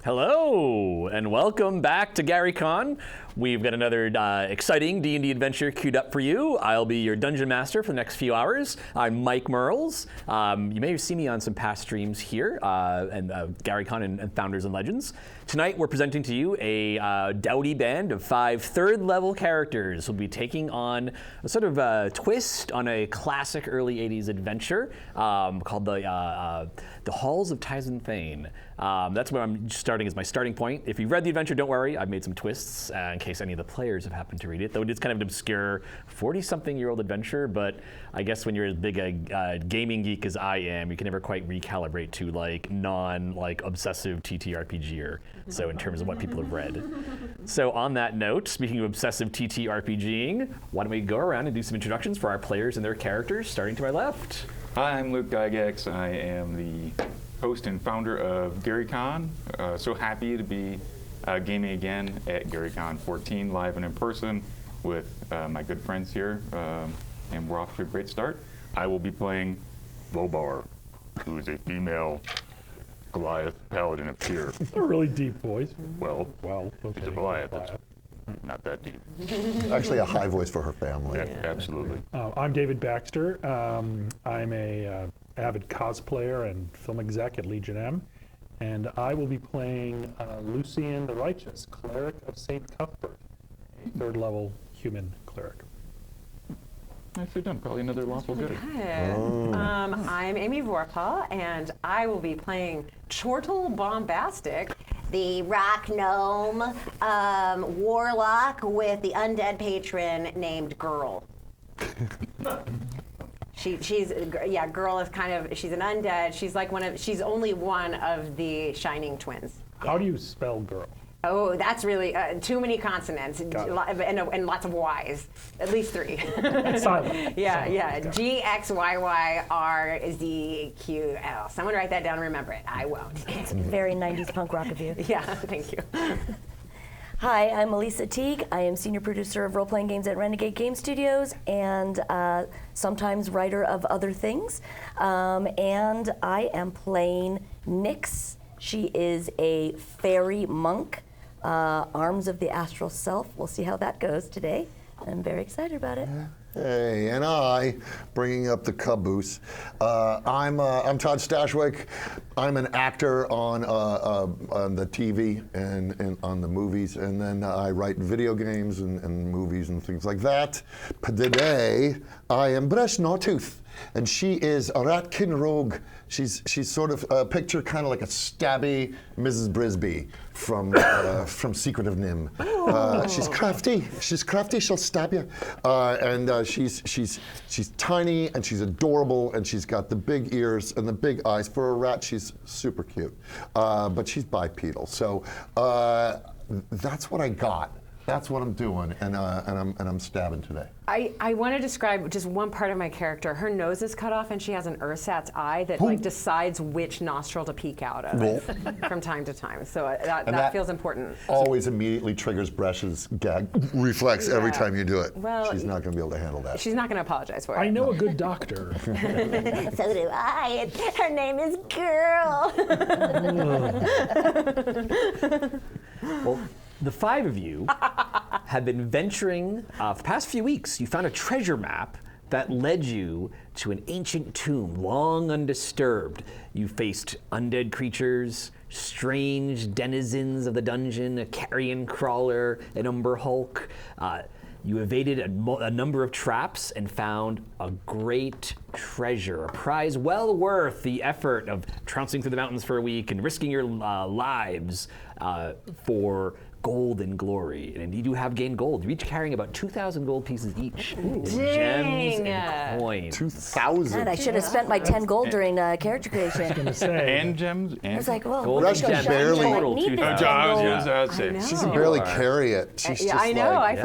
Hello, and welcome back to GaryCon. We've got another exciting D&D adventure queued up for you. I'll be your dungeon master for the next few hours. I'm Mike Mearls. You may have seen me on some past streams here, and GaryCon and Founders and Legends. Tonight, we're presenting to you a dowdy band of 5 third-level characters who'll be taking on a sort of twist on a classic early 80s adventure called the Halls of Tyson Thane. That's where I'm starting as my starting point. If you've read the adventure, don't worry. I've made some twists in case any of the players have happened to read it. Though it's kind of an obscure 40-something-year-old adventure, but I guess when you're as big a gaming geek as I am, you can never quite recalibrate to obsessive TTRPGer. So in terms of what people have read. So on that note, speaking of obsessive TTRPGing, why don't we go around and do some introductions for our players and their characters, starting to my left. Hi, I'm Luke Gygax. I am the host and founder of GaryCon. So happy to be gaming again at GaryCon 14, live and in person with my good friends here. And we're off to a great start. I will be playing Lobar, who is a female Goliath paladin of Tyr. A really deep voice. Well, Okay. she's a Goliath. That's not that deep. Actually, a high voice for her family. Yeah, absolutely. I'm David Baxter. I'm a avid cosplayer and film exec at Legion M, and I will be playing Lucian the Righteous, cleric of St. Cuthbert, a third-level human cleric. Nicely done. Probably another lawful goody. I'm Amy Vorpahl, and I will be playing Chortle Bombastic, the rock gnome warlock with the undead patron named Girl. Girl is she's an undead. She's only one of the Shining Twins. How do you spell girl? Oh, that's really too many consonants and lots of Y's. At least 3. Silent. Yeah. GXYYRZQL. Someone write that down and remember it. I won't. It's very 90s punk rock of you. Yeah, thank you. Hi, I'm Melissa Teague. I am senior producer of role-playing games at Renegade Game Studios and sometimes writer of other things. And I am playing Nyx. She is a fairy monk, arms of the astral self. We'll see how that goes today. I'm very excited about it. Hey, and I, bringing up the caboose. I'm Todd Stashwick. I'm an actor on the TV and on the movies, and then I write video games and movies and things like that. Today, I am Bresh Nortooth, and she is a ratkin rogue. She's sort of picture kind of like a stabby Mrs. Brisby from Secret of Nim. She's crafty. She'll stab you. And she's tiny and she's adorable and she's got the big ears and the big eyes. For a rat, she's super cute. But she's bipedal. So that's what I got. That's what I'm doing, and I'm stabbing today. I want to describe just one part of my character. Her nose is cut off, and she has an ersatz eye that decides which nostril to peek out of from time to time. So that feels important. Always immediately triggers Bresh's gag reflex every time you do it. Well, she's not going to be able to handle that. She's not going to apologize for it. I know a good doctor. So do I. Her name is Girl. Well, the 5 of you have been venturing for the past few weeks. You found a treasure map that led you to an ancient tomb, long undisturbed. You faced undead creatures, strange denizens of the dungeon, a carrion crawler, an umber hulk. You evaded a number of traps and found a great treasure, a prize well worth the effort of trouncing through the mountains for a week and risking your lives for gold and glory. And indeed, you have gained gold. You're each carrying about 2,000 gold pieces each. In gems and coins. 2,000. God, I should have spent my 10 gold during character creation. And gems. I was like, well, Gold we'll and go gems. shopping. Barely. I might need this gold. She can barely carry it. She's just I know. like,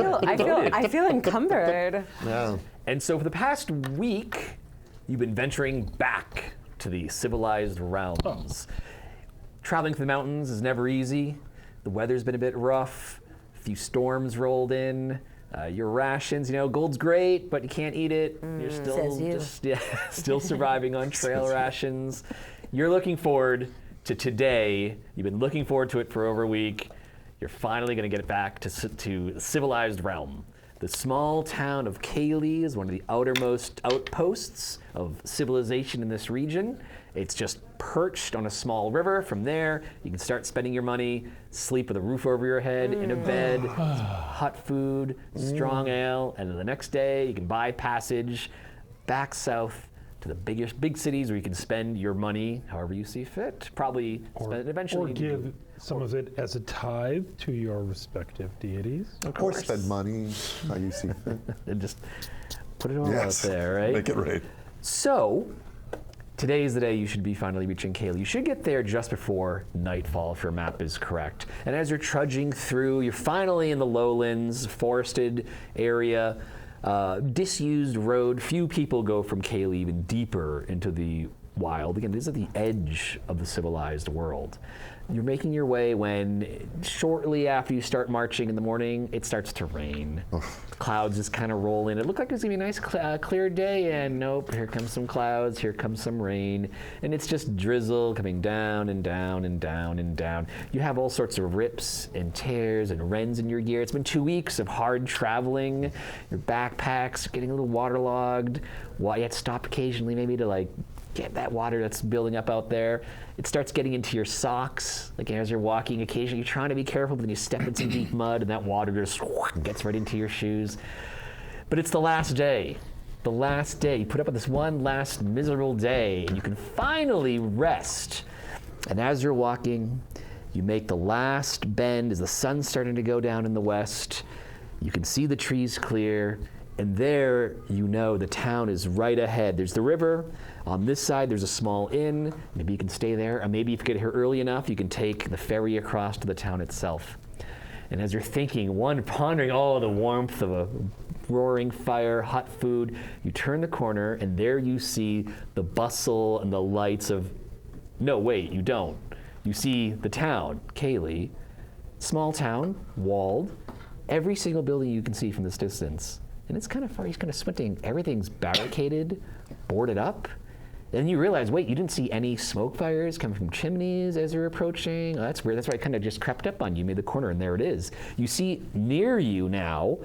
I feel encumbered. yeah. And so for the past week, you've been venturing back to the civilized realms. Traveling through the mountains is never easy. The weather's been a bit rough. A few storms rolled in. Your rations, gold's great, but you can't eat it. You're still Says you. still surviving on trail rations. You're looking forward to today. You've been looking forward to it for over a week. You're finally going to get it back to the civilized realm. The small town of Kayley is one of the outermost outposts of civilization in this region. It's just perched on a small river. From there, you can start spending your money, sleep with a roof over your head, in a bed, hot food, strong ale, and then the next day you can buy passage back south to the big cities where you can spend your money however you see fit. Probably spend it eventually. Or give some of it as a tithe to your respective deities. Or spend money how you see fit. And just put it all out there, right? Make it right. So, today is the day you should be finally reaching Kayley. You should get there just before nightfall if your map is correct. And as you're trudging through, you're finally in the lowlands, forested area, disused road. Few people go from Kayley even deeper into the wild. Again, this is at the edge of the civilized world. You're making your way when, shortly after you start marching in the morning, it starts to rain. Clouds just kind of roll in. It looked like it was going to be a nice clear day, and nope, here comes some clouds, here comes some rain. And it's just drizzle coming down and down and down and down. You have all sorts of rips and tears and rends in your gear. It's been 2 weeks of hard traveling. Your backpacks are getting a little waterlogged. You have to stop occasionally maybe to get that water that's building up out there. It starts getting into your socks, as you're walking. Occasionally, you're trying to be careful, but then you step in some deep mud, and that water just gets right into your shoes. But it's the last day. The last day. You put up with this one last miserable day, and you can finally rest. And as you're walking, you make the last bend as the sun's starting to go down in the west. You can see the trees clear. And there, the town is right ahead. There's the river. On this side, there's a small inn. Maybe you can stay there. Or maybe if you get here early enough, you can take the ferry across to the town itself. And as you're thinking, pondering all the warmth of a roaring fire, hot food, you turn the corner, and there you see the bustle and the lights of... No, wait, you don't. You see the town, Kayley. Small town, walled. Every single building you can see from this distance. And it's kind of far, he's kind of squinting. Everything's barricaded, boarded up. Then you realize, wait, you didn't see any smoke fires coming from chimneys as you're approaching. Oh, that's weird. That's why it kind of just crept up on you, made the corner, and there it is. You see near you now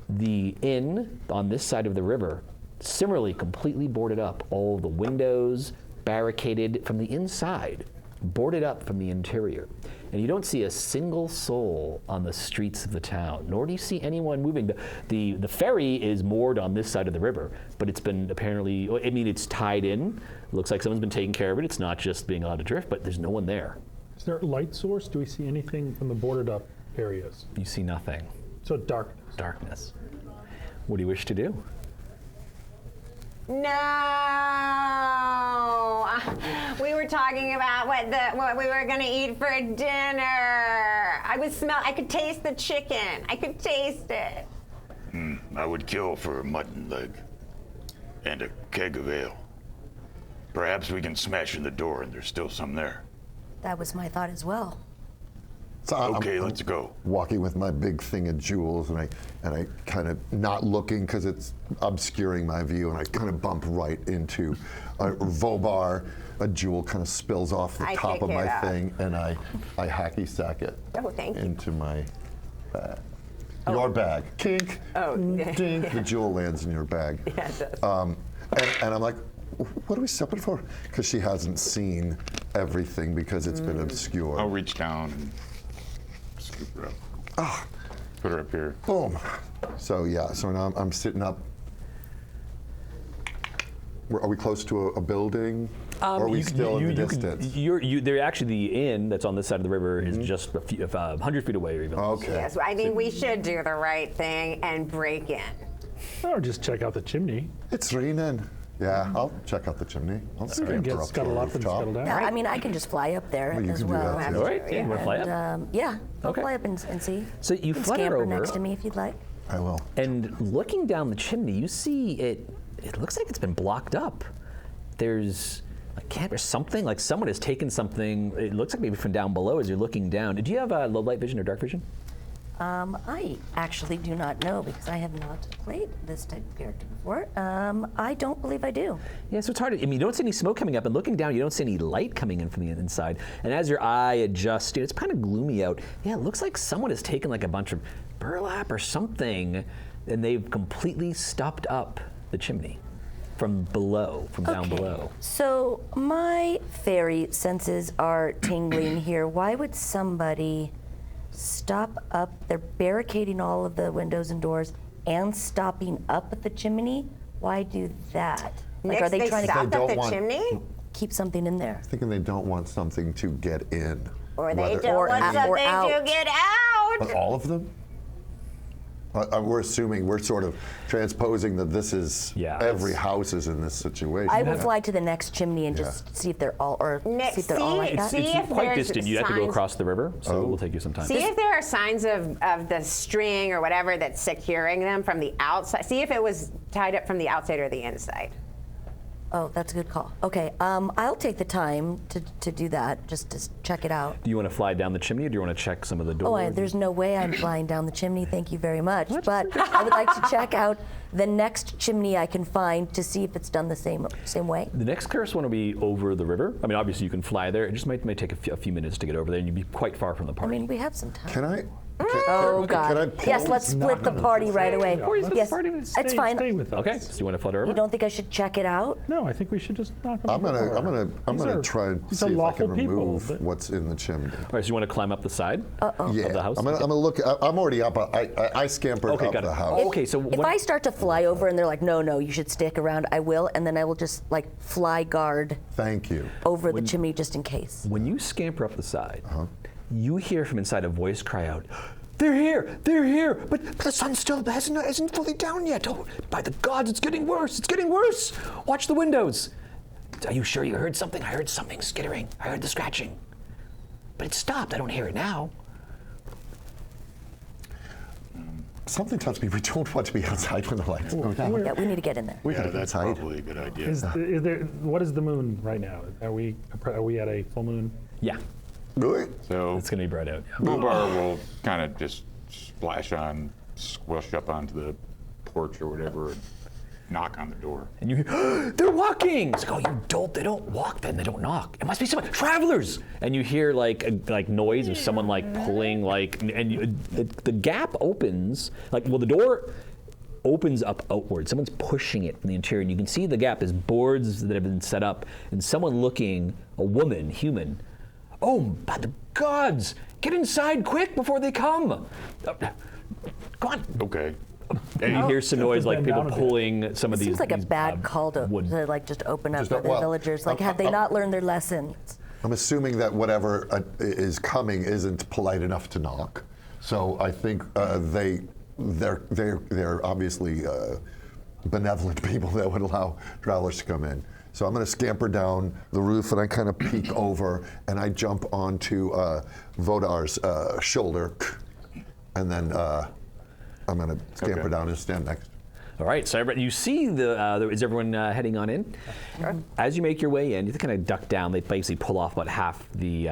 the inn on this side of the river, similarly completely boarded up. All the windows barricaded from the inside, boarded up from the interior. And you don't see a single soul on the streets of the town, nor do you see anyone moving. The ferry is moored on this side of the river, but it's been apparently, it's tied in. It looks like someone's been taking care of it. It's not just being allowed to drift, but there's no one there. Is there a light source? Do we see anything from the boarded up areas? You see nothing. So darkness. Darkness. What do you wish to do? No, we were talking about what we were gonna eat for dinner. I could taste the chicken. I could taste it. I would kill for a mutton leg and a keg of ale. Perhaps we can smash in the door and there's still some there. That was my thought as well. So Okay, let's go. Walking with my big thing of jewels, and I kind of not looking because it's obscuring my view, and I kind of bump right into a Vobar. A jewel kind of spills off the top of my thing, and I hacky sack it into my bag. Your bag. Kink. Oh, dink. The jewel lands in your bag. Yeah, it does. And I'm like, what are we stepping for? Because she hasn't seen everything because it's been obscured. I'll reach down and scoop her up. Put her up here. Boom. So now I'm sitting up. Are we close to a building? Or are we still in the distance? They're actually, the inn that's on this side of the river is just a few, 100 feet away or even. Okay. Yes, I think we should do the right thing and break in. Or just check out the chimney. It's raining. Yeah, I'll check out the chimney. I'll scamper up to a Scuttle up and rooftop. scuttle down. Yeah, I mean, I can just fly up there Well, you as can do well. that, too. All right, yeah, you want to fly up? Yeah, I'll Okay. fly up and see. So you can flutter scamper over. next to me if you'd like. I will. And looking down the chimney, you see it looks like it's been blocked up. There's a camp or something, like someone has taken something, it looks like maybe from down below as you're looking down. Do you have low light vision or dark vision? I actually do not know because I have not played this type of character before. I don't believe I do. Yeah, so it's hard. I mean, you don't see any smoke coming up, and looking down, you don't see any light coming in from the inside. And as your eye adjusts, it's kind of gloomy out. Yeah, it looks like someone has taken like a bunch of burlap or something, and they've completely stopped up the chimney from below, from down below. So my fairy senses are tingling here. Why would somebody stop up? They're barricading all of the windows and doors and stopping up at the chimney. Why do that? Next, are they trying to stopped They up don't the want- chimney? keep something in there? Thinking they don't want something to get in. Or they Whether- don't Or want out- or something to out. get out? But all of them? We're assuming, we're sort of transposing that this is every house is in this situation. I will fly to the next chimney and just see if they're all, or Next, see if they're all like that. see It's if quite there's distant. You have to go signs- across the river, so it will take you some time. See if there are signs of the string or whatever that's securing them from the outside. See if it was tied up from the outside or the inside. Oh, that's a good call. Okay, I'll take the time to do that, just to check it out. Do you want to fly down the chimney, or do you want to check some of the doors? Oh, there's no way I'm flying down the chimney, thank you very much. But I would like to check out the next chimney I can find to see if it's done the same way. The next cursed one will be over the river. I mean, obviously you can fly there. It just might take a few minutes to get over there, and you'd be quite far from the I party. mean, we have some time. Can I? Oh, God. Can I pull? Yes, let's split the party right away. Yes, it's fine. Stay with us. Okay, so you want to flutter over? You don't think I should check it out? No, I think we should just knock on I'm the door. gonna These are- try and these are see if I lawful can people, remove but- what's in the chimney. All right, so you want to climb up the side of the house? I'm gonna look. I'm already up. I scampered Okay, up got it. the house. Okay, so If I start to fly over and they're like, no, you should stick around, I will, and then I will just like fly guard Thank you. over the chimney just in case. when you scamper up the side, you hear from inside a voice cry out, they're here, but the sun still isn't fully down yet. Oh, by the gods, it's getting worse, Watch the windows. Are you sure you heard something? I heard something skittering. I heard the scratching. But it stopped, I don't hear it now. Something tells me we don't want to be outside when the lights go down. Yeah, we need to get in there. We Yeah, can that's inside. probably a good idea. Is there, what is the moon right now? Are we at a full moon? Yeah, Really? So it's gonna be bright out. Yeah. Boobar will kind of just squish up onto the porch or whatever, and knock on the door. And you hear, they're walking! It's like, oh, you dolt, they don't walk then, they don't knock. It must be someone, travelers! And you hear like noise of someone like pulling the gap opens, the door opens up outward. Someone's pushing it from the interior, and you can see the gap is boards that have been set up, and someone looking, a woman, human. Oh, by the gods! Get inside quick before they come! Go on. Okay. And you hear some noise like bend people down a bit. pulling some of It these. seems like a these, bad call to wood. like just open up Just for don't- the well, villagers. Like, have they not learned their lessons? I'm assuming that whatever is coming isn't polite enough to knock. So I think they're obviously benevolent people that would allow travelers to come in. So I'm going to scamper down the roof, and I kind of peek over, and I jump onto Vodar's shoulder, and then I'm going to scamper down and stand next. All right, so you see is everyone heading on in? As you make your way in, you kind of duck down. They basically pull off about half the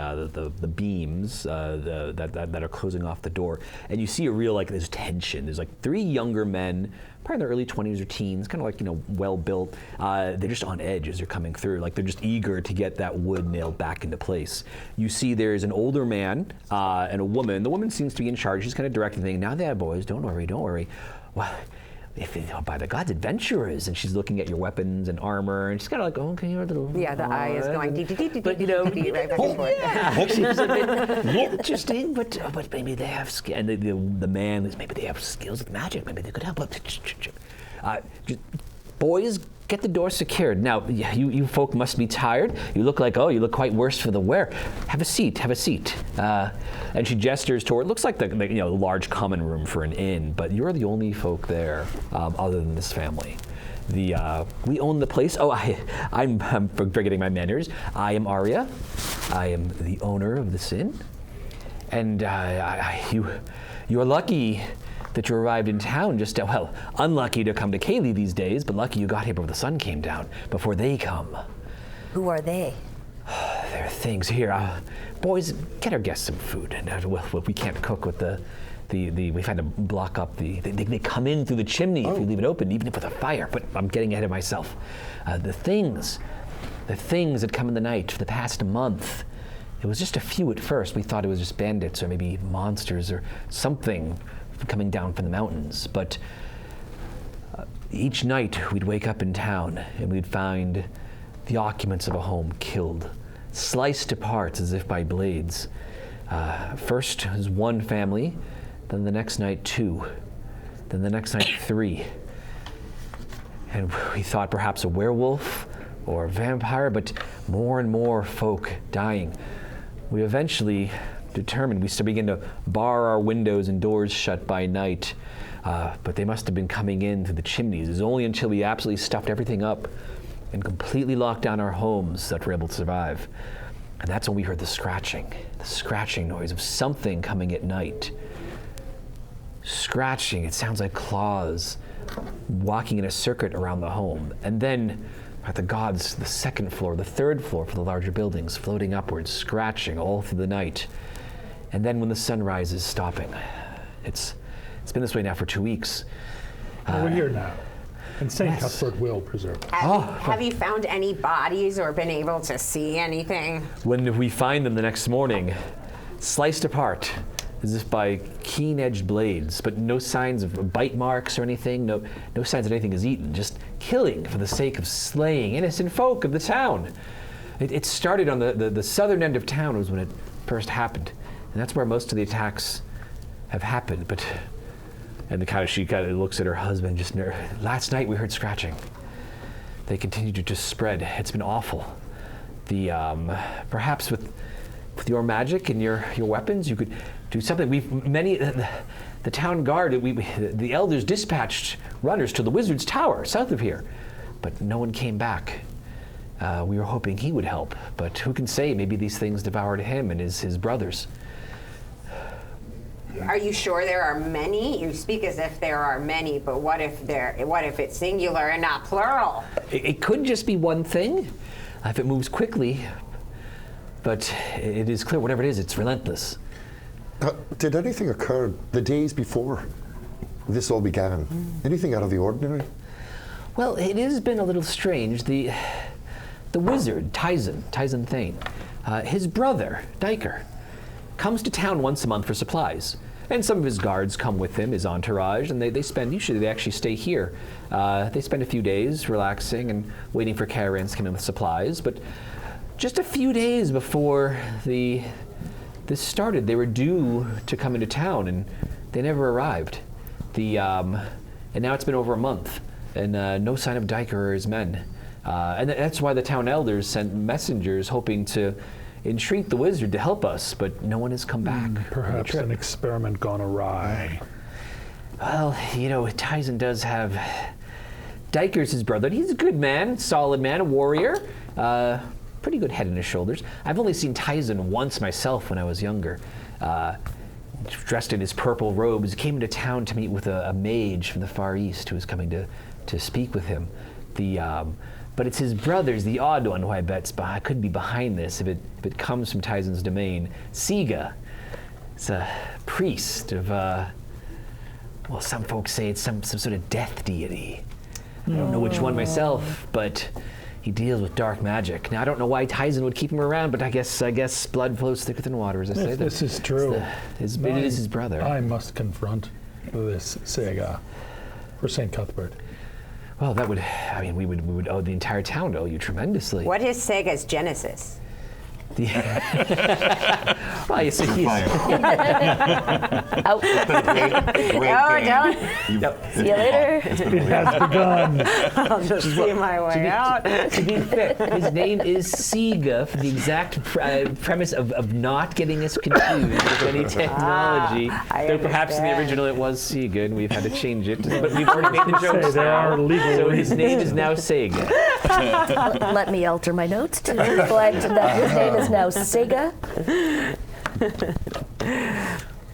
beams that are closing off the door, and you see a real there's tension. There's three younger men, probably in their early 20s or teens, kind of well built. They're just on edge as they're coming through. They're just eager to get that wood nailed back into place. You see there's an older man and a woman. The woman seems to be in charge. She's kind of directing things. Now there, boys, don't worry. Well, by the gods, adventurers, and she's looking at your weapons and armor, and she's kind of okay, you're a little. Yeah, the eye is going But right back and forth. yeah, she's a bit interesting, but maybe they have skill. And the man is maybe they have skills with magic. Maybe they could help. Boys, get the door secured. Now, you folk must be tired. You look you look quite worse for the wear. Have a seat. And she gestures toward. Looks like the large common room for an inn, but you're the only folk there, other than this family. We own the place. Oh, I'm forgetting my manners. I am Arya. I am the owner of this inn, and you are lucky that you arrived in town unlucky to come to Kayley these days, but lucky you got here before the sun came down, before they come. Who are they? There are things here. Boys, get our guests some food. And we can't cook with the we've had to block up they come in through the chimney if you leave it open, even if with a fire. But I'm getting ahead of myself. The things that come in the night for the past month. It was just a few at first. We thought it was just bandits or maybe monsters or something coming down from the mountains. But each night we'd wake up in town and we'd find the occupants of a home killed, sliced to parts as if by blades. First was one family, then the next night 2, then the next night 3. And we thought perhaps a werewolf or a vampire, but more and more folk dying. We eventually determined, we began to bar our windows and doors shut by night, but they must have been coming in through the chimneys. It was only until we absolutely stuffed everything up and completely locked down our homes that we were able to survive. And that's when we heard the scratching noise of something coming at night. Scratching, it sounds like claws walking in a circuit around the home. And then at the gods, the second floor, the third floor for the larger buildings, floating upwards, scratching all through the night. And then when the sun rises, stopping. It's been this way now for 2 weeks. We're here now. And St. Yes. Cuthbert will preserve it. Have you found any bodies or been able to see anything? When we find them the next morning, sliced apart, as if by keen-edged blades, but no signs of bite marks or anything, no signs that anything is eaten, just killing for the sake of slaying innocent folk of the town. It started on the southern end of town was when it first happened, and that's where most of the attacks have happened, but... And she kind of looks at her husband, just last night we heard scratching. They continue to just spread. It's been awful. Perhaps with your magic and your weapons, you could do something. The town guard, the elders dispatched runners to the wizard's tower south of here, but no one came back. We were hoping he would help, but who can say? Maybe these things devoured him and his brothers. Are you sure there are many? You speak as if there are many, but what if it's singular and not plural? It could just be one thing, if it moves quickly. But it is clear, whatever it is, it's relentless. Did anything occur the days before this all began? Anything out of the ordinary? Well, it has been a little strange. The wizard, Tyson Thane, his brother, Diker, comes to town once a month for supplies. And some of his guards come with him, his entourage, and they actually stay here. They spend a few days relaxing and waiting for caravans to come in with supplies. But just a few days before this started, they were due to come into town, and they never arrived. And now it's been over a month, and no sign of Diker or his men. And that's why the town elders sent messengers hoping to entreat the wizard to help us, but no one has come back. Perhaps an experiment gone awry. Well, Tyson does have... Diker's his brother. He's a good man, solid man, a warrior. Pretty good head on his shoulders. I've only seen Tyson once myself when I was younger. Dressed in his purple robes, came into town to meet with a mage from the Far East who was coming to speak with him. But it's his brother's, the odd one, who I bet could be behind this if it comes from Tyson's domain. Siga. It's a priest of, some folks say it's some sort of death deity. I don't know which one myself, but he deals with dark magic. Now, I don't know why Tyson would keep him around, but I guess blood flows thicker than water, as I say. If this is true, it is his brother. I must confront this Sega for St. Cuthbert. Well, we would owe the entire town to owe you tremendously. What is Sega's genesis? Well, you see, Out. See you later. It has begun. I'll just see my way out. To be fair, his name is Siga for the exact premise of not getting us confused with any technology. Though perhaps in the understand. original it was Siga, and we've had to change it. But we've already made the jokes there now. are legal So his name is now Sega. Let me alter my notes to reflect that his name is now Sega.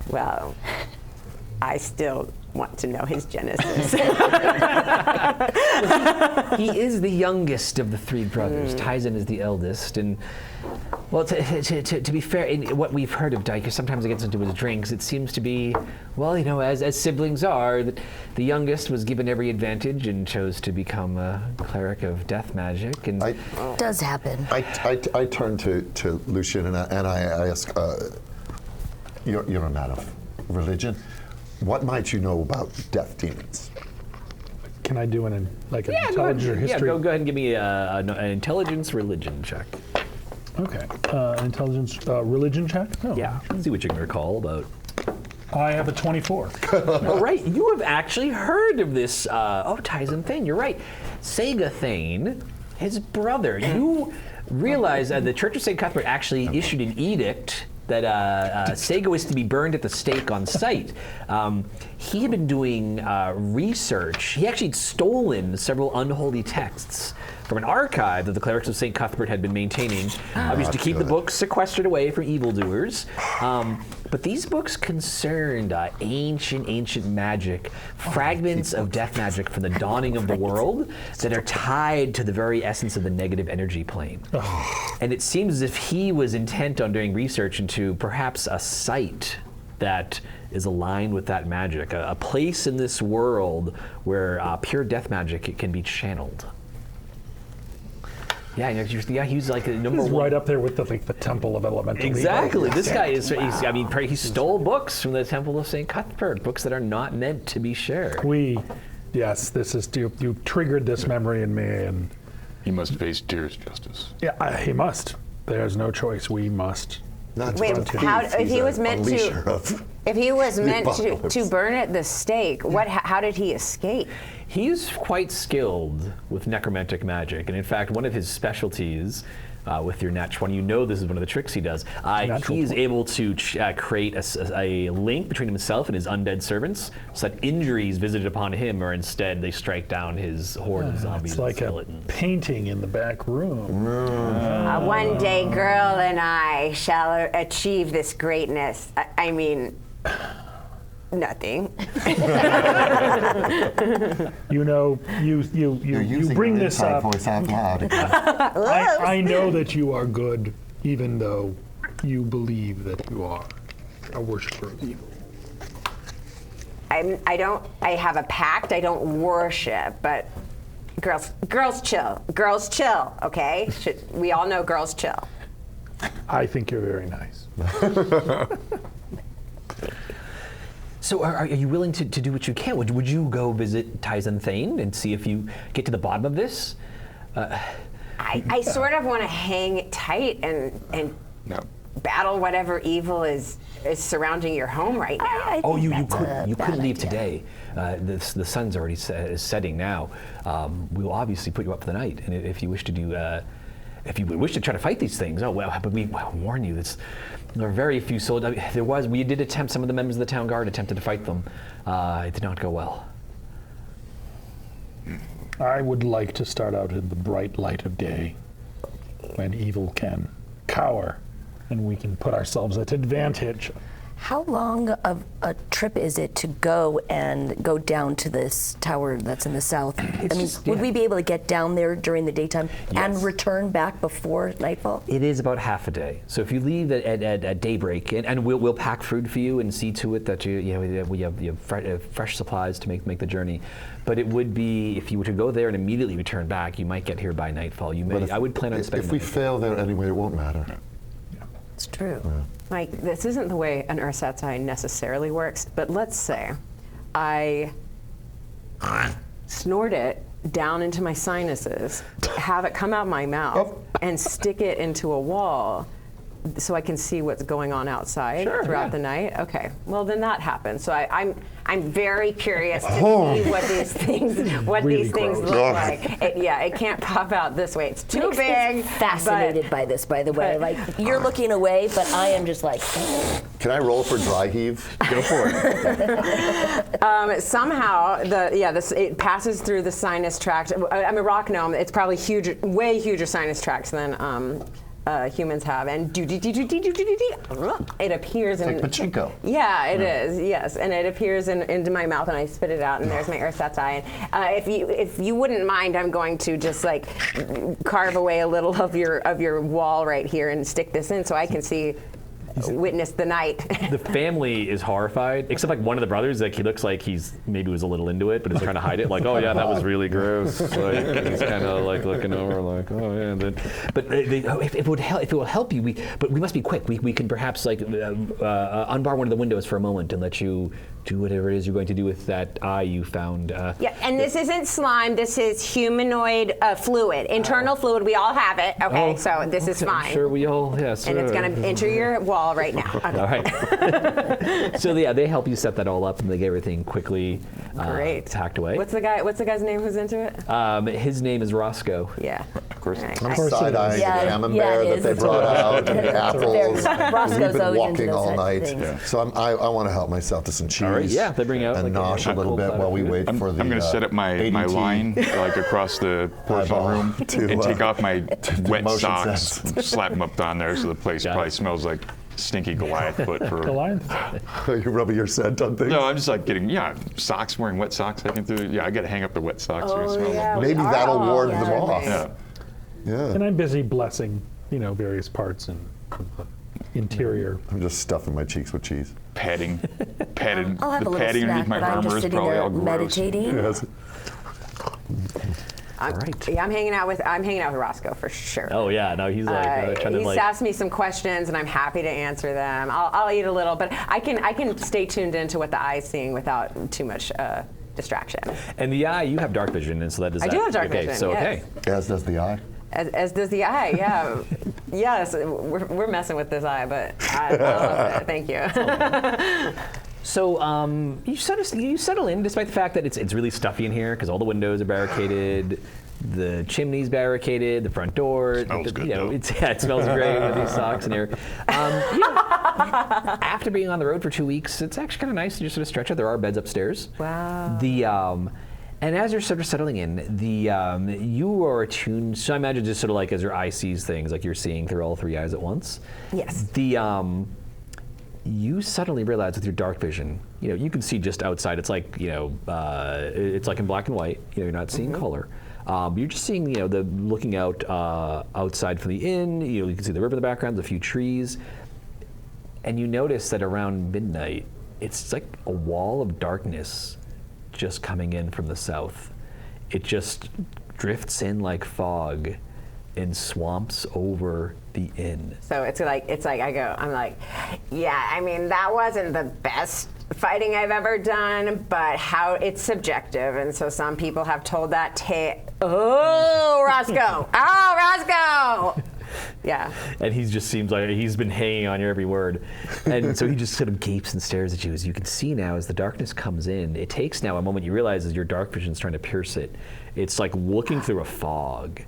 Well, I still want to know his genesis. He is the youngest of the 3 brothers. Tyson is the eldest, and Well, to be fair, in what we've heard of Diker, sometimes he gets into his drinks. It seems to be, well, as siblings are, that the youngest was given every advantage and chose to become a cleric of death magic. And Does happen. I turn to Lucian and I ask, you're a man of religion. What might you know about death demons? Can I do an intelligence or Yeah, history? go ahead and give me an intelligence religion check. Okay. Intelligence religion check? Oh. Yeah, see what you can recall about. I have a 24. All right, you have actually heard of this. Tyson Thane, you're right. Sega Thane, his brother. You realize the Church of St. Cuthbert actually issued an edict that Sega was to be burned at the stake on sight. He had been doing research. He actually had stolen several unholy texts from an archive that the clerics of St. Cuthbert had been maintaining, obviously to keep the books sequestered away from evildoers. But these books concerned ancient magic, fragments of death magic from the dawning of the world that are tied to the very essence of the negative energy plane. And it seems as if he was intent on doing research into perhaps a site that is aligned with that magic, a place in this world where pure death magic can be channeled. Yeah, he's like the number He's one. right up there with the Temple of Elemental Evil. Exactly. This guy is. He stole books from the Temple of St. Cuthbert, books that are not meant to be shared. Yes, this is you triggered this memory in me, and He must face Deer's justice. yeah, he must. There's no choice. We must. Not Wait, just if he was meant to burn at the stake, how did he escape? He's quite skilled with necromantic magic, and in fact, one of his specialties with your Nat 20, this is one of the tricks he does. He is able to create a link between himself and his undead servants, so that injuries visited upon him are instead they strike down his horde of zombies. It's like and a skeletons. painting in the back room. One day, girl and I shall achieve this greatness. I mean, nothing. You bring this up. voice out loud. I know that you are good, even though you believe that you are a worshiper of evil. I have a pact. I don't worship, but girls chill. Girls chill, okay? We all know girls chill. I think you're very nice. So are you willing to do what you can? Would you go visit Tyson Thane and see if you get to the bottom of this? I sort of want to hang tight and No. battle whatever evil is surrounding your home right now. You couldn't leave today. The sun's already is setting now. We will obviously put you up for the night, and if you wish to do, if you wish to try to fight these things, but we warn you, there are very few soldiers. We did attempt. Some of the members of the town guard attempted to fight them. It did not go well. I would like to start out in the bright light of day, when evil can cower, and we can put ourselves at advantage. How long of a trip is it to go down to this tower that's in the south? Would we be able to get down there during the daytime and return back before nightfall? It is about half a day. So if you leave at daybreak, and we'll pack food for you and see to it that we have fresh supplies to make the journey. But it would be, if you were to go there and immediately return back, you might get here by nightfall. I would plan on spending. If we fail there anyway, it won't matter. It's true. Yeah. Like, this isn't the way an ersatz eye necessarily works, but let's say I snort it down into my sinuses, have it come out my mouth, and stick it into a wall so I can see what's going on outside throughout the night. Okay, well then that happens. So I'm very curious to see what these things look like. It can't pop out this way. It's too big. Fascinated by this, by the way. Like, you're looking away, but I am just like. Can I roll for dry heave? Go for it. Somehow, it passes through the sinus tract. I'm a rock gnome. It's probably huge, way huger sinus tracts than humans have, and it appears in. Like pachinko. Yeah, it is. Yes, and it appears into my mouth, and I spit it out, and there's my ersatz. And if you wouldn't mind, I'm going to just like carve away a little of your wall right here and stick this in, so I can see. Witness the night. The family is horrified, except like one of the brothers. Like he looks like he's maybe was a little into it, but is trying to hide it. Like, oh yeah, that was really gross. Like he's kind of like looking over, like, oh yeah. And then, but if it will help you, we must be quick. We can perhaps like unbar one of the windows for a moment and let you do whatever it is you're going to do with that eye you found. Yeah, and this isn't slime. This is humanoid fluid, internal fluid. We all have it. Okay, so this is fine. Sure, we all yes. And it's going to enter your wall right now. Okay. All right. So yeah, they help you set that all up, and they get everything quickly hacked away. What's the guy's name who's into it? His name is Roscoe. Yeah. Of course. Right. Of course it Side-eyeing is. the Yeah, camembert it that is. they brought out, and the apples. Roscoe's We've been always into walking those all types of night, things. so I want to help myself to some cheese. All right, yeah, they bring out and like nosh a little bit while we wait for the. I'm going to set up my ADT line like across the porcelain Eyeball room to, and take off my wet motion socks, sense. slap them up on there so the place Got probably it. smells like stinky Goliath foot for. Goliath? You're rubbing your scent on things. No, I'm just like getting socks, wearing wet socks. I got to hang up the wet socks. so you Oh, smell yeah. them. Maybe We are that'll all ward over them the off. place. Yeah. Yeah. And I'm busy blessing, various parts and interior. I'm just stuffing my cheeks with cheese. Padding, I'll have the a little padding snack, underneath my but I'm armor just is sitting probably there all gross. meditating. Yes. All right. Yeah, I'm hanging out with Roscoe for sure. Oh yeah, no, he's like trying to He's like. asked me some questions, and I'm happy to answer them. I'll eat a little, but I can stay tuned into what the eye's seeing without too much distraction. And the eye, you have dark vision, and so that does. I do have dark okay, vision, So yes. okay. As does the eye. As does the eye, yeah. Yes, we're messing with this eye, but I love it. Thank you. So you settle in, despite the fact that it's really stuffy in here because all the windows are barricaded, the chimney's barricaded, the front door. Smells good, though. It smells great with these socks in here. After being on the road for 2 weeks, it's actually kind of nice to just sort of stretch out. There are beds upstairs. Wow. And as you're sort of settling in, you are attuned. So I imagine just sort of like as your eye sees things, like you're seeing through all three eyes at once. Yes. You suddenly realize with your dark vision, you can see just outside. It's like it's like in black and white. You're not seeing color. You're just seeing the looking out outside from the inn. You can see the river in the background, a few trees, and you notice that around midnight, it's like a wall of darkness just coming in from the south. It just drifts in like fog and swamps over the inn. So it's like I'm like, yeah, I mean, that wasn't the best fighting I've ever done, but how it's subjective, and so some people have told that tale. Oh, Roscoe! Oh, Roscoe! Yeah. And he just seems like he's been hanging on your every word. And so he just sort of gapes and stares at you. As you can see now, as the darkness comes in, it takes now a moment. You realize as your dark vision's trying to pierce it, it's like looking through a fog.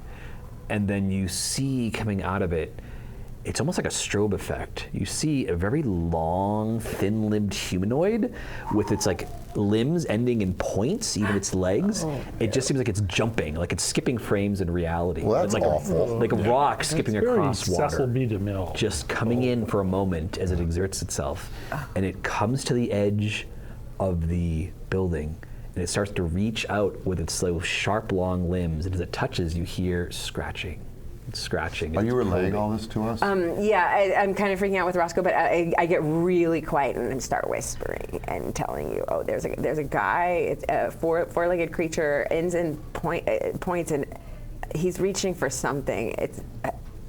And then you see coming out of it, it's almost like a strobe effect. You see a very long, thin-limbed humanoid with its like limbs ending in points, even its legs. It just seems like it's jumping, like it's skipping frames in reality. Well, that's it's like awful. like a rock skipping It's very across water. Cecil B. DeMille. Just coming in for a moment as it exerts itself. And it comes to the edge of the building, and it starts to reach out with its like, sharp, long limbs. And as it touches, you hear scratching. Scratching. Are and you it's relaying probing. all this to us? Yeah, I'm kind of freaking out with Roscoe, but I get really quiet and start whispering and telling you, oh, there's a guy, it's a four-legged creature, ends in points, and he's reaching for something. It's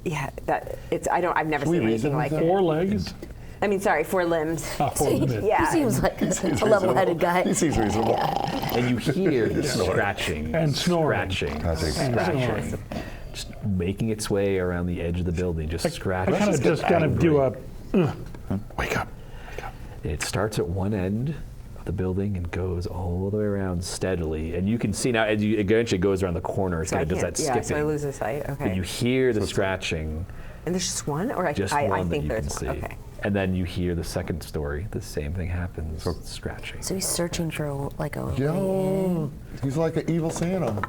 I've never Can we seen anything reason like with it. 4 legs? I mean, sorry, 4 limbs. Four limbs. Yeah. He seems like a reasonable. level-headed guy. He seems reasonable. And you hear the scratching. And snoring. Scratching. Just making its way around the edge of the building, just scratching. I kind of do a. Wake up. It starts at one end of the building and goes all the way around steadily. And you can see now, as you eventually goes around the corner, it kind of does that skipping. so I lose the sight. Okay. And you hear the scratching. And there's just one, or Just I one that think you there's can see. one. Okay. And then you hear the second story. The same thing happens. Scratching. So he's searching for a Yo, he's like an evil Santa.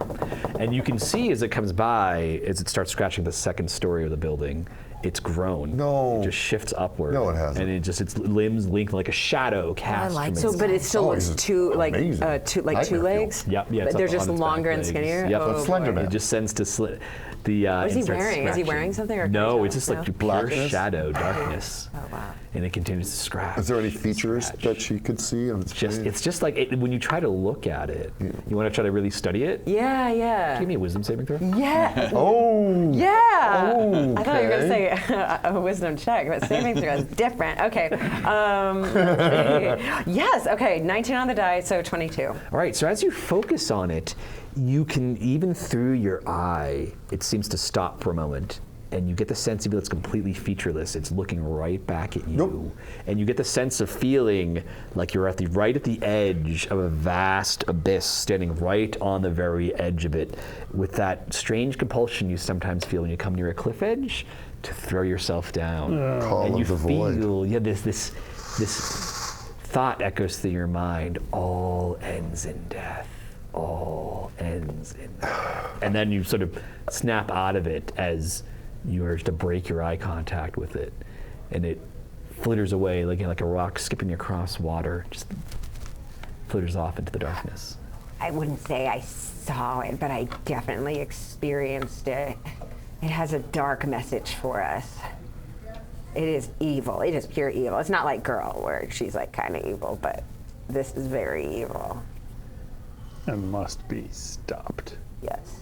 And you can see as it comes by, as it starts scratching the second story of the building, it's grown. No. It just shifts upward. No, it hasn't. And its limbs link like a shadow cast. like from it. its But it still Oh, looks he's two amazing. two Nightmare legs. Yep, yeah. But it's they're up just on its longer back and legs. skinnier. Yep. Oh, Slender boy. Man. It just sends to slit. The, What is he and starts wearing? Is he scratching. wearing something or No, can't it's just tell? like pure Blackness? shadow, darkness. Oh wow. And it continues to scratch. Is there any features scratch. that she could see on its face? It's just like when you try to look at it. You want to try to really study it? Yeah. Give me a wisdom saving throw. Yeah. Oh! Yeah. Oh, I thought you were going to okay. say a wisdom check, but saving throw is different. Okay. Yes. Okay. 19 on the die, so 22. All right, so as you focus on it, you can, even through your eye, it seems to stop for a moment. And you get the sense of it's completely featureless. It's looking right back at you. Nope. And you get the sense of feeling like you're right at the edge of a vast abyss, standing right on the very edge of it, with that strange compulsion you sometimes feel when you come near a cliff edge to throw yourself down. Call And of you the void. feel, this thought echoes through your mind, all ends in death. All ends in death. And then you sort of snap out of it as you urge to break your eye contact with it. And it flitters away like a rock skipping across water, just flitters off into the darkness. I wouldn't say I saw it, but I definitely experienced it. It has a dark message for us. It is evil. It is pure evil. It's not like Girl, where she's like kind of evil, but this is very evil. And must be stopped. Yes.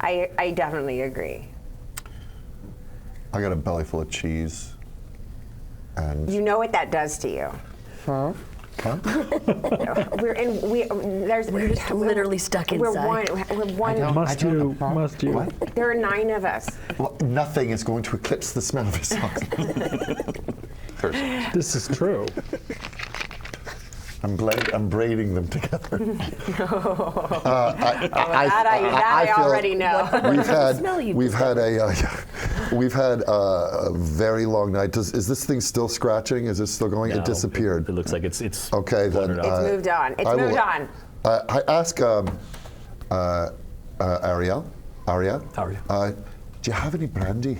I definitely agree. I got a belly full of cheese. And You know what that does to you. Huh? We're just literally stuck inside. We're one. Must you? Must you? What? There are 9 of us. Well, nothing is going to eclipse the smell of his socks. This is true. I'm braiding them together. I feel already know. We've had a very long night. Is this thing still scratching? Is it still going? No, It disappeared. It looks like it's Okay, then. wandered off. It's moved on. It's I moved will- on. I ask Aria, do you have any brandy?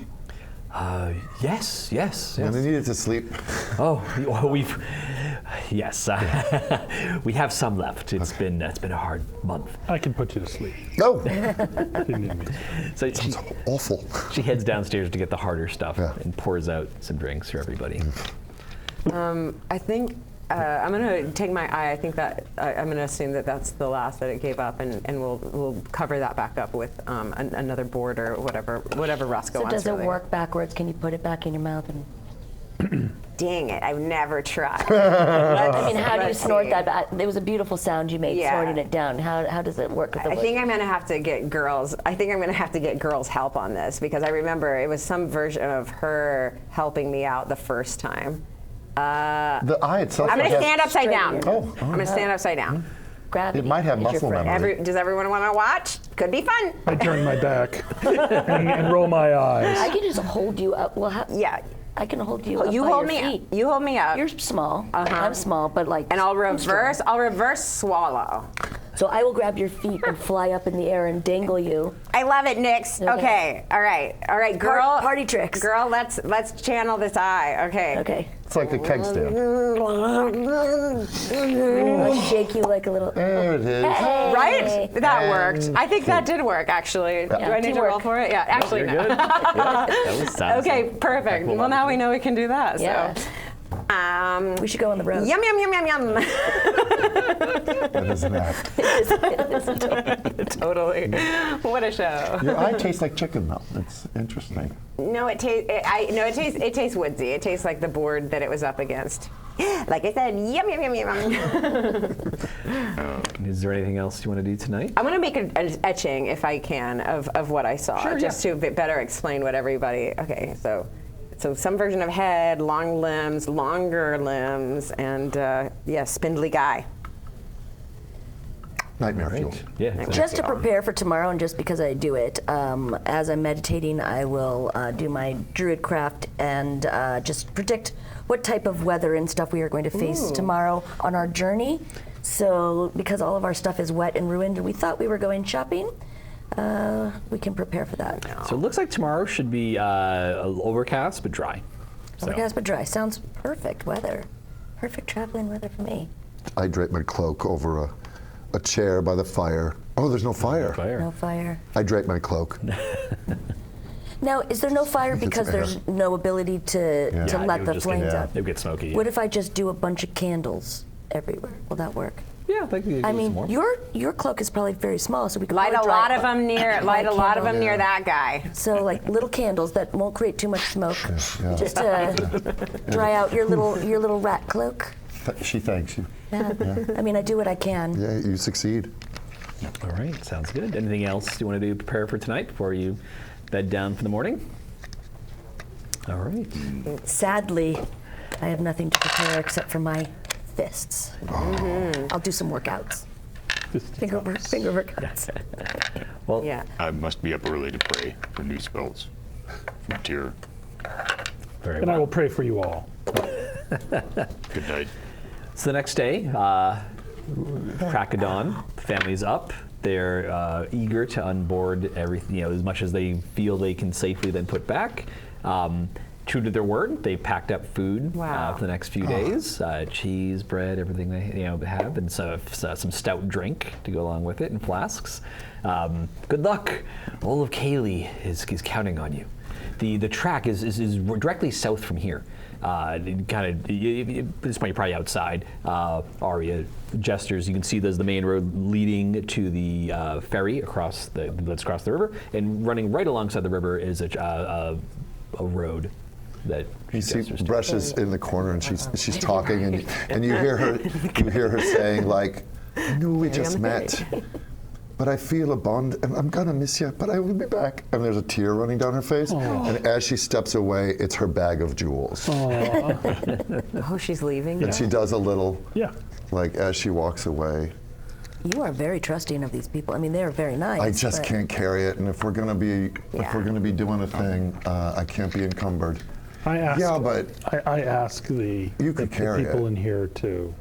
Yes. I needed to sleep. Yes, we have some left. It's been a hard month. I can put you to sleep. No, Didn't need me. So it's awful. she heads downstairs to get the harder stuff Yeah. and pours out some drinks for everybody. I think I'm going to take my eye. I think that I'm going to assume that that's the last that it gave up, and we'll cover that back up with another board or whatever Roscoe So wants. does it really. work backwards? Can you put it back in your mouth? And Dang it! I've never tried. I mean, how do you Let's snort see. that? There was a beautiful sound you made Yeah. snorting it down. How does it work with the I think I'm going to have to get girls. I think I'm going to have to get girls' help on this because I remember it was some version of her helping me out the first time. The eye itself. I'm going to has- stand upside down. Oh, I'm going to stand upside down. Gravity It might have is your muscle friend. memory. Does everyone want to watch? Could be fun. I turn my back and roll my eyes. I can just hold you up. Well, Yeah. I can hold you up You by hold your me feet. up. You hold me up. You're small. Uh-huh. I'm small, but like. And I'll I'm strong. reverse. I'll reverse swallow. So I will grab your feet and fly up in the air and dangle you. I love it, Nix. Okay. All right, girl. Party tricks. Girl, let's channel this eye. Okay. Okay. It's like a keg stand. I'll shake you like a little. There it is. Hey. Right? That And- worked. I think that did work, actually. Do I need to teamwork. roll for it? Yeah, actually, You're no. good. Yeah, that was sounds Okay, like- perfect. Well, now we know we can do that. Yeah. So. We should go on the road. Yum, yum, yum, yum, yum. That is an act. Totally. What a show. Your eye tastes like chicken, though. It's interesting. No, it tastes woodsy. It tastes like the board that it was up against. Like I said, yum, yum, yum, yum. Is there anything else you want to do tonight? I'm going to make an etching, if I can, of what I saw, Sure, just to better explain what everybody. Okay, so some version of head, long limbs, longer limbs, and spindly guy. Nightmare fuel. Yeah. exactly. Just to prepare for tomorrow, and just because I do it, as I'm meditating, I will do my druid craft and just predict what type of weather and stuff we are going to face tomorrow on our journey. So, because all of our stuff is wet and ruined, and we thought we were going shopping, We can prepare for that. So it looks like tomorrow should be overcast but dry. So- Overcast but dry. Sounds perfect weather. Perfect traveling weather for me. I drape my cloak over a chair by the fire. Oh, there's no fire. No fire. I drape my cloak. Now, is there no fire because air. there's no ability to Yeah, let it the would just flames get, out? It would get smoky. What if I just do a bunch of candles everywhere? Will that work? Yeah, I think we could I do some mean, more. your cloak is probably very small, so we could Light a probably dry lot it of them near. Light a lot of them near that guy. So like little candles that won't create too much smoke, just to dry out your little rat cloak. She thanks you. Yeah. I mean, I do what I can. Yeah, you succeed. All right, sounds good. Anything else you want to do prepare for tonight before you bed down for the morning? All right. Sadly, I have nothing to prepare except for my fists. I'll do some workouts. Finger workouts. Well, Yeah. I must be up early to pray for new spells from Tyr. very And I well. will pray for you all. Good night. So the next day, crack of dawn, the family's up. They're eager to unboard everything, as much as they feel they can safely then put back. True to their word, they packed up food Wow. for the next few days: cheese, bread, everything they have, and some stout drink to go along with it, and flasks. Good luck. All of Kayley is counting on you. The track is directly south from here. At this point, you're probably outside. Arya gestures. You can see there's the main road leading to the ferry that's across the river, and running right alongside the river is a road that You she see gestures to. Brushes in the corner, and she's talking, and you hear her saying like, "I know we just met, but I feel a bond, and I'm gonna miss you, but I will be back." And there's a tear running down her face, and as she steps away, it's her bag of jewels, Oh, she's leaving. and she does a little, Yeah. like as she walks away. You are very trusting of these people. I mean, they are very nice. I just but- can't carry it, and if we're gonna be doing a thing, I can't be encumbered. I ask. Yeah, but I ask the carry people it. in here to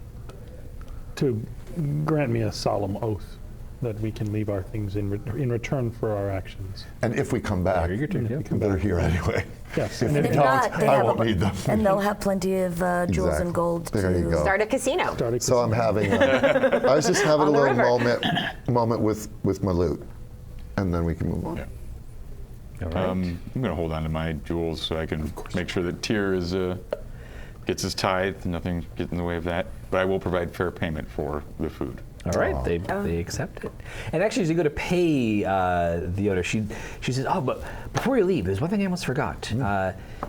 grant me a solemn oath that we can leave our things in return for our actions. and if we come back, You're good, yeah. they're here anyway. Yes. If And they if If don't, not, they I have won't need them. And they'll have plenty of jewels Exactly. and gold There to you go. Start a casino. So I'm having, I was just having a On the little river. moment with my loot, and then we can move on. Yeah. All right. I'm going to hold on to my jewels so I can make sure that Tyr gets his tithe. Nothing gets in the way of that. But I will provide fair payment for the food. All right, they accept it. And actually, as you go to pay the owner, she says, "Oh, but before you leave, there's one thing I almost forgot.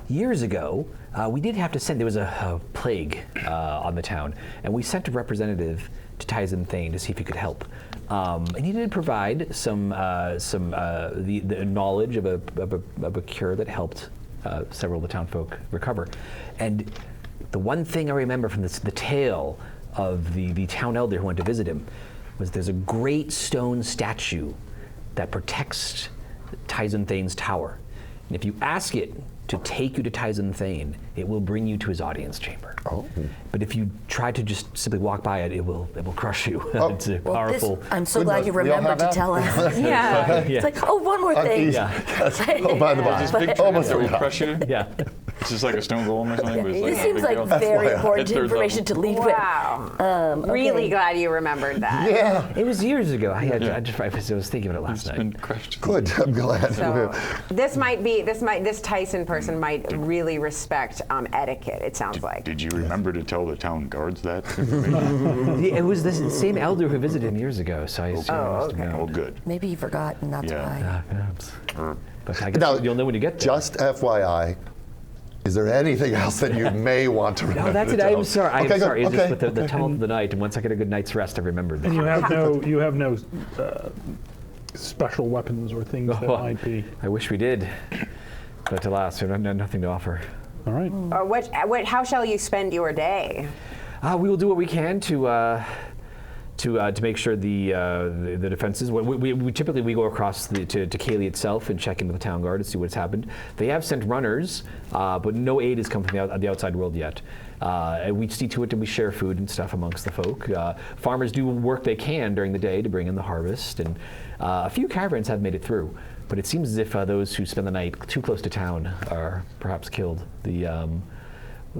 Years ago, we did have to send. There was a plague on the town, and we sent a representative to Tyson Thane to see if he could help. And he did provide some the knowledge of a cure that helped several of the townfolk recover. And the one thing I remember from the tale of the town elder who went to visit him was there's a great stone statue that protects Tyson Thane's tower. And if you ask it to take you to Tyson Thane, it will bring you to his audience chamber. Oh. But if you try to just simply walk by it, it will crush you. It's a Well, powerful. I'm so Good glad enough. you We all remembered have to that? tell us. Yeah. It's like, oh, one more thing. Easy. Yes. Oh, by the way, This big almost that will forgot. crush you. Yeah. It's just like a stone golem or something. But it's like This not a seems big like deal. very FYI. important Third information to leave Wow. Really glad you remembered that. Yeah. It was years ago. I Yeah. was thinking of it last It's night. been crushed. Good. I'm glad. So this Tyson person might really respect etiquette. It sounds like. Did you remember to tell the town guards that? Yeah, it was the same elder who visited him years ago, so I assume he must have known. Oh, good. Maybe he forgot, and that's Yeah. why. Perhaps. Er, But I guess Now, you'll know when you get there. Just FYI, is there anything else that you may want to remember? No, that's to it. tell? I'm sorry. I'm Okay, good. sorry. It's just Okay, with the okay. tumult of the night, and once I get a good night's rest, I remembered And you that. have no special weapons or things that might be. I wish we did, but alas, we have nothing to offer. All right. How shall you spend your day? We will do what we can to make sure the defenses. We typically go across to Kayley itself and check into the town guard to see what's happened. They have sent runners, but no aid has come from the outside world yet. And we see to it that we share food and stuff amongst the folk. Farmers do work they can during the day to bring in the harvest, and a few caravans have made it through. But it seems as if those who spend the night too close to town are perhaps killed.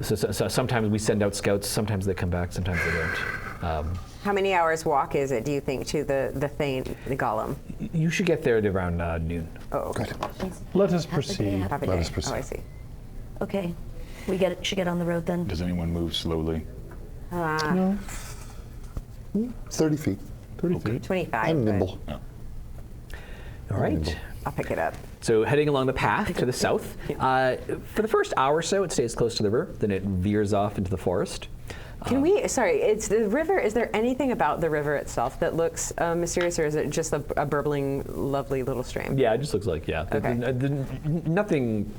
So sometimes we send out scouts, sometimes they come back, sometimes they don't. How many hours walk is it, do you think, to the Thane, the Golem? You should get there at around noon. Oh, okay. Let us proceed. Half a Let day. us proceed. Oh, I see. Okay, should get on the road then. Does anyone move slowly? No, 30 feet. 30 feet. 25. I'm but nimble. All right. I'll pick it up. So heading along the path to the south, for the first hour or so, it stays close to the river. Then it veers off into the forest. Can we, sorry, it's the river, is there anything about the river itself that looks mysterious, or is it just a burbling, lovely little stream? Yeah, it just looks like, yeah. Okay. Nothing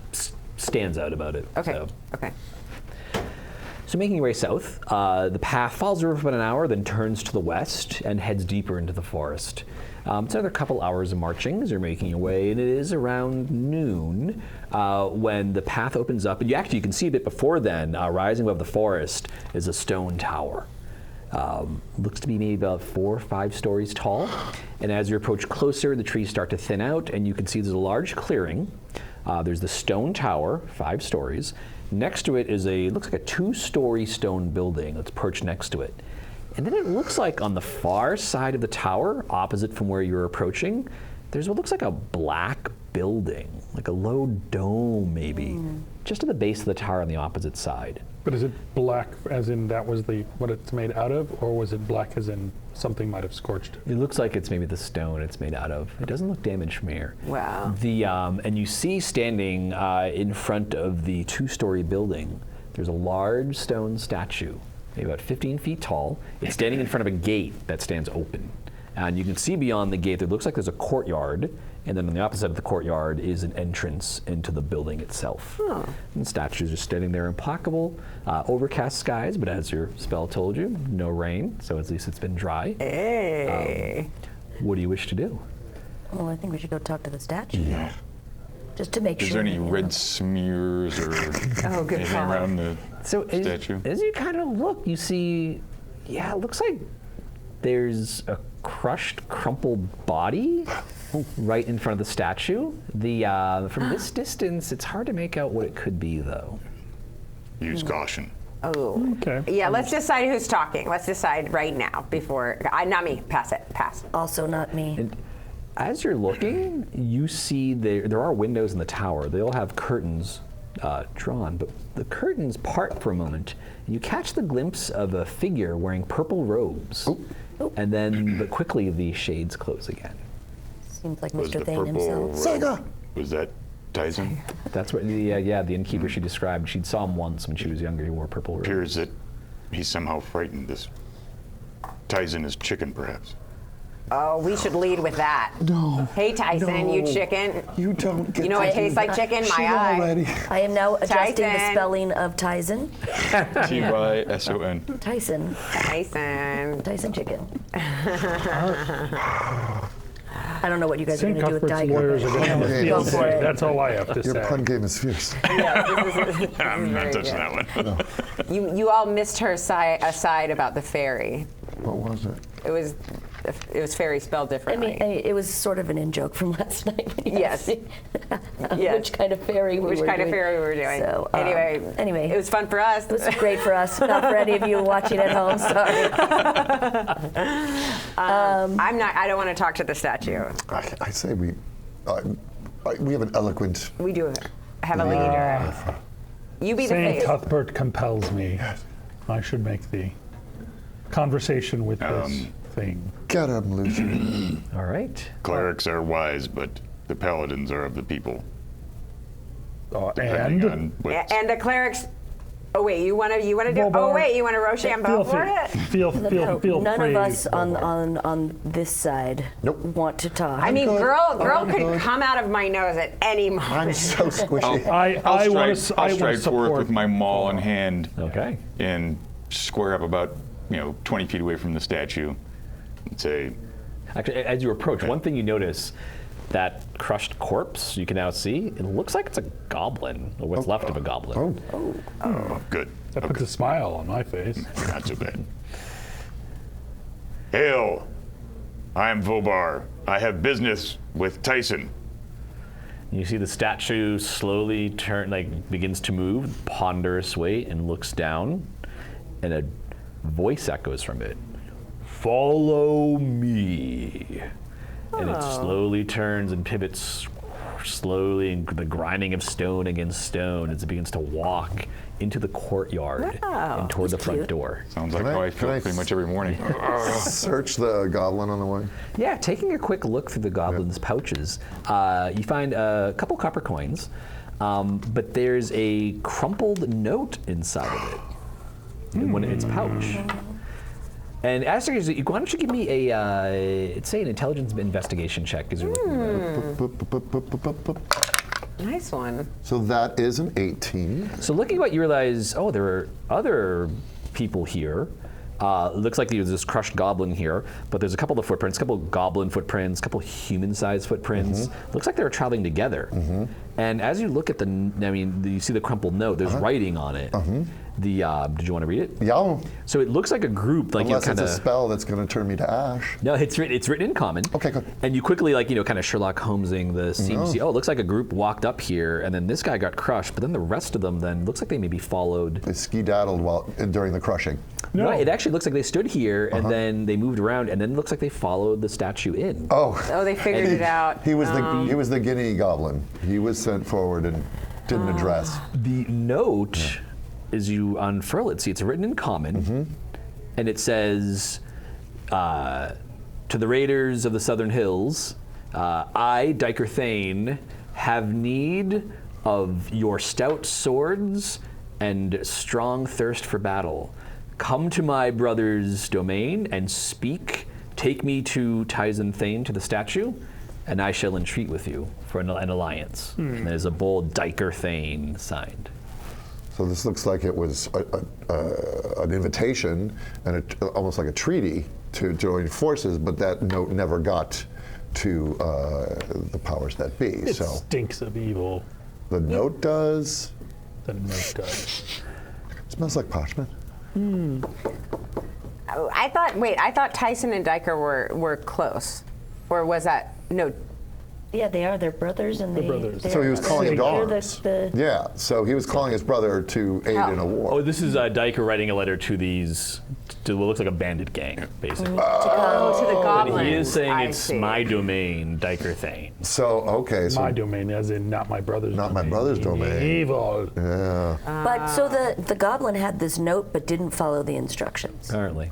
stands out about it. Okay, So. okay. So making your way south, the path follows the river for about an hour, then turns to the west and heads deeper into the forest. It's another couple hours of marching as you're making your way, and it is around noon when the path opens up. And you can see a bit before then, rising above the forest, is a stone tower. Looks to be maybe about 4 or 5 stories tall. And as you approach closer, the trees start to thin out, and you can see there's a large clearing. There's the stone tower, 5 stories. Next to it is looks like a 2-story stone building that's perched next to it. And then it looks like on the far side of the tower, opposite from where you're approaching, there's what looks like a black building, like a low dome maybe, just at the base of the tower on the opposite side. But is it black as in that was what it's made out of, or was it black as in something might have scorched it? It looks like it's maybe the stone it's made out of. It doesn't look damaged from here. Wow. And you see standing in front of the 2-story building, there's a large stone statue, maybe about 15 feet tall. It's standing in front of a gate that stands open. And you can see beyond the gate, it looks like there's a courtyard, and then on the opposite of the courtyard is an entrance into the building itself. Oh. And the statues are standing there implacable, overcast skies, but as your spell told you, no rain, so at least it's been dry. Hey. What do you wish to do? Well, I think we should go talk to the statue. Yeah. Just to make Is sure. there any you know. red smears or Oh, good anything call. around the So statue? as you kind of look, you see, it looks like there's a crushed, crumpled body right in front of the statue. From this distance, it's hard to make out what it could be, though. Use caution. Oh. Okay. Yeah, let's decide who's talking. Let's decide right now before, not me, pass it, pass. Also not me. And as you're looking, you see there are windows in the tower. They all have curtains drawn, but the curtains part for a moment, and you catch the glimpse of a figure wearing purple robes. And then quickly the shades close again. Seems like Was Mr. the Thane purple himself. robe- Was that Tyson? That's what the innkeeper she described. She'd saw him once when she was younger. He wore purple robes. Appears that he's somehow frightened. This ties in his chicken, perhaps. Oh, we should lead with that. No. Hey, Tyson, you No. chicken. You don't get You know what to tastes do like chicken? that My eye. already. I am now adjusting the Tyson. spelling of Tyson. Tyson. Tyson. Tyson. Chicken. I don't know what you guys are St. going to do with Cuthbert's Diker. lawyers are going to have a Go field for day. it. That's all I have to Your say. pun game is fierce. I'm not very touching good. that one. You all missed her aside about the fairy. What was it? It was fairy spelled I differently. mean, it was sort of an in-joke from last night. when you Yes. asked me Yes. Which kind of fairy we Which were kind doing. of fairy we were doing. So, anyway, it was fun for us. It was great for us, not for any of you watching at home. Sorry. I don't want to talk to the statue. I say we have an eloquent. We do have a leader. You be the St. face. Cuthbert compels me. I should make the conversation with this thing. Get him, Lucy. All right. Clerics are wise, but the paladins are of the people. Depending And on what And the clerics. Oh wait, you want to do? Bobar. Oh wait, you want to Rochambeau for it? Feel None free. of us on this side Nope. want to talk. I mean, good. girl I'm could good. come out of my nose at any moment. I'm so squishy. I want to I'll stride forth support. with my maul in hand Okay. and square up about 20 feet away from the statue and say, Actually, as you approach, one thing you notice, that crushed corpse, you can now see, it looks like it's a goblin, or what's left of a goblin. Oh, good. That puts a smile on my face. Not so bad. Hail! I am Vobar. I have business with Tyson. You see the statue slowly begins to move, ponderous weight, and looks down, and a voice echoes from it. Follow me. And it slowly turns and pivots slowly, and the grinding of stone against stone as it begins to walk into the courtyard and toward the front door. Sounds like how I feel pretty much every morning. Search the goblin on the way. Yeah, taking a quick look through the goblin's pouches, you find a couple copper coins, but there's a crumpled note inside of it in its pouch. And as why don't you give me it's an intelligence investigation check as you're looking. Nice one. So that is an 18. So looking at what you realize, there are other people here. It looks like there's this crushed goblin here, but there's a couple of footprints, a couple of goblin footprints, a couple of human-sized footprints. Looks like they were traveling together. And as you look at you see the crumpled note, there's writing on it. Did you want to read it? Yeah. So it looks like a group, Unless it's a spell that's going to turn me to ash. No, it's written in common. Okay, good. And you quickly, kind of Sherlock Holmesing the scene. You see, it looks like a group walked up here, and then this guy got crushed, but then the rest of them then looks like they maybe followed. They skedaddled during the crushing. No, it actually looks like they stood here, and then they moved around, and then it looks like they followed the statue in. Oh, they figured it out. He was the guinea goblin. He was sent forward and didn't address. The note, as you unfurl it, see it's written in common, and it says, to the raiders of the Southern Hills, I, Diker Thane, have need of your stout swords and strong thirst for battle. Come to my brother's domain and speak. Take me to Tyson Thane, to the statue, and I shall entreat with you for an alliance. And there's a bold Diker Thane signed. So this looks like it was an invitation and almost like a treaty to join forces, but that note never got to the powers that be. It so stinks of evil. the note does. The note does. Smells like parchment. I thought Tyson and Diker were close, or was that no? Yeah, they are. They're brothers, and They're brothers. So he was calling it they're arms. the Yeah, so he was calling his brother to aid in a war. Oh, this is Diker writing a letter to to what looks like a bandit gang, basically. To the goblins. But he is saying I it's see. my domain, Diker Thane. So, okay, so My domain, as in not my brother's Not domain. my brother's domain. Evil. yeah. But so the goblin had this note, but didn't follow the instructions, Apparently.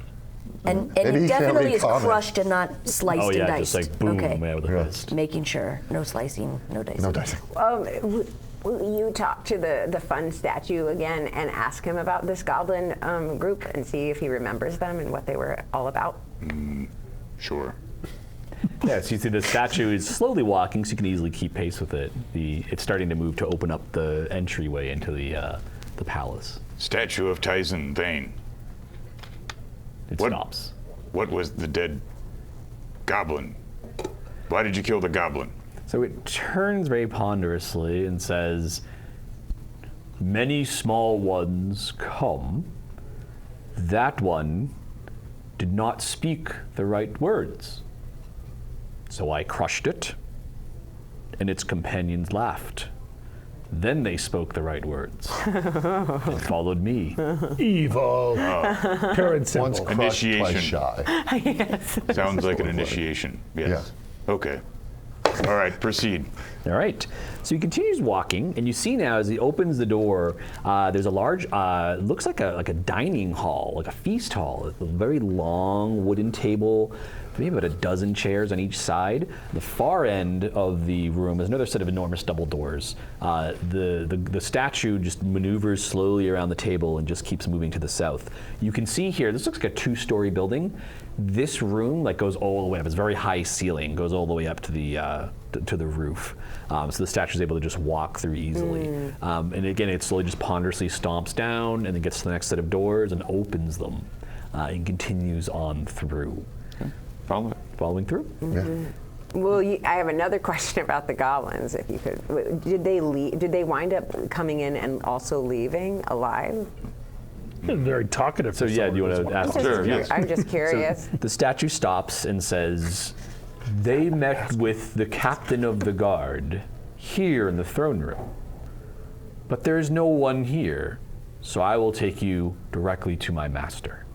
and Maybe it he can't definitely read is common. crushed and not sliced Oh and yeah, diced. just like boom, Okay, yeah, with a fist. making sure no slicing, no dicing. No dicing. Will you talk to the fun statue again and ask him about this goblin group and see if he remembers them and what they were all about? Sure. Yeah, so you see the statue is slowly walking, so you can easily keep pace with it. It's starting to move to open up the entryway into the palace. Statue of Tyson Thane. It What? stops. What was the dead goblin? Why did you kill the goblin? So it turns very ponderously and says, many small ones come. That one did not speak the right words. So I crushed it, and its companions laughed. Then they spoke the right words and followed me. Evil. Current symbol. Once crushed, twice Initiation. shy. Sounds like an initiation. Yes. Okay. All right, proceed. All right. So he continues walking, and you see now as he opens the door, there's a large, looks like a dining hall, like a feast hall. A very long wooden table, maybe about a dozen chairs on each side. The far end of the room is another set of enormous double doors. The statue just maneuvers slowly around the table and just keeps moving to the south. You can see here, this looks like a two-story building. This room goes all the way up. It's a very high ceiling, goes all the way up to the roof. So the statue is able to just walk through easily. And again, it slowly just ponderously stomps down and then gets to the next set of doors and opens them and continues on through. Follow it. Following through? Well, I have another question about the goblins. If you could, did they leave? Did they wind up coming in and also leaving alive? Very talkative. So yeah, do you want to ask? Sure, yes. I'm just curious. The statue stops and says, "They met with the captain of the guard here in the throne room, but there is no one here, so I will take you directly to my master."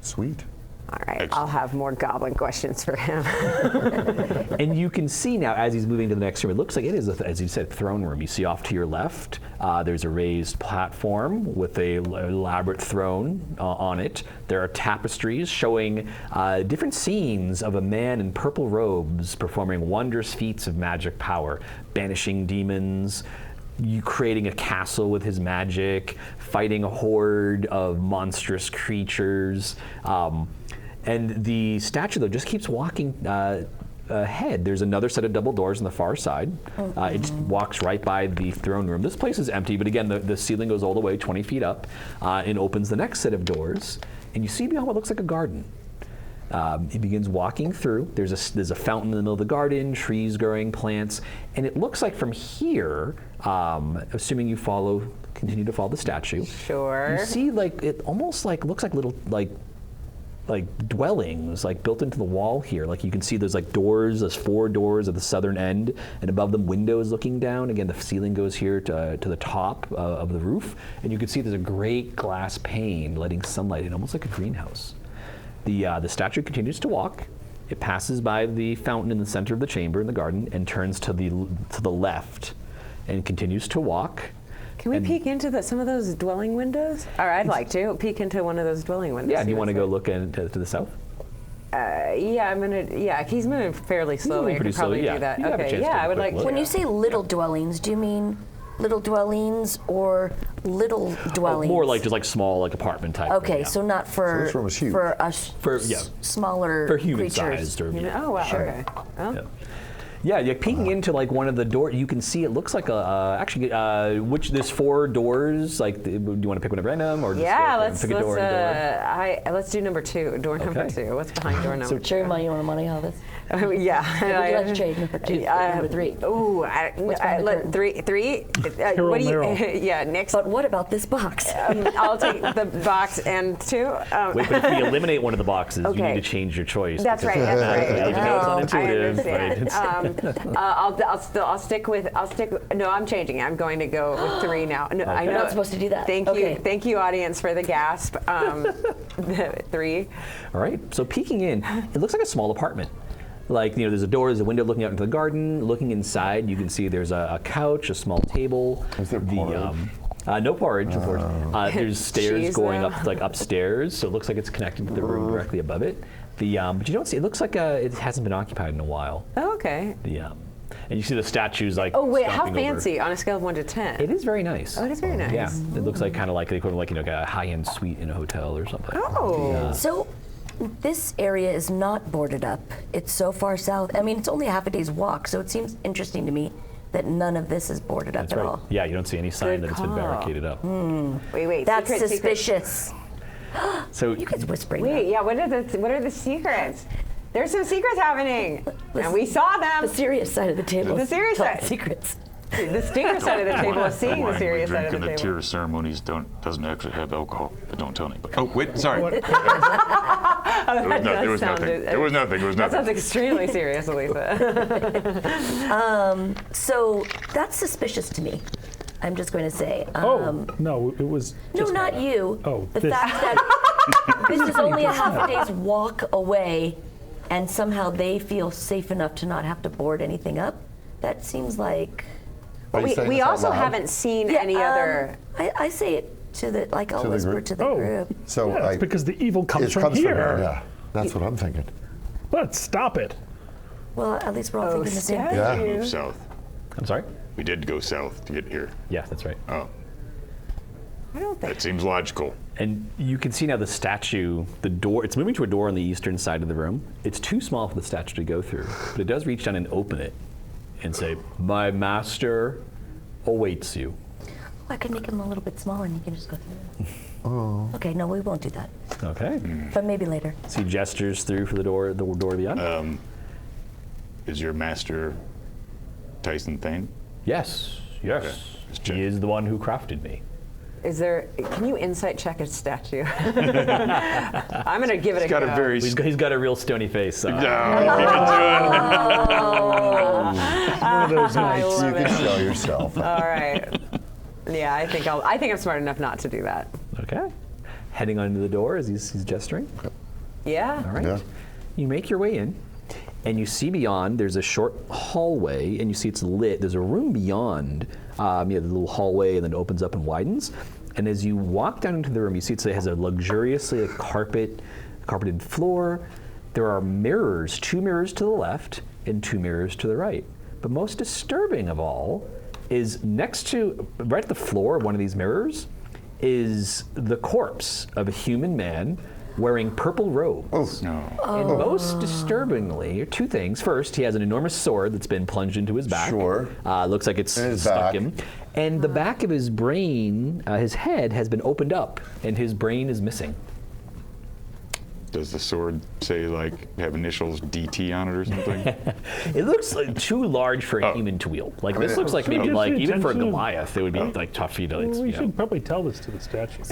Sweet. All right, I'll have more goblin questions for him. And you can see now, as he's moving to the next room, it looks like it is, as you said, throne room. You see off to your left, there's a raised platform with a elaborate throne on it. There are tapestries showing different scenes of a man in purple robes performing wondrous feats of magic power, banishing demons, you creating a castle with his magic, fighting a horde of monstrous creatures. And the statue, though, just keeps walking ahead. There's another set of double doors on the far side. It just walks right by the throne room. This place is empty, but again, the ceiling goes all the way 20 feet up and opens the next set of doors. And you see beyond what looks like a garden. It begins walking through. There's a fountain in the middle of the garden, trees growing, plants. And it looks like from here, assuming you continue to follow the statue. Sure. You see it almost looks like little dwellings built into the wall here. Like you can see there's doors, there's 4 doors at the southern end, and above them windows looking down. Again, the ceiling goes here to the top of the roof, and you can see there's a great glass pane letting sunlight in, almost like a greenhouse. The statue continues to walk. It passes by the fountain in the center of the chamber in the garden and turns to the left and continues to walk. Can we peek into some of those dwelling windows? Or I'd like to peek into one of those dwelling windows. Yeah, do you want to go look to the south? Yeah, he's moving fairly slowly. I could probably do that. You have a Okay, chance to yeah, take a I would quick like look. to. When you say little dwellings, do you mean little dwellings or little dwellings? More just small apartment type. Okay, yeah. so not for this room is huge. for us smaller for human creatures. sized or Oh, wow, Sure. okay. Well, Yeah. Yeah, you're peeking into one of the doors. You can see it looks like there's 4 doors. Do you want to pick one at random or just yeah, go let's pick a door? let's do number 2. Door number Okay. 2. What's behind door number 2? Sure, you want money on this? Yeah. Would you like to trade number 2? Number 3. Ooh, behind the 3. Carol What do you? Mearl. Yeah, next. But what about this box? I'll take the box and 2. Wait, but if we eliminate one of the boxes, you Okay. need to change your choice. That's right. That's right. Even though it's I unintuitive, understand. right? I'll stick with. No, I'm changing. I'm going to go with 3 now. No, I You're know. not supposed to do that. Thank you, audience, for the gasp. 3. All right. So peeking in, it looks like a small apartment. There's a door, there's a window looking out into the garden. Looking inside, you can see there's a couch, a small table. Is there porridge? No porridge, unfortunately. There's stairs Cheese, going though. up upstairs, so it looks like it's connected to the room directly above it. But you don't see. It looks like it hasn't been occupied in a while. Oh, okay. And you see the statues Oh wait, how stomping over. fancy on a scale of 1 to 10? It is very nice. Oh, it is very nice. Yeah, it looks like kind of like the equivalent, a high-end suite in a hotel or something. Oh. So this area is not boarded up. It's so far south. I mean, it's only a half a day's walk, so it seems interesting to me that none of this is boarded up That's at right. all. Yeah, you don't see any sign Good that it's been call. barricaded up. Wait. That's secret. suspicious. So You guys whispering. Wait, yeah. What are the secrets? There's some secrets happening, and we saw them. The serious side of the table. The serious Tell side. Secrets. The stinger side of the table is seeing the Wine we serious drink side in of the the table. tier ceremonies doesn't actually have alcohol, but don't tell anybody. Oh, wait, sorry. That There was does nothing. sound- There was nothing. There was That sounds nothing. extremely serious, Elisa. So that's suspicious to me. I'm just going to say. No, it was. No, just not you. Oh, the this. fact that this is only a half a day's walk away, and somehow they feel safe enough to not have to board anything up. That seems like. Are you saying We this out also loud? haven't seen any other. I say it to the I'll the whisper group? to the Oh. group. So Yeah, it's because the evil comes it from comes here. from here. Yeah, that's what I'm thinking. Let's stop it. Well, at least we're all thinking the same thing. Yeah. Move south. I'm sorry? We did go south to get here. Yeah, that's right. Oh, I don't think. that seems logical. And you can see now the statue, the door, it's moving to a door on the eastern side of the room. It's too small for the statue to go through, but it does reach down and open it and say, "My master awaits you." I could make him a little bit smaller and you can just go through. Okay, no, we won't do that. Okay. But maybe later. See gestures through for the door beyond. Is your master Tyson Thane? Yes. Just check. He is the one who crafted me. Can you insight check a statue? I'm gonna give it a Got go. a very. He's got a real stony face. So. One of those nights. You can show yourself. All right. Yeah, I think I'm smart enough not to do that. Okay. Heading onto the door as he's gesturing. Yeah. All right. Yeah. You make your way in, and you see beyond. There's a short hallway, and you see it's lit. There's a room beyond. You have the little hallway, and then it opens up and widens. And as you walk down into the room, you see it has a luxuriously carpeted floor. There are mirrors, 2 mirrors to the left and 2 mirrors to the right. But most disturbing of all is next to, right at the floor of one of these mirrors, is the corpse of a human man wearing purple robes. No. And most disturbingly, 2 things. First, he has an enormous sword that's been plunged into his back. Sure. Looks like it's In his stuck back. him. And the back of his brain, his head, has been opened up, and his brain is missing. Does the sword say have initials DT on it or something? It looks like too large for a human to wield. This looks like maybe just the even for a attention- Goliath, it would be tough for you to. We should probably tell this to the statue.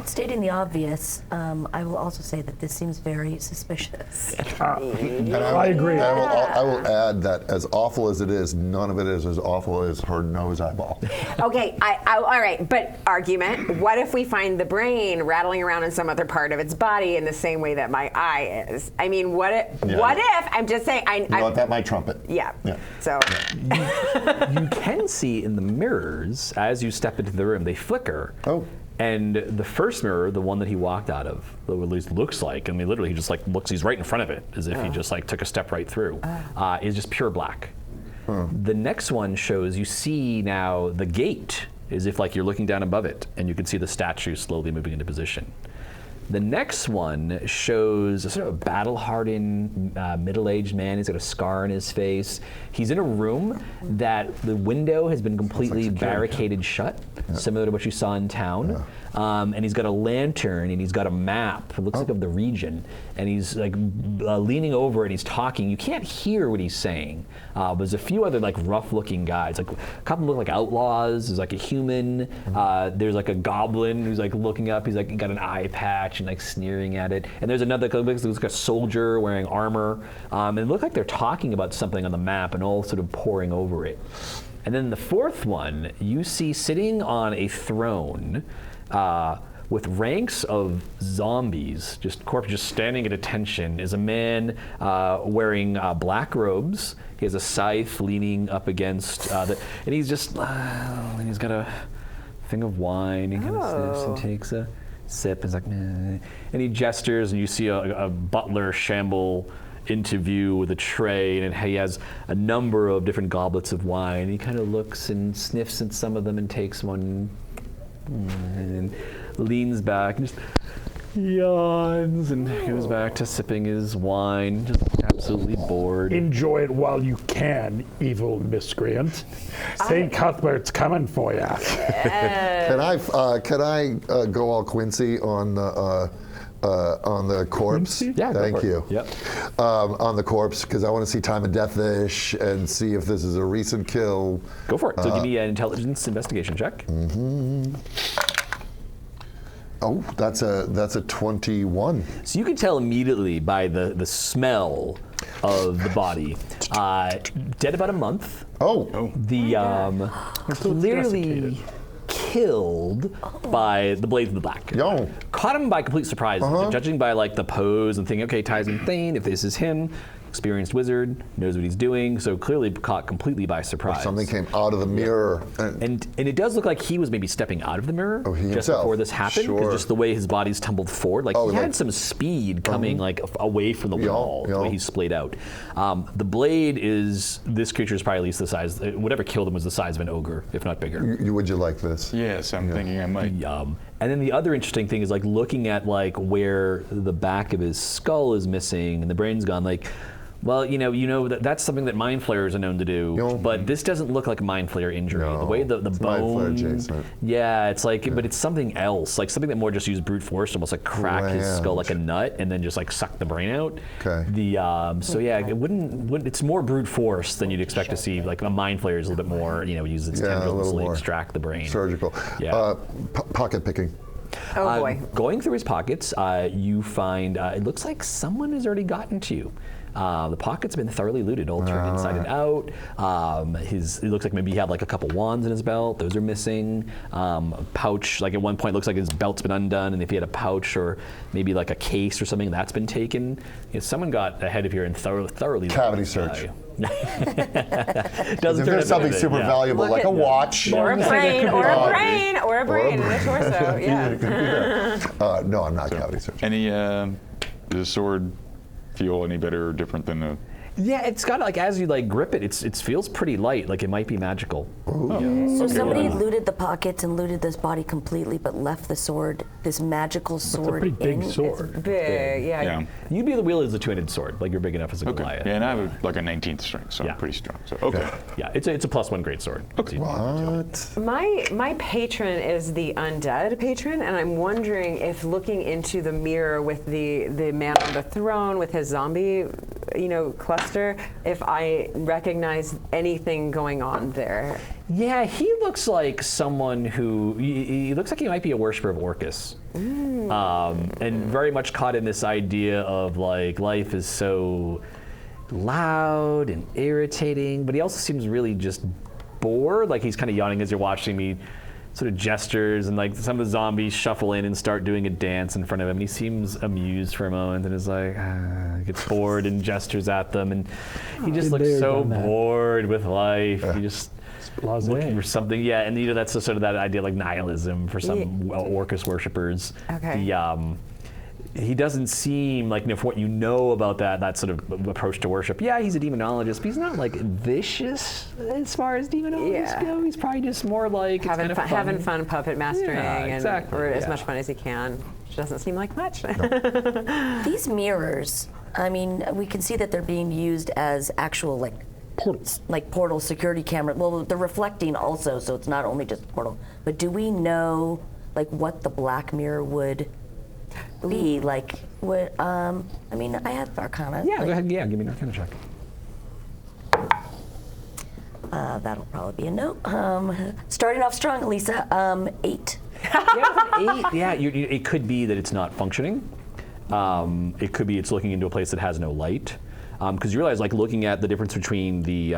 Stating the obvious, I will also say that this seems very suspicious. And I agree. I will add that as awful as it is, none of it is as awful as her nose eyeball. Okay, all right, but argument. What if we find the brain rattling around in some other part of its body in the same way that my eye is? I mean, what if? Yeah. What if? I'm just saying. You want that, my trumpet? Yeah. So. You can see in the mirrors as you step into the room, they flicker. Oh. And the first mirror, the one that he walked out of, or at least looks like, and literally he just looks, he's right in front of it, as if he just took a step right through, is just pure black. The next one shows, you see now the gate, as if you're looking down above it, and you can see the statue slowly moving into position. The next one shows a sort of battle-hardened, middle-aged man. He's got a scar on his face. He's in a room that the window has been completely security, barricaded shut, similar to what you saw in town. And he's got a lantern, and he's got a map, it looks like of the region. And he's leaning over and he's talking. You can't hear what he's saying. There's a few other rough-looking guys. A couple look like outlaws. There's a human. There's a goblin who's looking up. He's got an eye patch and sneering at it. And there's another looks like a soldier wearing armor. And it looks like they're talking about something on the map and all sort of poring over it. And then the fourth one, you see sitting on a throne with ranks of zombies, corpses just standing at attention, is a man wearing black robes. He has a scythe leaning up against, and he's and he's got a thing of wine. He kind of sniffs and takes a sip. And meh. And he gestures, and you see a butler shamble into view with a tray, and he has a number of different goblets of wine. He kind of looks and sniffs at some of them and takes one, and leans back and just yawns and goes back to sipping his wine, just absolutely bored. Enjoy it while you can, evil miscreant. St. Cuthbert's coming for you. Can I go all Quincy on the corpse? Yeah, go Thank for it. you. Yep. On the corpse, because I want to see time of death-ish and see if this is a recent kill. Go for it. So give me an intelligence investigation check. Oh, that's a 21. So you can tell immediately by the smell of the body. Dead about a month. Oh. The clearly killed by the Blades of the Black. Yo. Caught him by complete surprise, judging by the pose and thinking, okay, Tyson Thane, if this is him, experienced wizard, knows what he's doing, so clearly caught completely by surprise. Something came out of the mirror. And it does look like he was maybe stepping out of the mirror he just himself. before this happened, because Sure. just the way his body's tumbled forward, he had some speed coming away from the wall, the way he's splayed out. The blade is, this creature is probably at least the size, whatever killed him was the size of an ogre, if not bigger. Would you like this? Yes, I'm thinking I might. And then the other interesting thing is looking at where the back of his skull is missing and the brain's gone, Well, you know that's something that mind flayers are known to do, know, but this doesn't look like a mind flayer injury. No, the way the it's mind flayer bone, adjacent. yeah, it's like, but it's something else, like something that more just used brute force, almost like crack his skull like a nut, and then just like suck the brain out. Okay. So yeah, it wouldn't. It's more brute force than you'd expect to see. Like a mind flayer is a little bit more, use its tendrils to extract the brain. Surgical. Yeah. Pocket picking. Oh boy. Going through his pockets, you find it looks like someone has already gotten to you. The pocket's been thoroughly looted, all turned inside and out. It looks like maybe he had like a couple wands in his belt; those are missing. A pouch, like at one point, looks like his belt's been undone, and if he had a pouch or maybe like a case or something, that's been taken. Someone got ahead of here and thoroughly Cavity search. Doesn't If turn there's up something anything, super yeah. valuable, like a watch. Or a brain, or a brain, or a brain in brain. the torso. Yeah. No, I'm not cavity searching. Any, does the sword feel any better or different than the? Yeah, it's got like as you like grip it, it feels pretty light, like it might be magical. So somebody looted the pockets and looted this body completely, but left the sword, this magical sword. It's a pretty big in. sword. Big, yeah. Yeah. You'd be able to wield it as a two-handed sword, like you're big enough as a Goliath. Yeah, and I have like a 19th strength, so Yeah. I'm pretty strong. So okay. Yeah, it's a +1 great sword. Okay. What? My patron is the undead patron, and I'm wondering if looking into the mirror with the man on the throne with his zombie, cluster, if I recognize anything going on there. Yeah, he looks like someone who he looks like he might be a worshiper of Orcus, and very much caught in this idea of like life is so loud and irritating, but he also seems really just bored. Like he's kind of yawning as you're watching me. Sort of gestures, and like some of the zombies shuffle in and start doing a dance in front of him, and he seems amused for a moment and is like, gets bored and gestures at them, and he just looks so bored with life. He just looking for something, and that's the sort of that idea like nihilism for some Orcus worshippers. Okay. He doesn't seem like, from what you know about that sort of approach to worship. Yeah, he's a demonologist, but he's not like vicious as far as demonologists go. He's probably just more like having fun puppet mastering, or as Yeah. much fun as he can. Which doesn't seem like much. These mirrors, I mean, we can see that they're being used as actual portal security camera. Well, they're reflecting also, so it's not only just a portal. But do we know like what the black mirror would be like? What? I mean, I have Arcana. Yeah, go ahead. Yeah, give me an Arcana check. That'll probably be a no. Starting off strong, Elisa. 8. Yeah, it could be that it's not functioning. It could be it's looking into a place that has no light. Because you realize, like, looking at the difference between the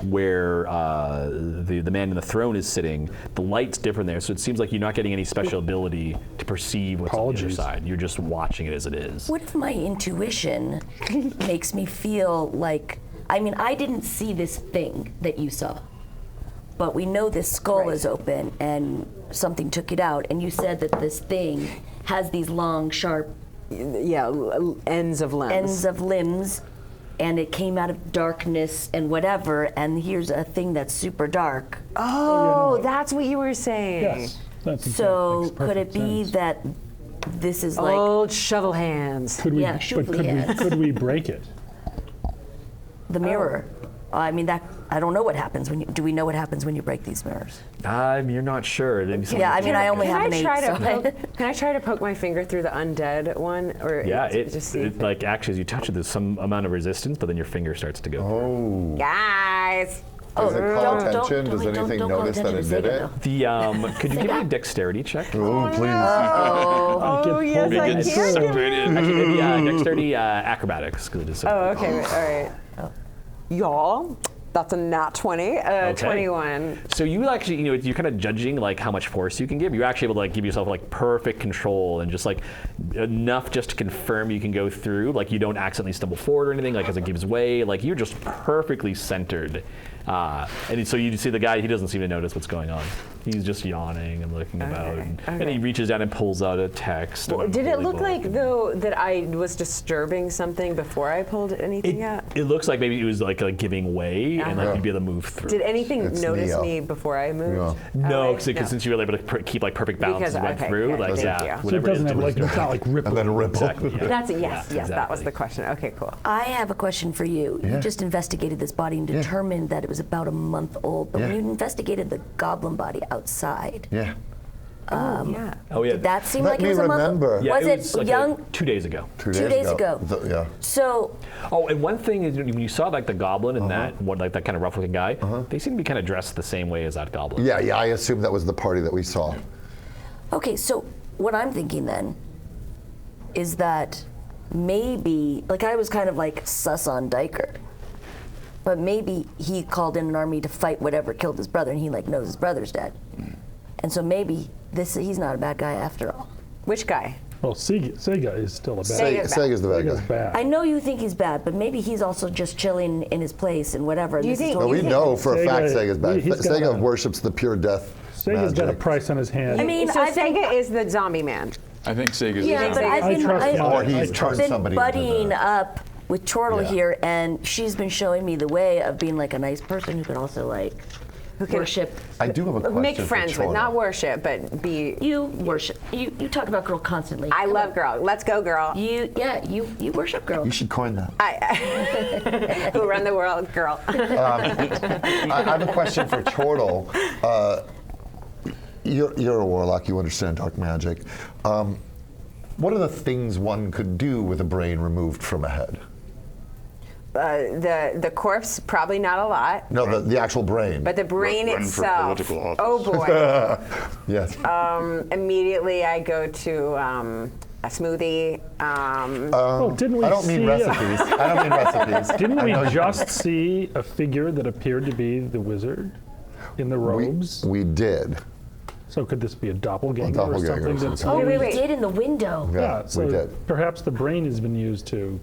where the man in the throne is sitting, the light's different there. So it seems like you're not getting any special ability to perceive what's on the other side. You're just watching it as it is. What if my intuition makes me feel like, I mean, I didn't see this thing that you saw, but we know this skull is open and something took it out, and you said that this thing has these long, sharp ends of limbs. And it came out of darkness and whatever, and here's a thing that's super dark. Oh, that's what you were saying. Yes. That's So makes could it perfect be sense. that this is like Old shovel hands. Could we, Yeah, but should we could we break it? the mirror? I mean, that I don't know what happens when you. Do we know what happens when you break these mirrors? You're not sure. Yeah, I mean, I only have an 8. Can I try to poke my finger through the undead one, or Yeah, just see if like actually as you touch it, there's some amount of resistance, but then your finger starts to go. Oh. guys? Does it call attention? Does don't anything call notice that attention it to did Sega, it? The could you give me a dexterity check? Oh, please. Oh, yes, pulled I in. can. Actually, dexterity acrobatics. 'Cause it is so Oh, okay, all right. Y'all, that's a nat 20, 21. So you actually, you're kind of judging like how much force you can give. You're actually able to like give yourself like perfect control and just like enough just to confirm you can go through. Like you don't accidentally stumble forward or anything. Like as it gives way, like you're just perfectly centered. And so you see the guy, he doesn't seem to notice what's going on. He's just yawning and looking about. And he reaches down and pulls out a text. Well, did it look like, book. though, that I was disturbing something before I pulled anything out? It looks like maybe it was like giving way and like you'd be able to move through. Did anything It's notice Neo. me before I moved? No, Okay. because since you were able to keep like perfect balance Because- as you went okay, through, okay, like thank yeah, you. So it whatever doesn't it have is, like, it's not like ripple. And then a ripple. Exactly, yeah. That's a yes, Yeah, yes, that was exactly. the question. Okay, cool. I have a question for you. Yeah. You just investigated this body and determined that it was about a month old, but when Yeah. you investigated the goblin body outside, Yeah. Yeah. Oh yeah. did that seem Let like it me was a remember. month? Yeah, was it was like young? 2 days ago. 2 2 days ago. Yeah. So, Oh, and one thing is when you saw like the goblin and that like that kind of rough-looking guy, they seem to be kind of dressed the same way as that goblin. Yeah, I assume that was the party that we saw. okay, so what I'm thinking then is that maybe, like I was kind of like sus on Diker, but maybe he called in an army to fight whatever killed his brother, and he like knows his brother's dead, and so maybe he's not a bad guy after all. Which guy? Well, Sega is still a bad Sega's guy. bad. Sega's the bad Sega's guy. bad. I know you think he's bad, but maybe he's also just chilling in his place and whatever. and You this is think- what No, we think- know for a fact Sega- Sega's bad. he's got Sega a- worships the pure death. Sega's got a magic. price on his hand. I mean, So I've been- Sega is the zombie man. I think Sega's Yeah, the but zombie. I've been, trust I've Mike. Or he's I turned been somebody buddying into up with Chortle Yeah. here, and she's been showing me the way of being like a nice person who can also like worship. I do have a question Make for friends with, Chortle. not worship, but be. You worship. You talk about girl constantly. I Come love on. girl. Let's go, girl. You worship girl. You should coin that. Who run the world, girl. I have a question for Chortle. You're a warlock. You understand dark magic. What are the things one could do with a brain removed from a head? The corpse, probably not a lot. No, the actual brain. But the brain Run for itself. political office. Oh boy. Yes. Immediately I go to a smoothie. Oh, didn't we I don't mean see recipes. I don't mean recipes. Didn't I we know you- just see a figure that appeared to be the wizard in the robes? We did. So could this be a doppelganger, A doppelganger or of something? some That's Oh, Wait, we wait. did in the window. Yeah, so we did. perhaps the brain has been used to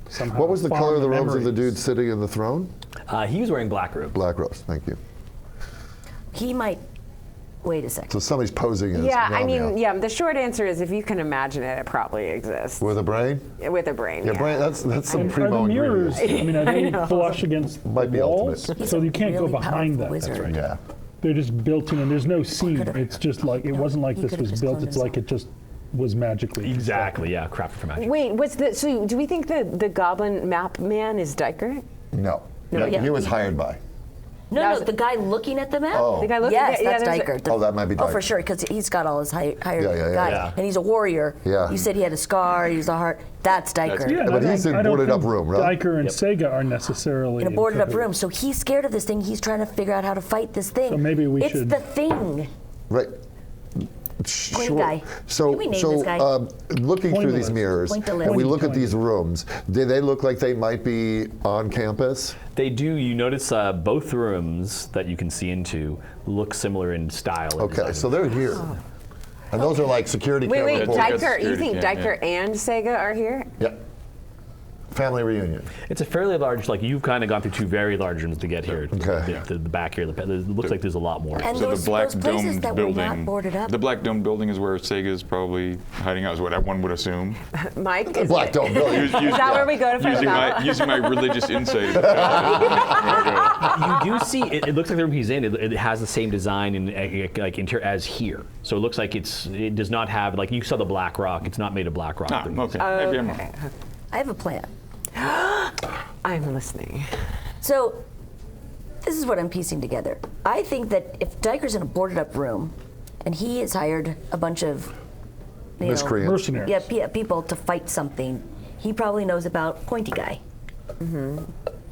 somehow. What was the farm color of the robes of the memories. dude sitting in the throne? He was wearing black robes. Black robes. Thank you. He might. Wait a second. So somebody's posing as Yeah, I Romeo. mean, yeah, the short answer is if you can imagine it, it probably exists. With a brain? With a brain. Yeah, yeah. brain. That's some Are the primo mirrors? ingredients. I mean, are they flush against Might be the walls? ultimate. He's So a you can't really go behind powerful that. wizard. Yeah. They're just built in, and there's no seam. could've- It's just like it No, wasn't like he this could've was just built. cloned It's like it just was magically. Exactly. Yeah. Crafted for magic. Wait, so do we think that the goblin map man is Diker? No. No, yeah. He was hired by. No, the guy looking at the map. Oh. The guy looking Yes, yeah, that's there's a- Diker. Oh, that might be Oh, for Diker. sure, because he's got all his hired Yeah. guys, Yeah. and he's a warrior. Yeah. You said he had a scar. He was a heart. That's Diker. Yeah, But and he's in I don't boarded up think room, right? Diker and Sega are necessarily In a boarded up cahoots. room, so he's scared of this thing. He's trying to figure out how to fight this thing. So maybe we it's should- the thing. Right. Point guy. So, Can we name this guy? Looking Point through the these list. mirrors, Point the and list. we look at Point. these rooms, do they look like they might be on campus? They do. You notice both rooms that you can see into look similar in style. and Okay, design. so they're here. And those are like security Wait, camera wait, reports. That's Diker, you security think cam, Diker and Sega are here? Yep. Family reunion. It's a fairly large. Like you've kind of gone through two very large rooms to get here. Okay. The back here. It looks like there's a lot more. And So those, the black those places domed that were not building. boarded up. The black domed building is where Sega's probably hiding out. Is what one would assume. Mike, is Black it- Dome building. Is that where we go to find out? Using my religious insight. You do see. It looks like the room he's in. It has the same design and like interior as here. So it looks like it does not have like you saw the black rock. It's not made of black rock. Okay. Maybe I'm wrong. I have a plan. I'm listening. So, this is what I'm piecing together. I think that if Diker's in a boarded up room, and he has hired a bunch of you know, Miscreants. Mercenaries. yeah, people to fight something, he probably knows about Pointy Guy.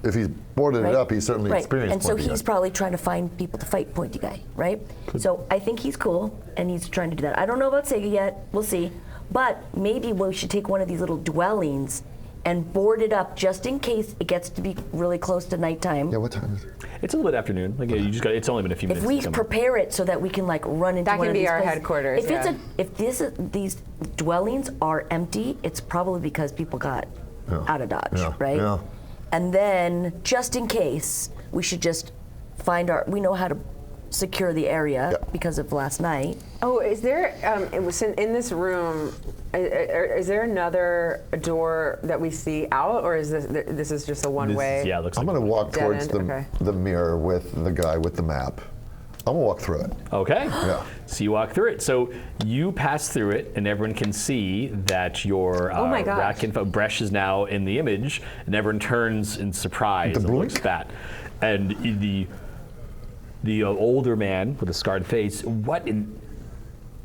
If he's boarded Right? it up, he's certainly right. experienced. And so Pointy he's Guy. probably trying to find people to fight Pointy Guy, right? So I think he's cool, and he's trying to do that. I don't know about Sega yet. We'll see. But maybe we should take one of these little dwellings and board it up just in case it gets to be really close to nighttime. Yeah, what time is it? It's a little bit afternoon. Like you just got. It's only been a few minutes. If we to come. prepare it so that we can like run into That one can of be these our places. headquarters, If yeah. these dwellings are empty, it's probably because people got out of Dodge, Yeah, right? yeah. And then just in case, we should just we know how to secure the area because of last night. Oh, is there, it was in this room, is there another door that we see out, or is this is just a one-way? Yeah, it looks I'm like going to walk Dead towards end, the mirror with the guy with the map. I'm going to walk through it. Okay. Yeah. So you walk through it. So you pass through it, and everyone can see that your Oh my gosh. rack info Bresh is now in the image, and everyone turns in surprise The and looks blink? fat. And the older man with a scarred face, what in?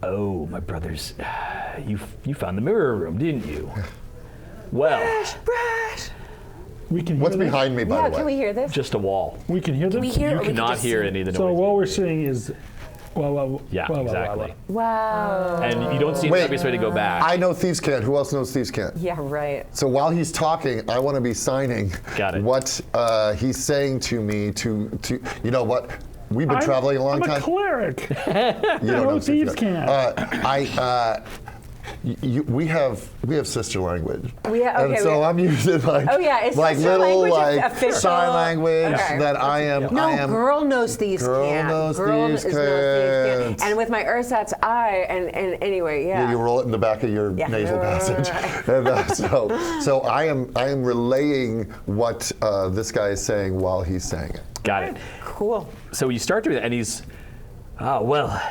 Oh, my brothers, you found the mirror room, didn't you? Well, We can What's hear this? behind me, by Yeah, the way? can we hear this? just a wall. We can hear this? We hear You or we can cannot just hear see? any of the So noise. what we're seeing is, Yeah, exactly. Wow. And you don't see an Wait. obvious way to go back. I know Thieves Can't. Who else knows Thieves Can't? Yeah, right. So while he's talking, I want to be signing Got it. what he's saying to me to you know what? We've been I'm- traveling a long I'm time. a cleric. You don't know Thieves Can't. We have sister language. Okay, and so I'm using like Oh, yeah, is like sister little language like official? sign language Okay. that I am. No, I am girl knows thieves Girl can't. knows Girl thieves is no thieves can't. And with my ersatz eye, and anyway, yeah. Yeah, you roll it in the back of your nasal passage. And, so I am relaying what this guy is saying while he's saying it. Got it. Cool. So you start doing it, and he's, well,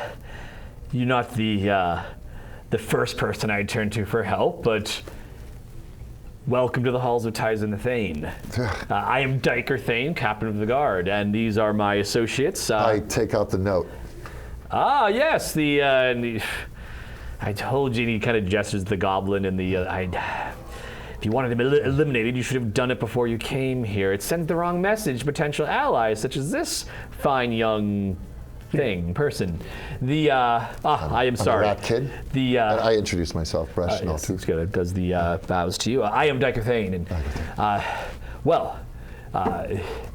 you're not the first person I turn to for help, but welcome to the halls of Tyson Thane. I am Diker Thane, captain of the guard, and these are my associates. I take out the note. Yes, I told you, and he kind of gestures the goblin and if you wanted him eliminated, you should have done it before you came here. It sent the wrong message to potential allies, such as this fine young person. I am sorry. rat kid? I introduce myself, Bresh. and all Yes, too. it's good. It does the bows to you. I am Diker Thane, and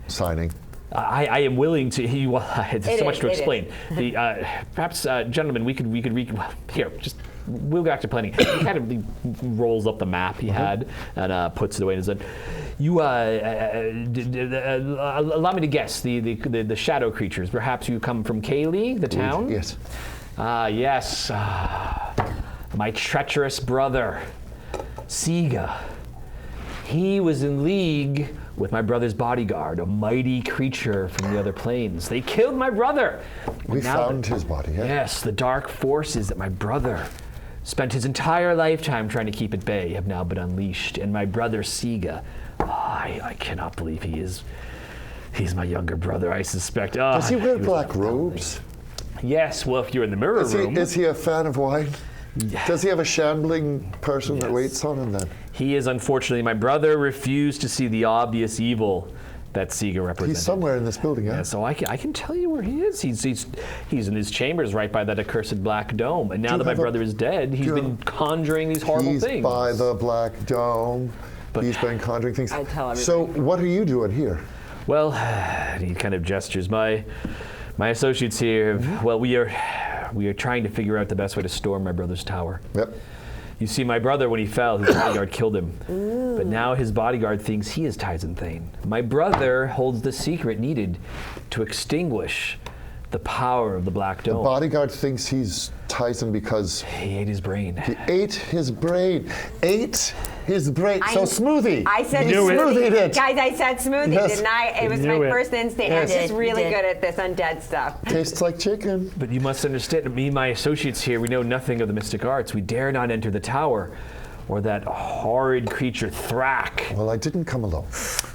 Signing. I am willing to. There's so much to it explain. Perhaps, gentlemen, we could here. Just we'll go back to planning. He kind of rolls up the map he had and puts it away in his own. You allow me to guess the shadow creatures. Perhaps you come from Kayley, the town. Yes. Yes. My treacherous brother, Siga. He was in league with my brother's bodyguard, a mighty creature from the other planes. They killed my brother. We Now found his body. Yeah. Yes, the dark forces that my brother spent his entire lifetime trying to keep at bay have now been unleashed. And my brother, Siga, I cannot believe he's my younger brother, I suspect. Does he wear was black robes? Yes, well, if you're in the mirror room. Is he a fan of wine? Does he have a shambling person that waits on him then? He is, unfortunately, my brother refused to see the obvious evil that Siga represented. He's somewhere in this building, yeah? Yeah, so I can tell you where he is. He's in his chambers right by that accursed black dome. And now that my brother is dead, he's been conjuring these horrible He's things. by the black dome. He's been conjuring things. I tell So everybody. what are you doing here? Well, and he kind of gestures. My associates here, well, we are trying to figure out the best way to storm my brother's tower. Yep. You see, my brother, when he fell, his bodyguard killed him. But now his bodyguard thinks he is Tyson Thane. My brother holds the secret needed to extinguish the power of the Black Dome. Bodyguard thinks he's Tyson because He ate his brain. he ate his brain. Ate his brain. So smoothie. I said You smoothie. smoothied it. Guys, I said smoothie, Yes. didn't I? It was knew my it. first instinct. Yes. I'm just You really did. good at this undead stuff. Tastes like chicken. But you must understand, me and my associates here, we know nothing of the mystic arts. We dare not enter the tower, or that horrid creature, Thrack. Well, I didn't come alone.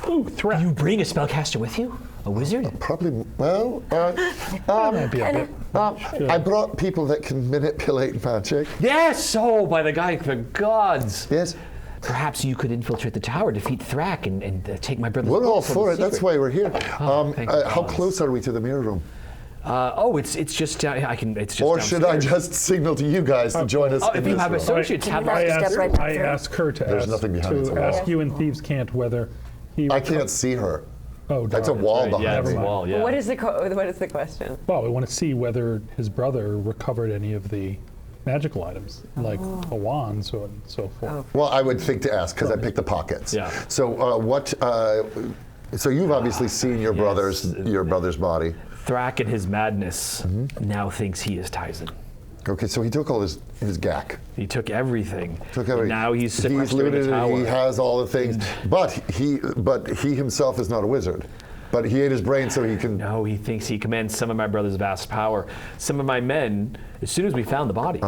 Ooh, threat. You bring a spellcaster with you? A wizard? Probably, well, Might be a bit. I brought people that can manipulate magic. Yes! Oh, by the gods! Yes. Perhaps you could infiltrate the tower, defeat Thrack, and take my brother's We're all book from for the it. That's secret. why we're here. thank How God. close are we to the mirror room? It's just down. It's just. Or should I downstairs. just signal to you guys to join us Oh, in if you this have room? associates, Can have you not I just asked, step right I through? asked her to There's nothing behind it, it's a wall. ask you and Thieves Can't whether he. I can't see her. Oh, That's a darn. wall Yeah, behind it's me. a wall. Yeah. What is the question? Well, we want to see whether his brother recovered any of the magical items, like a wand, so and so forth. Well, I would think to ask because I picked the pockets. Yeah. So So you've obviously seen your brother's body. Thrack in his madness now thinks he is Tyson. Okay, so he took all his gack. He took everything. And now he's He's sequestered in looted the tower. it, he has all the things, but he himself is not a wizard. But he ate his brain so he can... No, he thinks he commands some of my brother's vast power. Some of my men, as soon as we found the body,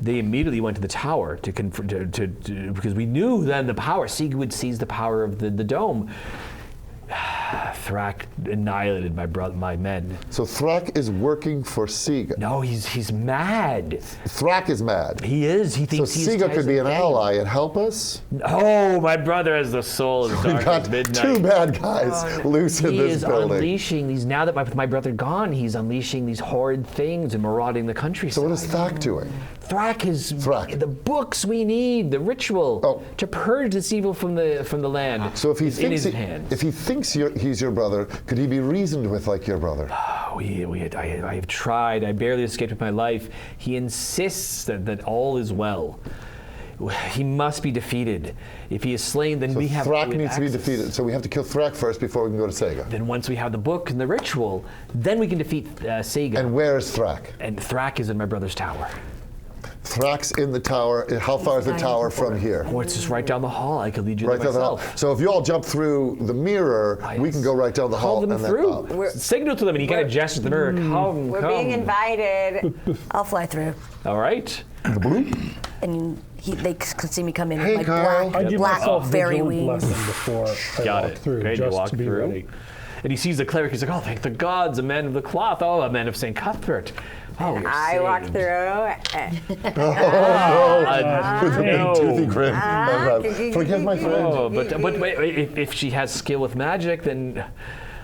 they immediately went to the tower because we knew then the power. Sieg would seize the power of the dome. Thrack annihilated my men. So Thrack is working for Siga. No, he's mad. Thrack is mad. He is. He thinks So he's Siga could be an Tyson ally and help us. Oh, my brother has the soul of We dark got as midnight. two bad guys loose in He this is building. unleashing these, now that my brother gone, he's unleashing these horrid things and marauding the countryside. So what is Thrack doing? Thrack is Thrack. the books we need, the ritual to purge this evil from the land. So if he is in thinks his hands. if he thinks he's your brother, could he be reasoned with like your brother? I have tried. I barely escaped with my life. He insists that all is well. He must be defeated. If he is slain, then So we have Thrack we have needs to be access. defeated. So we have to kill Thrack first before we can go to Sega. Then once we have the book and the ritual, then we can defeat Sega. And where is Thrack? And Thrack is in my brother's tower. Thrack's in the tower. How far is the tower from here? Oh, it's just right down the hall. I could lead you Right there down the hall. myself. So if you all jump through the mirror, we can go right down the hall. Call them and then through. up. Signal to them, and you kind of gesture to the mirror. Come, We're come. being invited. I'll fly through. All right. And they can see me come in Hey, with Carl. my I give black myself fairy vigilant wings. blessing before I Got walk it. through, Okay, you just walk to be through. ready. And he sees the cleric. He's like, oh, thank the gods, a man of the cloth. Oh, a man of St. Cuthbert. Oh, you're I walk saved. through. With a big no. toothy grin. Forgive my friend. Oh, but wait, if she has skill with magic, then,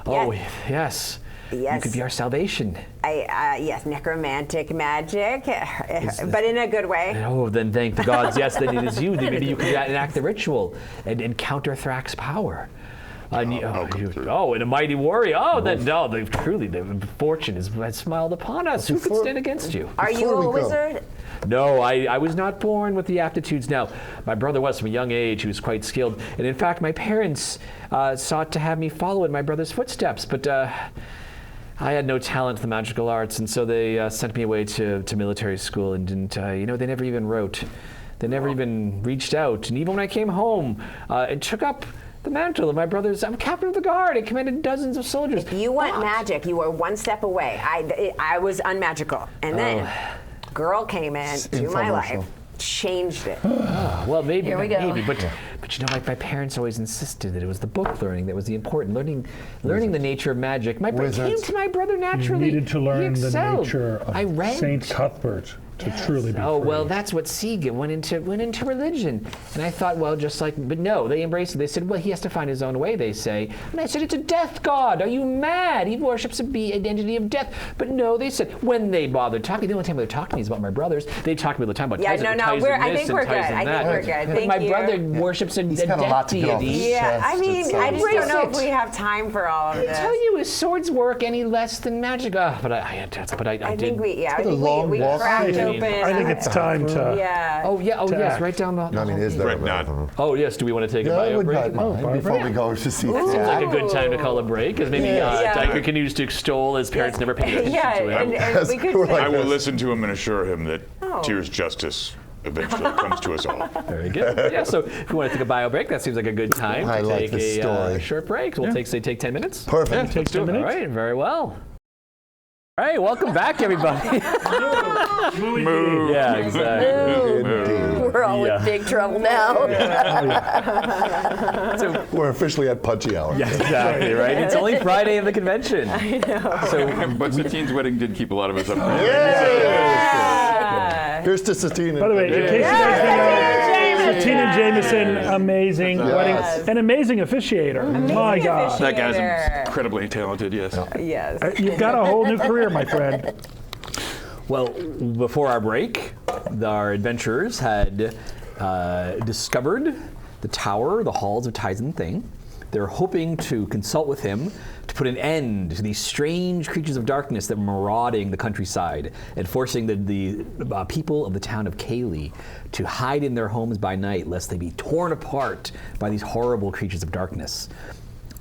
oh, yes. You Yes. could be our salvation. Yes, necromantic magic, but in a good way. Oh, then thank the gods. Yes, then it is you. Then maybe you could enact the ritual and counter Thrack's power. And a mighty warrior. Oh, then truly, the fortune has smiled upon us. Who could stand against you? Are you Before we a go. wizard? No, I was not born with the aptitudes. Now, my brother was from a young age. He was quite skilled. And in fact, my parents sought to have me follow in my brother's footsteps. But I had no talent in the magical arts. And so they sent me away to military school and didn't, they never even wrote. They never even reached out. And even when I came home and took up the mantle of my brother's, I'm captain of the guard. I commanded dozens of soldiers. If you want But- magic, you were one step away. I was unmagical. And then girl came into my life, infomercial. changed it. Well, maybe, Here we go. maybe, but my parents always insisted that it was the book learning that was the important, learning the nature of magic. My brother came Wizards. to my brother You naturally. needed to He learn the excelled. nature of I read. Saint Cuthbert to truly be Oh free. well, that's what Siga went into religion, and I thought, well, but no, they embraced it. They said, well, he has to find his own way. They say, and I said, it's a death god. Are you mad? He worships the identity of death. But no, they said when they bothered talking, the only time they talked to me is about my brothers. They talked to me all the time about Yeah, Tyson, no, Tyson we're- I this think and we're good. Tyson I think that. we're good. But Thank my you. brother worships a got a lot death to get off deity. his Yeah, I chest, mean, it's I just don't know it. if we have time for all of I this. tell you, his swords work any less than magic. But I I did. think we a long we walk. cracked I open. I think it's time to. Yeah. Oh yeah. Oh yes. Tack. Right down the. I mean, is there Right, a not. Oh yes. Do we want to take a Yeah, I bio would break? not mind before we go to see Seems Thrack. like a good time to call a break, because maybe Diker can use to extol his parents never paid attention Yeah, to him. and we could We're say, like I will this. listen to him and assure him that Oh. Tyr's justice eventually comes to us all. Very good. Yeah. So if we want to take a bio break, that seems like a good time I to like take this a story. short break. We'll take 10 minutes. Perfect. Take 10 All minutes. right. Very well. All right. Welcome back, everybody. Move. Yeah. Exactly. Indeed. We're all Yeah. in big trouble now. We're officially at Punchy Hour. Yeah, exactly. Right. It's only Friday of the convention. I know. But Satine's wedding did keep a lot of us up. Here's to Satine. By the way, in case you guys didn't know, Tina Jameson, amazing wedding, an amazing officiator. My God, That guy's incredibly talented, yes. yes. you've got a whole new career, my friend. Well, before our break, our adventurers had discovered the tower, the halls of Tyson Thing. They're hoping to consult with him to put an end to these strange creatures of darkness that were marauding the countryside and forcing the people of the town of Kayley to hide in their homes by night lest they be torn apart by these horrible creatures of darkness.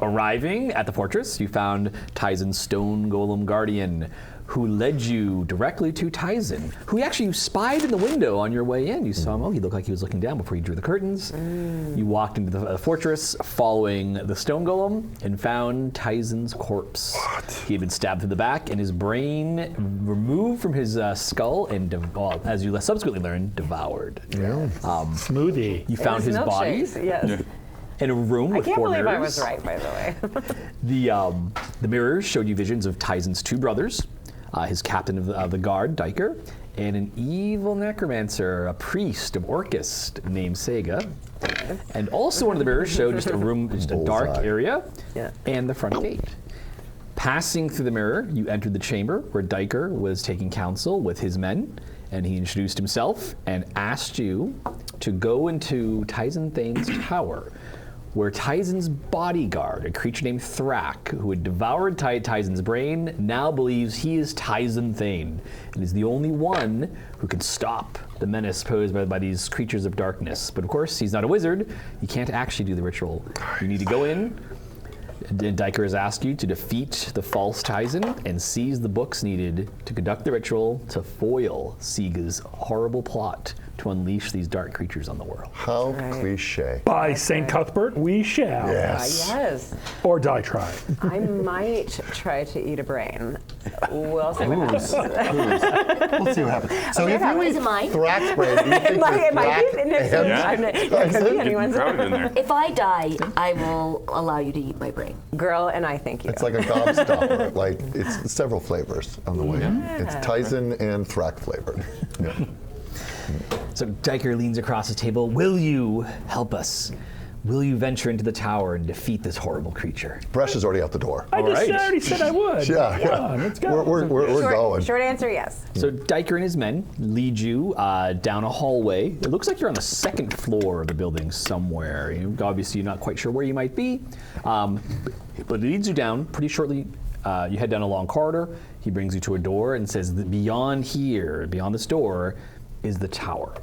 Arriving at the fortress, you found Tyzon's stone golem guardian, who led you directly to Tyzon, who actually you spied in the window on your way in. You saw him. Oh, he looked like he was looking down before you drew the curtains. You walked into the fortress following the stone golem and found Tyzon's corpse. He had been stabbed through the back and his brain removed from his skull and, as you subsequently learned, devoured. Smoothie. You found his body Milkshakes, yes. in a room I with can't 4 believe mirrors. I was right, by the way. The mirrors showed you visions of Tyzon's 2 brothers, his captain of the guard, Diker, and an evil necromancer, a priest of Orcus named Sega. And also one of the mirrors showed just a room, just a dark Bullseye. area, Yeah. and the front gate. Passing through the mirror, you entered the chamber where Diker was taking counsel with his men, and he introduced himself and asked you to go into Tyzon Thane's tower, where Tyzon's bodyguard, a creature named Thrack, who had devoured Tyzon's brain, now believes he is Tyzon Thane, and is the only one who can stop the menace posed by these creatures of darkness. But of course, he's not a wizard. He can't actually do the ritual. You need to go in. Diker has asked you to defeat the false Tyzon and seize the books needed to conduct the ritual to foil Sega's horrible plot to unleash these dark creatures on the world. How cliche. By St. Cuthbert, we shall. Yes. Yes. Or die trying. I might try to eat a brain. We'll see what happens. We'll see what happens. So if you Is eat it mine? Thrax brain, do you think It might that be Thrax Nick's. and- It could be anyone's. Crowded in there. If I die, I will allow you to eat my brain. Girl, and I thank you. It's like a gobstopper. Like it's several flavors on the way in. It's Tyson and Thrax flavored. Yeah. So Diker leans across the table. Will you help us? Will you venture into the tower and defeat this horrible creature? Bresh is already out the door. I right. already said I would. Yeah, Come on, let's go. We're going. Short answer, yes. So Diker and his men lead you down a hallway. It looks like you're on the 2nd floor of the building somewhere. Obviously, you're not quite sure where you might be, but it leads you down pretty shortly. You head down a long corridor. He brings you to a door and says that beyond here, beyond this door, is the tower.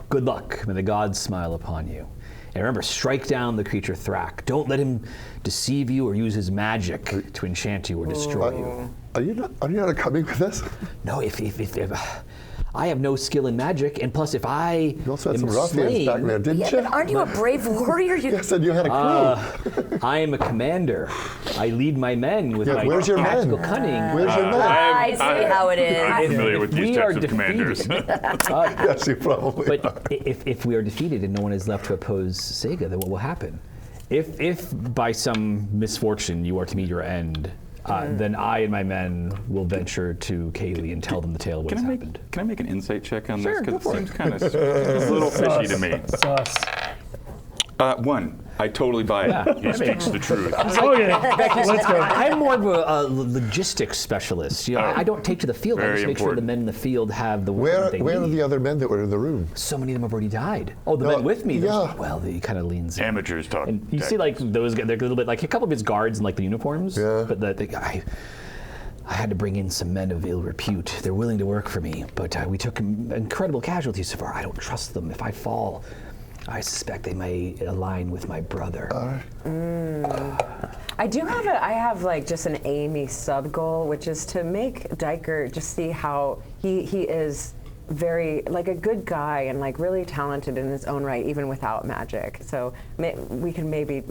Good luck. May the gods smile upon you. And remember, strike down the creature Thrack. Don't let him deceive you or use his magic to enchant you or destroy you. Are you not coming with us? No, if I have no skill in magic, and plus if I You also had am some ruffians slain, back there, didn't Yeah, you? but aren't you a brave warrior? You You said you had a crew. I am a commander. I lead my men with Yeah, my where's your men? tactical cunning. Where's your man? I see how it is. I'm familiar with these we are types of commanders. defeated, Yes, you probably. but if we are defeated and no one is left to oppose Sega, then what will happen? If by some misfortune you are to meet your end, then I and my men will venture to Kayley and tell them the tale of what has happened. Can I make an insight check on Sure, this? go Because for it seems kind of a little fishy to me. Sus. 1, I totally buy it. He speaks the truth. Okay, let's go. I'm more of a logistics specialist. I don't take to the field. I Very just make sure the important. men in the field have the Where they are need. the other men that were in the room? So many of them have already died. Oh, the No, men with me. yeah. Well, he kind of leans in. Amateurs talk. And you see, like those, they're a little bit like a couple of his guards in like the uniforms. Yeah. But I had to bring in some men of ill repute. They're willing to work for me, but we took incredible casualties so far. I don't trust them. If I fall, I suspect they may align with my brother. I have like just an Amy sub goal, which is to make Diker just see how he is very like a good guy and like really talented in his own right, even without magic. So we can maybe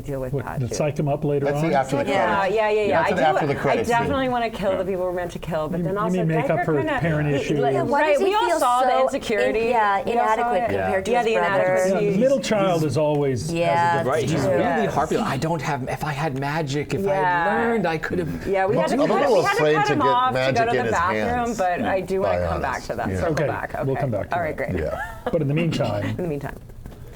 deal with that too. Psych him up later That's on. the after the credits. Yeah. That's an after the I credits scene. definitely want to kill the people we're meant to kill, but You- then you also mean make up Diker for kinda- parent he- issues. like, Yeah, why right, does he we all feel saw the so insecurity. inadequate We all saw compared it. to Yeah, his the brother? inadequacy. Yeah, middle child is always Yeah, has a Right, he's really Yes. harping. I don't have. If I had magic, if I Yeah. had learned, I could have. Yeah, we had to I'm a cut, little we had to afraid cut to him get off to magic go to in the his bathroom, hands, but I do want by to come honest. back to that. Yeah. Circle Okay, back. Okay. we'll come back to All right, that. great. Yeah. But in the meantime, In the meantime,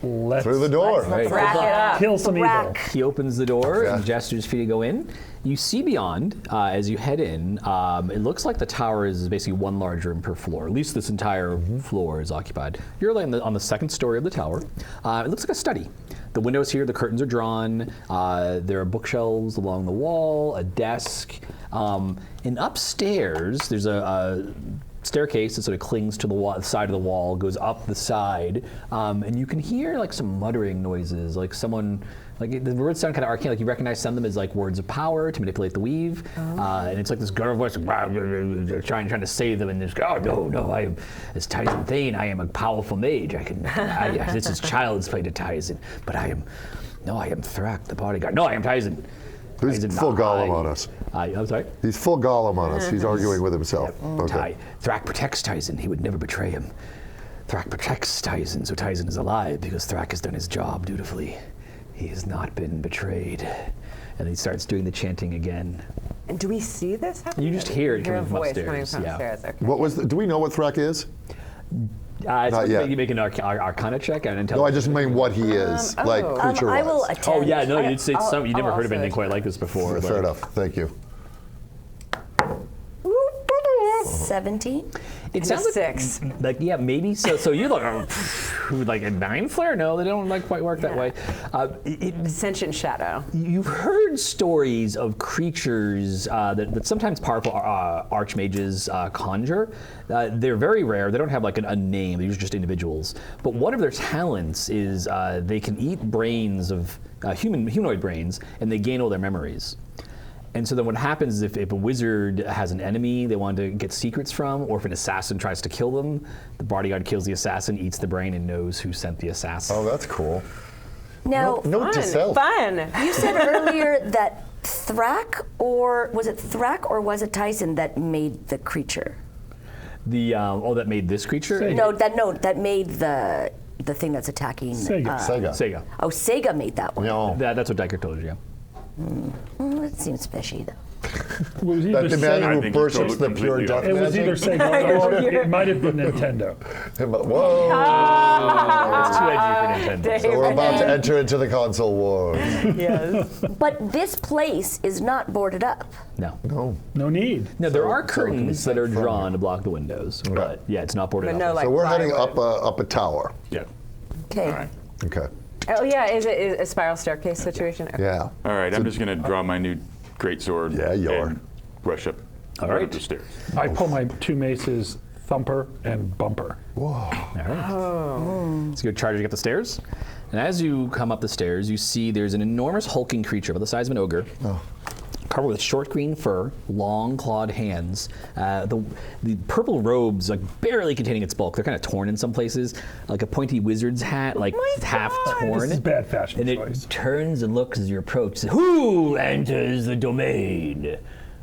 let's Through the door. Right. wrap it up. kill some evil. Rack. He opens the door Yeah. and gestures for you to go in. You see beyond, as you head in, it looks like the tower is basically one large room per floor. At least this entire floor is occupied. You're like on the 2nd story of the tower. It looks like a study. The windows here, the curtains are drawn. There are bookshelves along the wall, a desk. And upstairs, there's a staircase that sort of clings to the side of the wall, goes up the side, and you can hear like some muttering noises, like someone. Like the words sound kind of arcane, like you recognize some of them as like words of power to manipulate the weave, and it's like this guttural voice trying to say them, and this no, I am as Tyson Thane, I am a powerful mage. This is child's play to Tyson, but I am Thrack, the bodyguard. No, I am Tyson. He's full Gollum on us. I'm sorry? He's full Gollum on us. He's arguing with himself. Okay. Thrack protects Tyson. He would never betray him. Thrack protects Tyson, so Tyson is alive because Thrack has done his job dutifully. He has not been betrayed. And he starts doing the chanting again. And do we see this happen? You just hear it coming from voice upstairs. coming from upstairs. Okay. What was? Do we know what Thrack is? Not yet. You make an Arcana check and No, I just mean what he is, like creature-wise. I will attend. Oh yeah, no, you'd say some. You never heard of also anything quite like this before. Fair enough. Thank you. 17. It sounds like 6. Like yeah, maybe so. So you're like, like a 9 flare? No, they don't like quite work that way. Sentient shadow. You've heard stories of creatures that sometimes powerful archmages conjure. They're very rare. They don't have like a name. They're usually just individuals. But one of their talents is they can eat brains of humanoid brains, and they gain all their memories. And so then what happens is if a wizard has an enemy they want to get secrets from, or if an assassin tries to kill them, the bodyguard kills the assassin, eats the brain, and knows who sent the assassin. Oh, that's cool. Now, Note to self. Fun. you said earlier that Thrack, or was it Thrack, or was it Tyson that made the creature? That made this creature? Sega. That made the thing that's attacking. Sega. Oh, Sega made that one. No. That's what Diker told you. Yeah. That seems fishy, though. It was either That the man Sega, who think he's worships the totally pure completely death it was magic. either Sega or it might have been Nintendo. Whoa! It's too edgy for Nintendo. So we're about to enter into the console wars. Yes. But this place is not boarded up. No. No. No need. No, there are so curtains that are from drawn to block the windows, but yeah, it's not boarded But up. no, like So we're heading plywood. up a tower. Yeah. Okay. Okay. Oh yeah, is it a spiral staircase situation? Okay. Yeah. All right, I'm just gonna draw my new greatsword. Yeah, you are. and rush up. All right right. up the stairs. I pull my 2 maces, Thumper and Bumper. All right. So you go charging up the stairs, and as you come up the stairs, you see there's an enormous hulking creature about the size of an ogre. Covered with short green fur, long clawed hands. The purple robes, like barely containing its bulk. They're kind of torn in some places, like a pointy wizard's hat, like half torn. This is bad fashion And choice. it turns and looks as you approach. Says, "Who enters the domain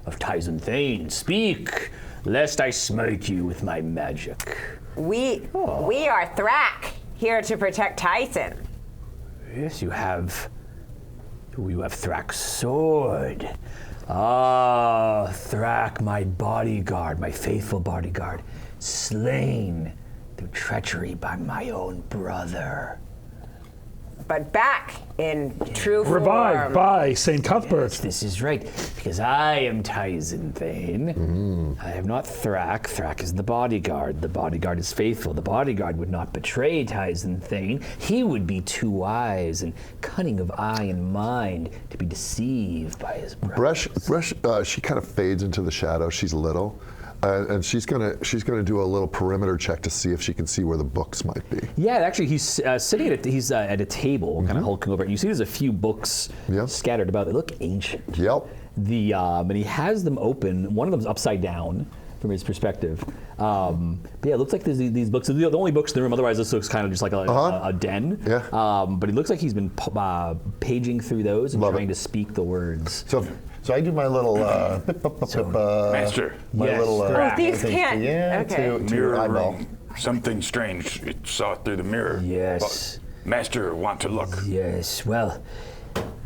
of Tyson Thane? Speak, lest I smite you with my magic." We are Thrack, here to protect Tyson. Yes, you have Thrack's sword. Ah, Thrack, my bodyguard, my faithful bodyguard, slain through treachery by my own brother. But back in true Revived form. by St. Cuthbert's. This is right, because I am Tyson Thane. I am not Thrack. Thrack is the bodyguard. The bodyguard is faithful. The bodyguard would not betray Tyson Thane. He would be too wise and cunning of eye and mind to be deceived by his brother. Bresh, she kind of fades into the shadow. She's little, and she's gonna do a little perimeter check to see if she can see where the books might be. Yeah, actually, he's sitting at a table, kind of hulking over it. You see, there's a few books Yep. scattered about. They look ancient. Yep. And he has them open. One of them's upside down from his perspective. But yeah, it looks like there's these books. They're the only books in the room. Otherwise, this looks kind of just like a den. Yeah. But it looks like he's been paging through those and Love trying it. to speak the words. So I do my little Master. my Yes, little Thrack. Oh, these can't. yeah, Okay. to your eyeball. room. Something strange. It saw through the mirror. Yes. But Master, want to look. Yes, well,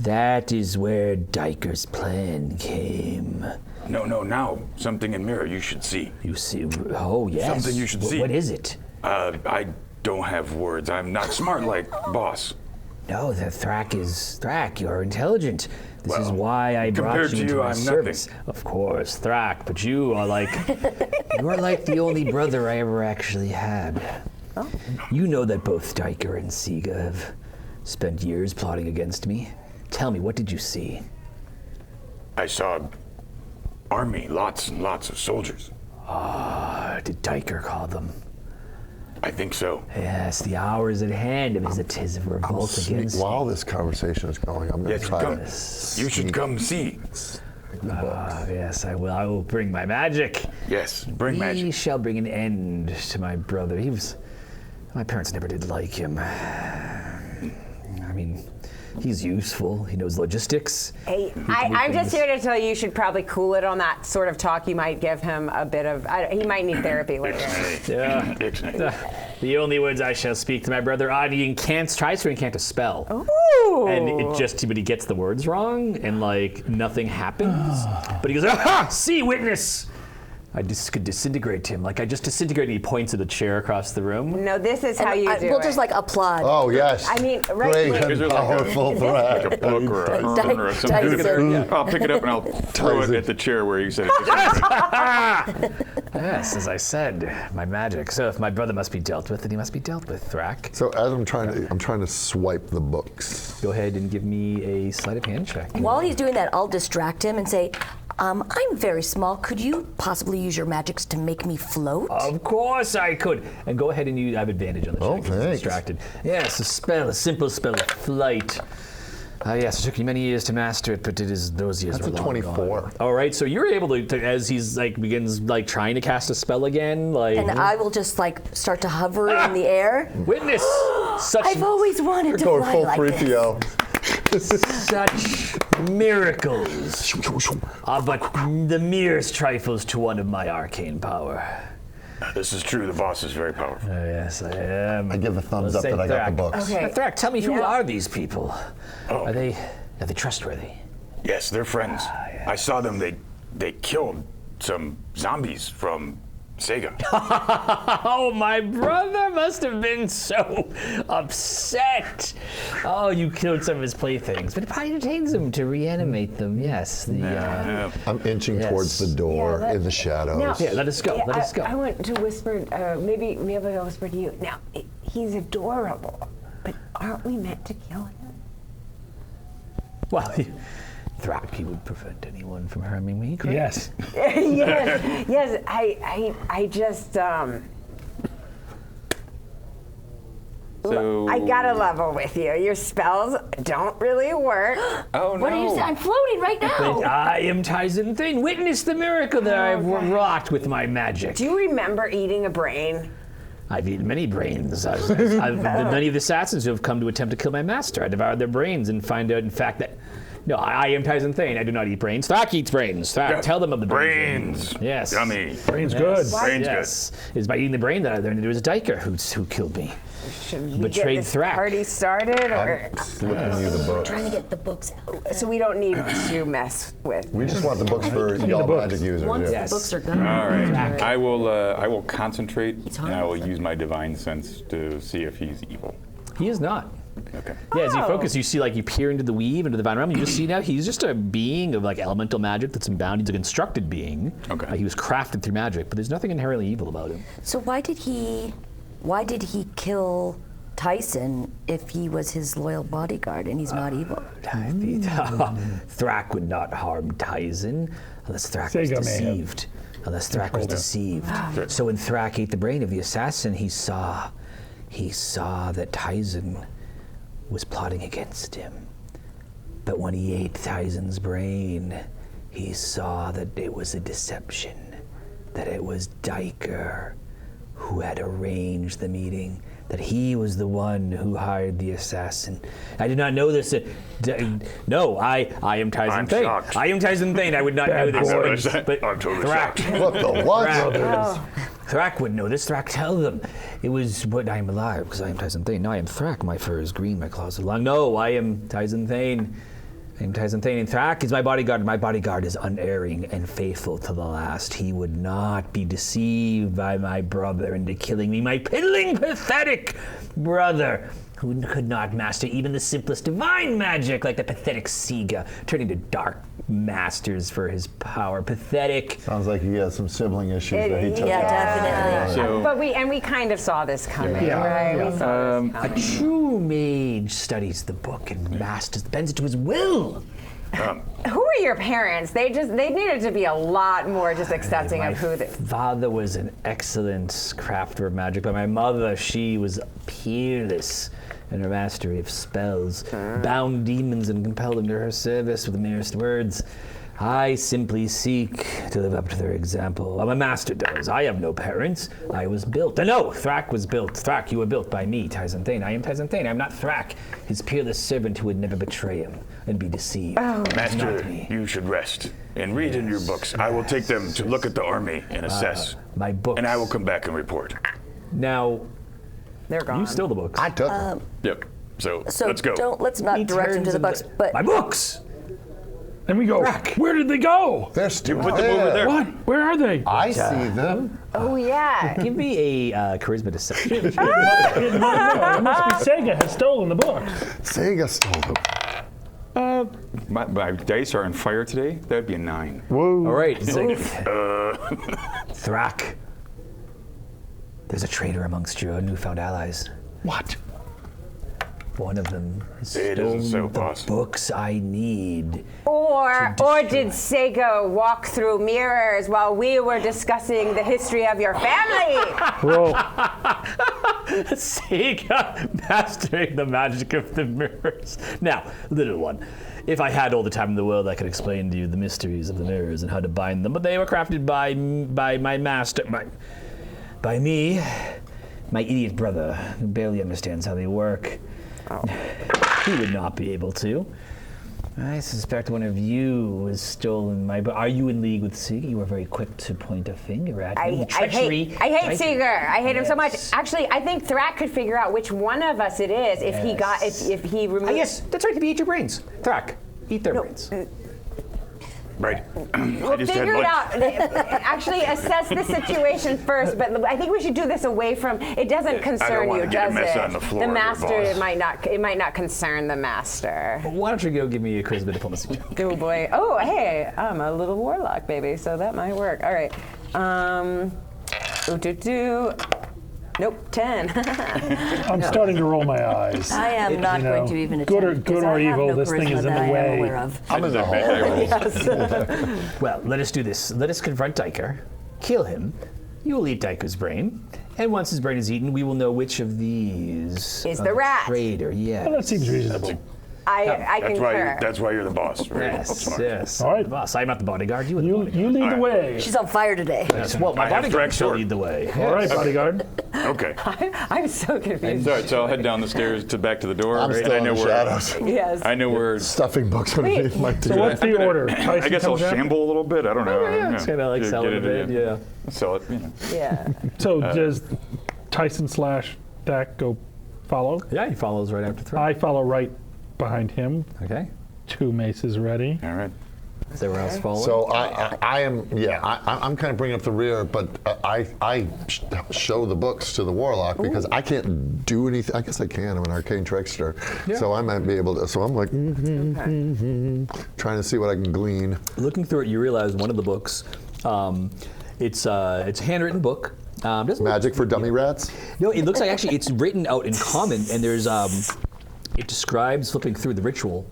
that is where Diker's plan came. No, now. Something in mirror you should see. You see, oh yes. Something you should see. What is it? I don't have words. I'm not smart like boss. No, the Thrack is Thrack. You're intelligent. This is Well, why I brought compared you to into you, my I'm service. Of course, Thrack, but you are like the only brother I ever actually had. Oh. You know that both Diker and Sega have spent years plotting against me. Tell me, what did you see? I saw army, lots and lots of soldiers. Did Diker call them? I think so. Yes, the hour is at hand of his revolt against. While this conversation is going, I'm going to Yes, try come. to. You should come see. Yes, I will. I will bring my magic. Yes, bring He magic. shall bring an end to my brother. My parents never did like him. I mean, he's useful. He knows logistics. Hey, I'm just here to tell you should probably cool it on that sort of talk. You might give him a bit of. He might need therapy later. Yeah. The only words I shall speak to my brother. He tries to incant a spell. Ooh. And but he gets the words wrong, and like nothing happens. But he goes, "Aha! See, witness! I just could disintegrate him. Like I just disintegrated." And he points at a chair across the room. No, this is how you do We'll it. just like applaud. Oh, yes. I mean, right? Great wait. and powerful threat. Like a book or a Di- gun or something. Dyson. I'll pick it up and I'll throw it at the chair where you said it. Yes, as I said, my magic. So if my brother must be dealt with, then he must be dealt with, Thrack. So as I'm trying to swipe the books. Go ahead and give me a sleight of hand check. While he's doing that, I'll distract him and say, I'm very small. Could you possibly use your magics to make me float? Of course I could. And go ahead and I have advantage on the check. Oh, 'cause he's thanks. distracted. Yes, a simple spell of flight. Yes, it took me many years to master it, but those years That's were a long 24. gone. All right, so you're able to as he's like begins like trying to cast a spell again, like And I will just like start to hover in the air. witness such I've always wanted to Going fly full like this. 3PO. such miracles. But the merest trifles to one of my arcane power. This is true. The boss is very powerful. Yes, I am. I give a thumbs up Say that I got the Thrack. books. Okay. Thrack, tell me, who Yeah. are these people? Oh. Are they trustworthy? Yes, they're friends. I saw them. They killed some zombies from Sega. Oh, my brother must have been so upset. Oh, you killed some of his playthings, but it probably entertains him to reanimate them. Yes. I'm inching Yes. towards the door Yeah, that- in the shadows. Now- Yeah, let us go. Yeah, let us go. I want to whisper, maybe I'll whisper to you. Now, he's adorable, but aren't we meant to kill him? Well, Thrack, he would prevent anyone from harming me, correct? Yes. yes. I just, So I gotta level with you. Your spells don't really work. Oh no. What are you saying? I'm floating right But now. I am Tyson Thane. Witness the miracle that I've wrought with my magic. Do you remember eating a brain? I've eaten many brains. Many of the assassins who have come to attempt to kill my master, I devoured their brains and find out, in fact, that no, I am Tyson Thane. I do not eat brains. Thrack eats brains. Thrack, Yeah. tell them of the Brains. Yes. Yummy. Brain's good. Brain's Yes. It's by eating the brain that I learned it was Diker who killed me. Should we Betrayed get this Thrack. party started, or Slipping you the books. Trying to get the books out. so we don't need to mess with? We just want the books for y'all books. magic users. Once yeah. the books are gone. All right. I will concentrate and I will hungry. use my divine sense to see if he's evil. He is not. Okay. Yeah, as you Oh. focus, you see like you peer into the weave, into the divine realm. You just see now he's just a being of like elemental magic that's embound. He's a constructed being. Okay. He was crafted through magic, but there's nothing inherently evil about him. So why did he kill Tyson if he was his loyal bodyguard and he's not evil? Thrack would not harm Tyson unless Thrack was Sega may have deceived. Unless Thrack was deceived. So when Thrack ate the brain of the assassin, he saw that Tyson was plotting against him. But when he ate Tyson's brain, he saw that it was a deception, that it was Diker who had arranged the meeting, that he was the one who hired the assassin. I did not know this. No, I am Tyson I'm Thane. shocked. I am Tyson Thane. I would not know this. boy. But I'm totally Thrack, shocked. What the what? Thrack would know this. Thrack, tell them. It was what I am alive because I am Tyson Thane. No, I am Thrack. My fur is green. My claws are long. No, I am Tyson Thane. I am Tyson Thane. And Thrack is my bodyguard. My bodyguard is unerring and faithful to the last. He would not be deceived by my brother into killing me. My piddling, pathetic brother, who could not master even the simplest divine magic, like the pathetic Sega, turning to dark masters for his power. Pathetic. Sounds like he has some sibling issues that he took Yeah, out. definitely. So But we kind of saw this coming, right? We saw this A coming. true mage studies the book and masters, bends it to his will. Who are your parents? They needed to be a lot more just accepting of who they. Father was an excellent crafter of magic, but my mother, she was peerless in her mastery of spells, bound demons and compelled them to her service with the merest words. I simply seek to live up to their example. My master does. I have no parents. I was built. No, Thrack was built. Thrack, you were built by me, Tyson Thane. I am Tyson Thane. I am not Thrack, his peerless servant who would never betray him and be deceived. Master, you should rest and read in your books. I will take them to look at the army and assess. My books. And I will come back and report. Now, They're gone. you steal the books. I took them. Yep. So So let's go. let's not He direct him turns to the into- books, but My books! And we go, where did they go? They're still put them over there. What? Where are they? I see them. Oh yeah. Give me a charisma deception. It must be Sega has stolen the books. Sega stole them. My dice are on fire today. That would be a 9. All right. So, Thrack, there's a traitor amongst your newfound allies. What? One of them has It isn't so, stolen the boss. books I need. Or did Sego walk through mirrors while we were discussing the history of your family? Roll. Sega mastering the magic of the mirrors. Now, little one, if I had all the time in the world, I could explain to you the mysteries of the mirrors and how to bind them, but they were crafted by my master, by me, my idiot brother, who barely understands how they work. He would not be able to. I suspect one of you has stolen my. Are you in league with Sega? You are very quick to point a finger at him. I hate Seeger. I hate him so much. Yes. Actually, I think Thrack could figure out which one of us it is if he got if he removed. Yes, that's right. To eat your brains. Thrack, eat their brains. Right. We'll figure it out. Actually, assess the situation first, but I think we should do this away from. It doesn't concern wanna you, get a does mess it? on the floor The here, master, boss. it might not concern the master. Why don't you go give me a charisma diplomacy check? Oh boy. Oh hey, I'm a little warlock baby, so that might work. All right. Nope, 10. I'm starting to roll my eyes. I am not going to even good attempt. or 'cause I have evil, no this thing charisma is in that the I am way. aware of. I'm in the hole. Well, let us do this. Let us confront Diker, kill him. You will eat Diker's brain, and once his brain is eaten, we will know which of these Is are the rat. traitor. Yes. Well, that seems reasonable. I concur. That's why you're the boss, right? That's Yes, smart. yes. All right. Boss, I'm not the bodyguard. You are the You bodyguard. lead the way. She's on fire today. Yes, well, my I have bodyguard Thrack's shall sword. lead the way. All right, bodyguard. Okay. I'm so confused. All right, so I'll head down the stairs back to the door. I'm and still I in know the where. shadows. Yes. I know where. Stuffing books underneath my So TV. what's the order? I Tyson guess I'll comes out? shamble a little bit. I don't know. Yeah, it's kind of like Get selling a it bit, in. yeah. Sell it. Yeah. So does Tyson / Dak go follow? Yeah, he follows right after Thrack. I follow right behind him. Okay. 2 maces ready. All right. Is everyone else following? So I'm kind of bringing up the rear, but I show the books to the warlock because I can't do anything. I guess I can. I'm an arcane trickster, so I might be able to. So I'm like trying to see what I can glean. Looking through it, you realize one of the books. It's a handwritten book. Doesn't look- Magic for dummy rats. No, it looks like actually it's written out in common, and there's it describes flipping through the ritual,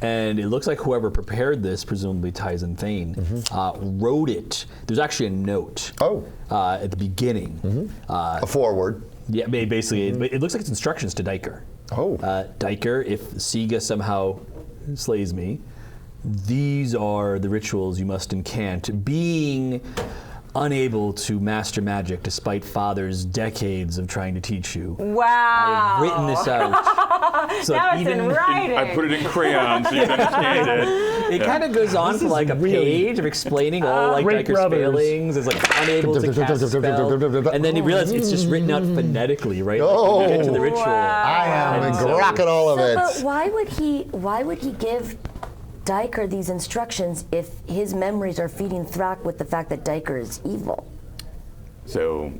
and it looks like whoever prepared this, presumably Tyson Thane, wrote it. There's actually a note at the beginning. A forward. Yeah, basically, it looks like it's instructions to Diker. Oh. Diker, if Sega somehow slays me, these are the rituals you must incant, being unable to master magic despite father's decades of trying to teach you. Wow. I've written this out. So Now it's in writing. I put it in crayon so you can understand it. it kind of goes on for like a page of explaining all like Great Diker's brothers. failings. It's like unable to cast a spell. And then you realize it's just written out phonetically, right? Like, you get to the ritual. I am And so- grokking all of it. But why would he give Diker these instructions if his memories are feeding Thrack with the fact that Diker is evil So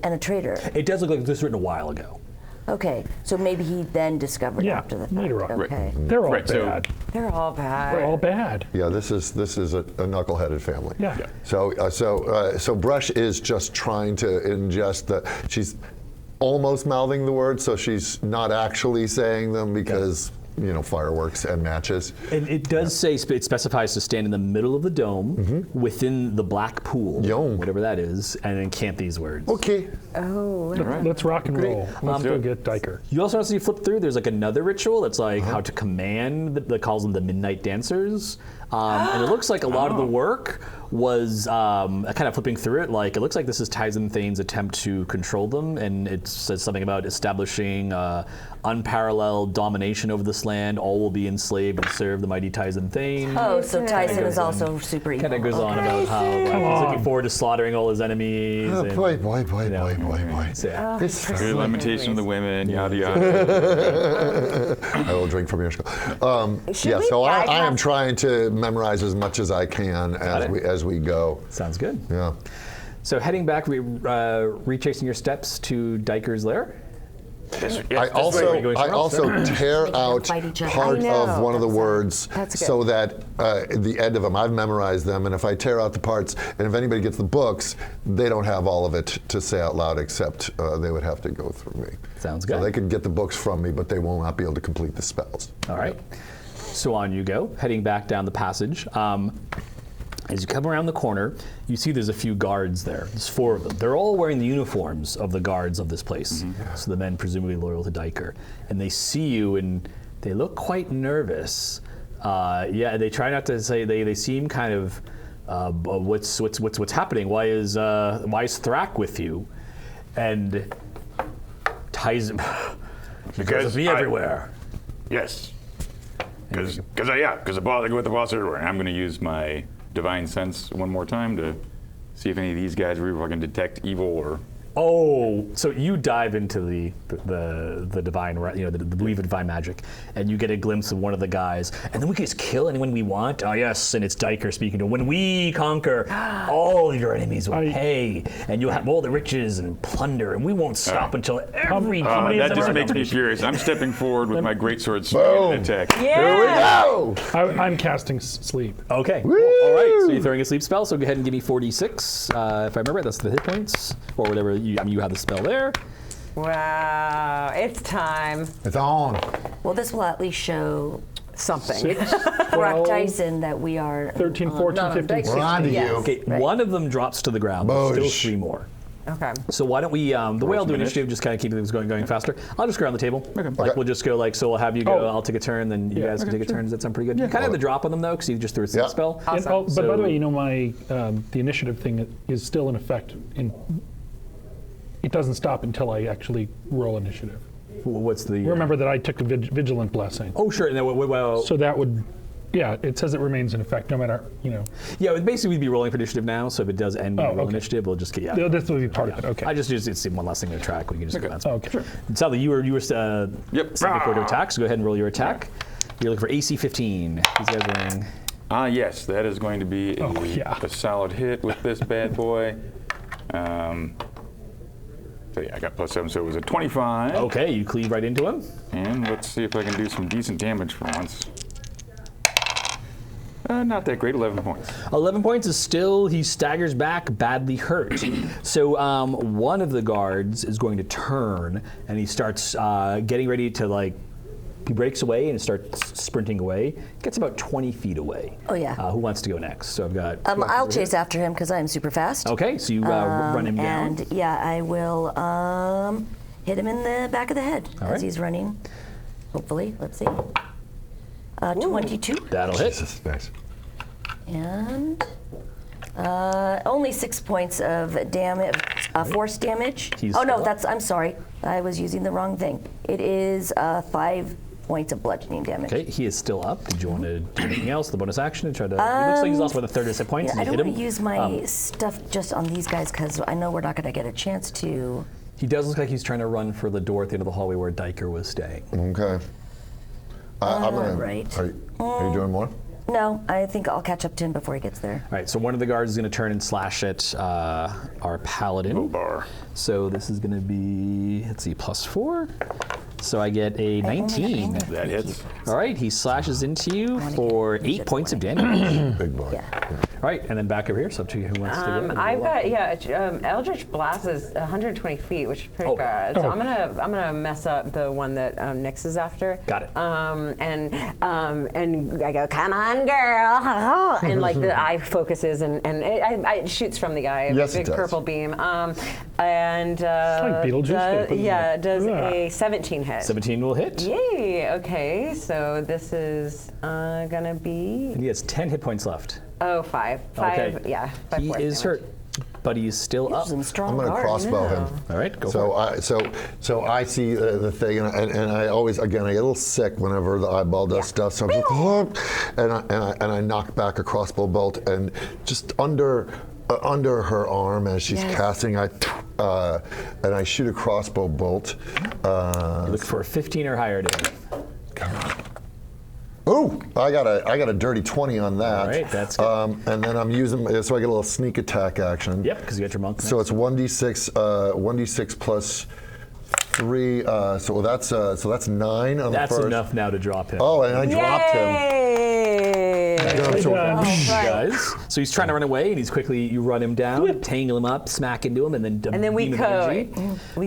and a traitor? It does look like it was written a while ago. Okay, so maybe he then discovered Yeah, after the fact. later on. Right. Okay. They're all Right, so- bad. They're all bad. They're all bad. Yeah, this is a knuckleheaded family. Yeah. So Brush is just trying to ingest she's almost mouthing the words, so she's not actually saying them because fireworks and matches. And it does say it specifies to stand in the middle of the dome within the black pool, Yum. whatever that is, and then chant these words. Okay. Let's rock and roll. Let's go get Diker. You also want to see flip through. There's like another ritual that's like how to command. That calls them the Midnight Dancers, and it looks like a lot of the work was kind of flipping through it. Like it looks like this is Tyson Thane's attempt to control them, and it says something about establishing unparalleled domination over this land. All will be enslaved and serve the mighty Tyson Thane. Oh, so Tyson is also super evil. Kind of goes on about how he's looking forward to slaughtering all his enemies. Oh, and, boy. so, yeah. Good limitation of the women, yada yada. I will drink from your skull. Should we So I am bypass- trying to memorize as much as I can as we go. Sounds good. Yeah. So heading back, retracing your steps to Diker's lair. I also tear out fight each other. part I know. of one of the words That's good. so that at the end of them, I've memorized them, and if I tear out the parts, and if anybody gets the books, they don't have all of it to say out loud, except they would have to go through me. Sounds So good. they can get the books from me, but they will not be able to complete the spells. All right. So on you go, heading back down the passage. As you come around the corner, you see there's a few guards there. There's 4 of them. They're all wearing the uniforms of the guards of this place. So the men presumably loyal to Diker. And they see you and they look quite nervous. They try not to say, they seem kind of, what's happening? Why is Thrack with you? And Tyson, because of me everywhere. Yes. Because the boss, I go with the boss everywhere. I'm going to use my divine sense one more time to see if any of these guys really can detect evil or. Oh, so you dive into the divine, the belief of divine magic, and you get a glimpse of one of the guys, and then we can just kill anyone we want. Oh yes, and it's Diker speaking to him. When we conquer, all your enemies will pay, and you'll have all the riches and plunder, and we won't stop until every. That just makes me furious. I'm stepping forward with my greatsword and attack. Here we go! I'm casting sleep. Okay. Cool. All right. So you're throwing a sleep spell. So go ahead and give me 46. If I remember right, that's the hit points or whatever. You have the spell there. Wow, it's time. It's on. Well, this will at least show Something. 6, Brock 12, Tyson that we are 13, 14, not on 15, Diker. We're on to Yes. you. Okay. Right. One of them drops to the ground. There's still Bosh. 3 more. Okay. So why don't we? The way I'll do initiative, just kind of keep things going faster. I'll just go around the table. Like we'll just go like so. We'll have you go. Oh. I'll take a turn, then you guys can take a turn. Does that sound pretty good? You kind of have the drop on them though, because you just threw a sleep Yeah. spell. And, but by the So- way, my the initiative thing is still in effect. It doesn't stop until I actually roll initiative. What's the? Remember that I took a vigilant blessing, Oh sure. No, well, so that would, it says it remains in effect no matter, yeah. It basically we'd be rolling for initiative now. So if it does end when we roll okay. initiative, we'll just get This will be part of it. Okay. I just use it's one last thing to track. We can just go that. Okay. Sure. It sounded like you were setting for to attack. So go ahead and roll your attack. You're looking for AC 15. These guys are wearing. Yes, that is going to be a solid hit with this bad boy. So yeah, I got +7, so it was a 25. Okay, you cleave right into him. And let's see if I can do some decent damage for once. Not that great, 11 points. 11 points is still, he staggers back, badly hurt. So one of the guards is going to turn, and he starts getting ready to he breaks away and starts sprinting away. Gets about 20 feet away. Oh, yeah. Who wants to go next? So I've got. I'll chase after him because I'm super fast. Okay, so you run him down. And yeah, I will hit him in the back of the head All as right. he's running. Hopefully, let's see. 22. That'll hit. Jesus, nice. And only 6 points of damage, force damage. He's Oh no, still up. I'm sorry. I was using the wrong thing. It is 5 points of bludgeoning damage. Okay, he is still up. Did you want to do anything else? The bonus action to try to. It looks like he's lost about a third of his hit points. Yeah, I and you don't hit want him. to use my stuff just on these guys because I know we're not going to get a chance to. He does look like he's trying to run for the door at the end of the hallway where Diker was staying. Okay. I'm gonna. right. Are you doing more? No, I think I'll catch up to him before he gets there. All right, so one of the guards is going to turn and slash at our paladin. Bar. So this is going to be, let's see, +4. So I get a 19. That hits. All right, he slashes into you for 8 points of damage. Big boy. Yeah. All All right, and then back over here. So to you, who wants to go? I've got Eldritch Blast is 120 feet, which is pretty Oh. good. So I'm gonna mess up the one that Nyx is after. Got it. And I go, come on, girl, and like the eye focuses and it shoots from the eye. Yes, a it big does. purple beam. And like Beetlejuice, they put does Yeah. a 17 hit. 17 will hit. Yay! Okay, so this is gonna be And he has 10 hit points left. 5. Okay. Yeah. 5 He points is damage. hurt, but he's still up. Some strong I'm going to guard. crossbow him. All right, go for it. So I see the thing, and I always, again, I get a little sick whenever the eyeball does stuff. So I'm like, "Oh," and I knock back a crossbow bolt, and just under her arm as she's casting, and I shoot a crossbow bolt. Look for a 15 or higher to hit. Ooh, I got a dirty 20 on that. All right, that's good. And then I'm using, so I get a little sneak attack action. Yep, because you got your monk. So it's 1d6 plus 3. So that's 9 on That's the first. enough now to drop him. Oh, and I dropped him. Yay! So- Guys. So he's trying to run away, and you run him down, tangle him up, smack into him, and then And then we beam of energy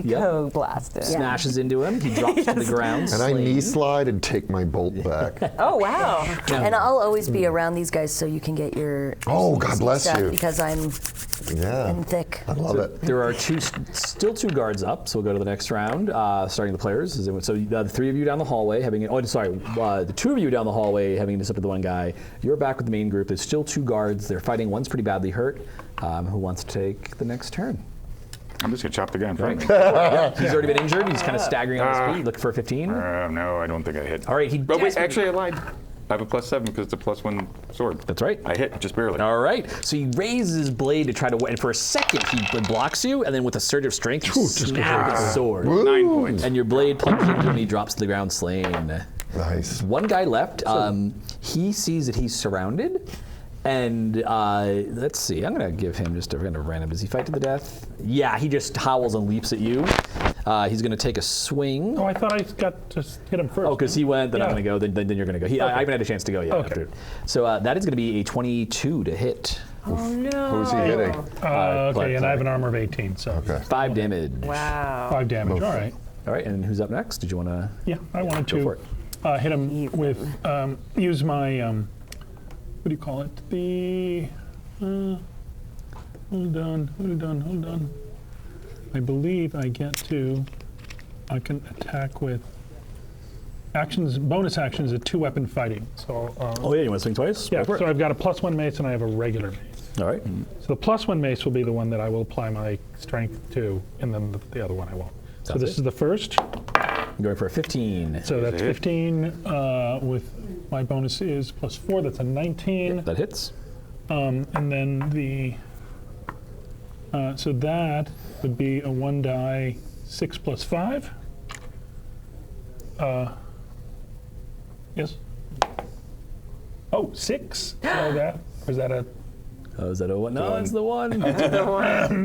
Yep. co-blast it. smashes into him. He drops to the ground. And I slain. knee slide and take my bolt back. Oh wow! And I'll always be around these guys so you can get your Oh, God bless stuff you. because I'm Yeah. thick. I love it. There are still two guards up, so we'll go to the next round, starting the players. So the 3 of you down the hallway having, the 2 of you down the hallway having intercepted the one guy. You're back with the main group. There's still 2 guards. They're fighting. One's pretty badly hurt. Who wants to take the next turn? I'm just gonna chop the guy in front of me. He's already been injured. He's kind of staggering on his feet. Looking for a 15. No, I don't think I hit. All right, he But wait, desperately- actually, I lied. I have a +7 because it's a +1 sword. That's right. I hit just barely. All right. So he raises his blade to try to, and for a second he blocks you, and then with a surge of strength, he snaps his sword. 9 points. And your blade plunges into him, and he drops to the ground slain. Nice. One guy left. He sees that he's surrounded, and let's see. I'm going to give him just a kind of random. Does he fight to the death? Yeah, he just howls and leaps at you. He's going to take a swing. Oh, I thought I got to hit him first. Oh, because he went, then I'm Yeah. going to go, then you're going to go. I haven't had a chance to go yet. Okay. After. So that is going to be a 22 to hit. Oh no! Who's he hitting? Okay, and I have an armor of 18, so Okay. 5 damage. Wow. 5 damage. All right. All right, and who's up next? Did you want to? Yeah, I wanted Go for to hit him with, use my, what do you call it? The, hold on. I believe I can attack with bonus actions at 2-weapon fighting. So, Oh yeah, you want to swing twice? yeah, Go for it. so I've got a +1 mace and I have a regular mace. All right. So the +1 mace will be the one that I will apply my strength to, and then the other one I won't. So Sounds this good. is the first. I'm going for a 15. So that's hit. 15 with my bonus is +4. That's a 19. That hits. And then so that would be a 1 die 6 + 5. Yes. Oh, 6. So that was that a Oh, is that a one? No, it's the one.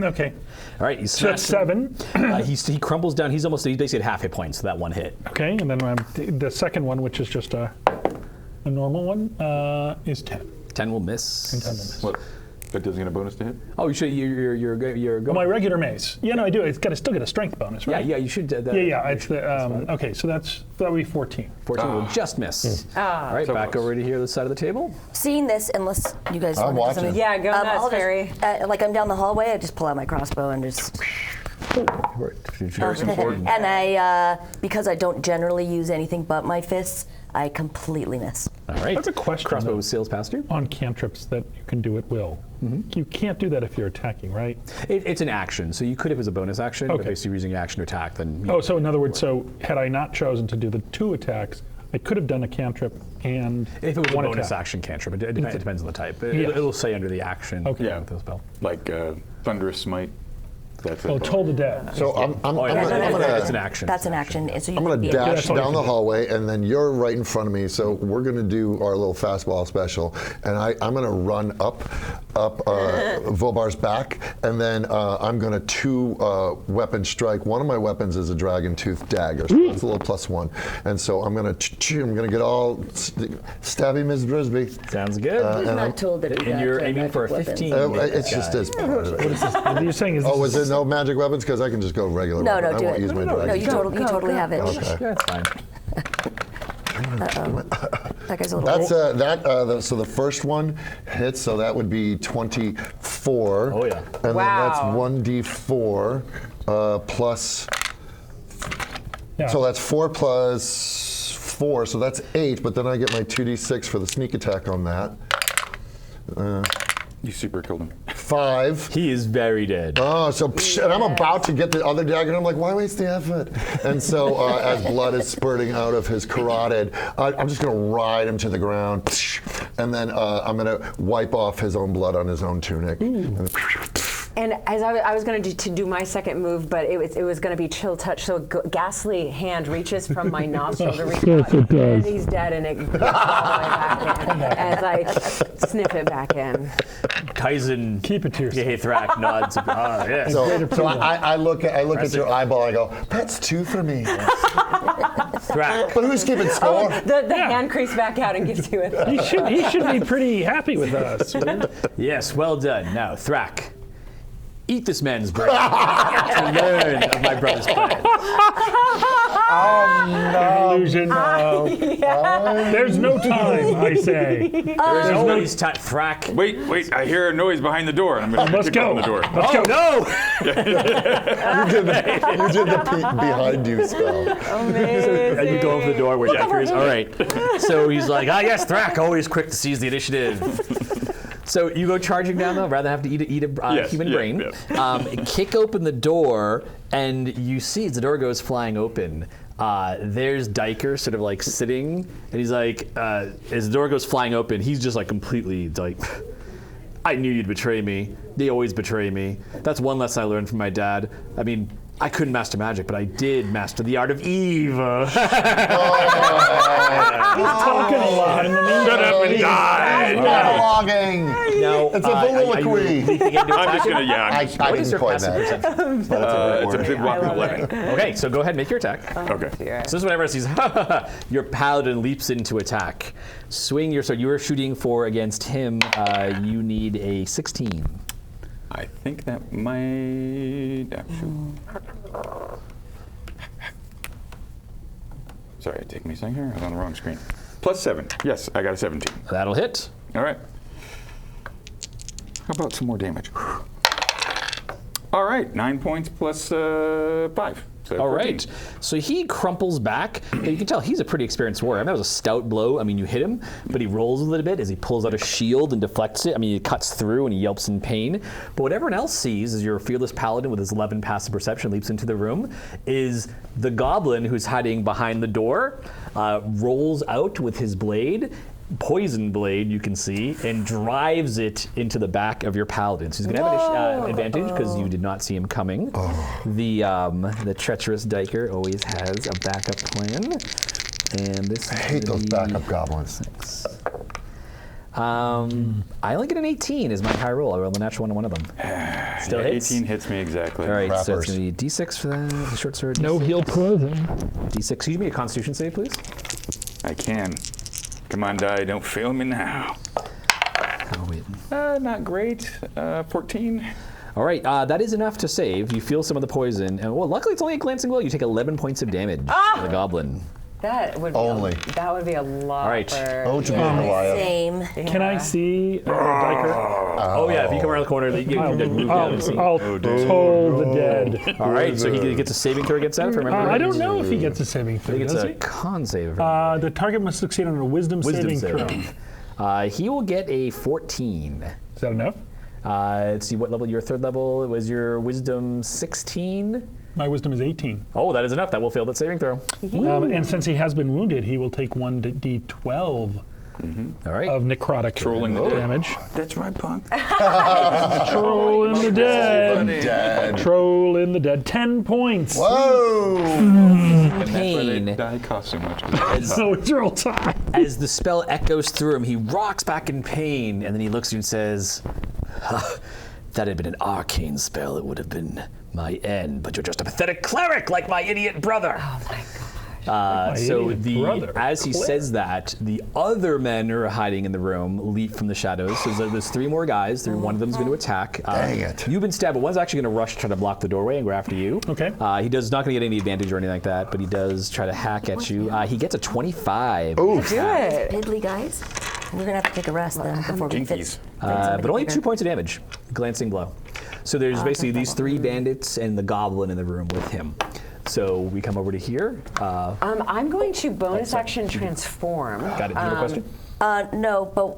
okay? All right, he's So that's smashing. 7. He crumbles down. He's basically at half hit points to that one hit. Okay, and then the second one, which is just a normal one, is 10. 10 will miss. 10 will miss. What? That doesn't get a bonus to hit? Oh, you should. You're going. My regular mace. Yeah, no, I do. It's got to still get a strength bonus, right? Yeah, you should. Yeah. It's the okay. So that would be 14. 14 will just miss. All right, So back close. over to here, the side of the table. Seeing this, unless you guys I'm want to do watching. something. Yeah, go nuts, I'll Fairy. just, like I'm down the hallway, I just pull out my crossbow and just. And I, because I don't generally use anything but my fists, I completely miss. All right. That's a question, Crossbow though. sails past you. On cantrips that you can do at will. You can't do that if you're attacking, right? It's an action, so you could if it was a bonus action. But Okay. basically, using your action to attack, then. Oh, so in other words, so had I not chosen to do the 2 attacks, I could have done a cantrip and If it was a one bonus attack. action cantrip, it depends on the type. Yeah. It'll say under the action Okay. with the spell. Like Thunderous Smite. That's Oh, it. Toll the Dead. So I'm It's an gonna action. That's an action. So you I'm can gonna be dash Yeah, down the hallway, and then you're right in front of me. So we're gonna do our little fastball special, and I'm gonna run up Vobar's back, and then I'm gonna weapon strike. One of my weapons is a dragon tooth dagger, so that's a little +1, and so I'm gonna get all stabby Ms. Brisby. Sounds good. Who's not told that it and you're aiming for a 15. It's just as part of it. What you're saying is Oh, is it no magic weapons? Because I can just go regular. No, weapon. no, I do won't it. use my No, dragon. you totally have it. Okay. Yeah, that's fine. That guy's a little. That's so the first one hits, so that would be 24. Oh, yeah. And Wow. then that's 1d4 plus. Yeah. So that's 4 plus 4, so that's 8. But then I get my 2d6 for the sneak attack on that. You super killed him. 5. He is very dead. Oh, and I'm about to get the other dagger, and I'm like, why waste the effort? And so, as blood is spurting out of his carotid, I'm just going to ride him to the ground, and then I'm going to wipe off his own blood on his own tunic. And as I was going to do my second move, but it was going to be chill touch. So a ghastly hand reaches from my nostril to reach out, and he's dead, and it goes all the way back in as I sniff it back in. Kaizen. Keep it to yourself. Thrack nods. Yes. So I look at your eyeball, I go, that's 2 for me. Thrack. But who's keeping score? The hand creeps back out and gives you a. He should be pretty happy with us. Yes, well done. Now, Thrack. Eat this man's brain to learn of my brother's plan. Illusion. There's no time, I say. There's always time. Thrack. Wait, I hear a noise behind the door. I'm going to Let's kick go. open the door. Let's go. No! You did the peek behind you spell. And you go over the door where Diker is. All right. So he's like, yes, Thrack, always quick to seize the initiative. So you go charging down, though, rather than have to eat a Yes, human yeah, brain. yeah. Kick open the door, and you see as the door goes flying open, there's Diker sort of like sitting, and he's like, as the door goes flying open, he's just like completely like, I knew you'd betray me. They always betray me. That's one lesson I learned from my dad. I mean, I couldn't master magic, but I did master the art of evil. He's talking a lot in the meantime. Shut up and die! Monologuing. Now, It's a soliloquy. I'm just going to, I What is didn't your coin passive that. perception? it's a big whopping 11. Okay, so go ahead and make your attack. Okay. So this is whenever it sees your paladin leaps into attack. Swing your sword. You are shooting for against him. You need a 16. I think that might. Sorry, take me a second here. I was on the wrong screen. +7. Yes, I got a 17. That'll hit. All right. How about some more damage? All right, 9 points plus 5. So All 14. right. So he crumples back. You can tell he's a pretty experienced warrior. I mean, that was a stout blow. I mean, you hit him, but he rolls a little bit as he pulls out a shield and deflects it. I mean, he cuts through and he yelps in pain. But what everyone else sees as your fearless paladin with his 11 passive perception leaps into the room is the goblin who's hiding behind the door rolls out with his blade, poison blade, you can see, and drives it into the back of your paladin. So he's going to have an advantage because you did not see him coming. The treacherous Diker always has a backup plan, and this I hate those backup goblins. I only get an 18 as my high roll. I rolled a natural 1 on one of them. Still Yeah, hits. 18 hits me exactly. All right, so it's Rappers. going to be D6 for that. The short sword. No D6. heal poison. D6. Can you give me a Constitution save, please? I can. Come on, die. Don't fail me now. Oh wait. Not great. 14. All right, that is enough to save. You feel some of the poison, and well, luckily it's only a glancing blow. You take 11 points of damage from the goblin. That would be Only. that would be a lot. All right. For, Oh, to be Goliath. Same. Can I see Diker? Oh yeah, if you come around the corner, you can move down and see. I'll toll the dead. All right, so he gets a saving throw against that, if I remember right. I don't know if he gets a saving I throw, think it's does a he? con save. The target must succeed on a wisdom saving throw. He will get a 14. Is that enough? Let's see, what level? Your third level was your wisdom 16? My wisdom is 18. Oh, that is enough. That will fail that saving throw. And since he has been wounded, he will take 1d12 All right. of necrotic Trolling the dead. damage. That's my punk. Troll in the dead. Dead. Troll in the dead. 10 points. Whoa! And that's why they Pain. die cost so much. 'cause So it's roll time. As the spell echoes through him, he rocks back in pain, and then he looks at you and says, "If that had been an arcane spell, it would have been my end, but you're just a pathetic cleric like my idiot brother." Oh my gosh. So idiot brother, as he says that, the other men who are hiding in the room leap from the shadows. So there's 3 more guys. One of them is going to attack. Dang it. You've been stabbed, but one's actually going to rush to try to block the doorway and go after you. Okay. He does not going to get any advantage or anything like that, but he does try to hack at you. He gets a 25. Do it. Piddly guys. We're gonna have to take a rest then before we fix. But only 2 points of damage. Glancing blow. So there's basically these 3 bandits and the goblin in the room with him. So we come over to here. I'm going to bonus action transform. Got it. Do you have a question? No, but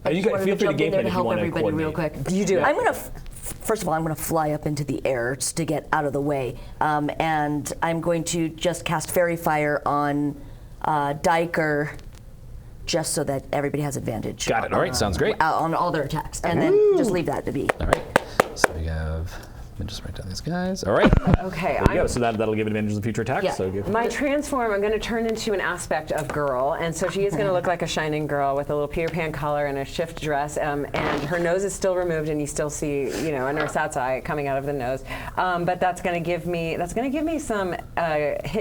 I You just got- wanted feel to free to jump in game there plan to if you help wanna everybody real coordinate. quick. You do it. I'm gonna. First of all, I'm going to fly up into the air just to get out of the way, and I'm going to just cast Fairy Fire on Diker, just so that everybody has advantage. Got it. All right. Sounds great. On all their attacks, and then just leave that to be. All right. So we have. Let me just write down these guys. All right. Okay. There you go. So that'll give advantage in future attacks. Yeah. So give. My transform, I'm going to turn into an aspect of girl, and so she is going to look like a shining girl with a little Peter Pan collar and a shift dress, and her nose is still removed, and you still see, a Nersat's eye coming out of the nose. But that's going to give me some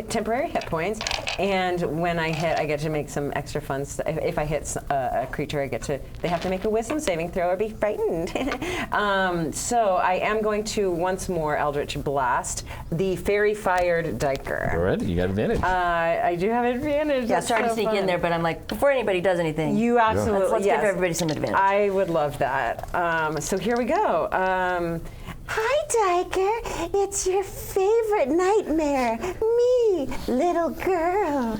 temporary hit points, and when I hit, I get to make some extra fun. If I hit a creature, they have to make a wisdom saving throw or be frightened. So I am going to once more Eldritch Blast the fairy fired Diker. All right. You got advantage. I do have advantage. Yeah, That's sorry to so sneak fun. in there, but I'm like, before anybody does anything, You absolutely let's yes. give everybody some advantage. I would love that. So here we go. Hi, Diker. It's your favorite nightmare. Me, little girl.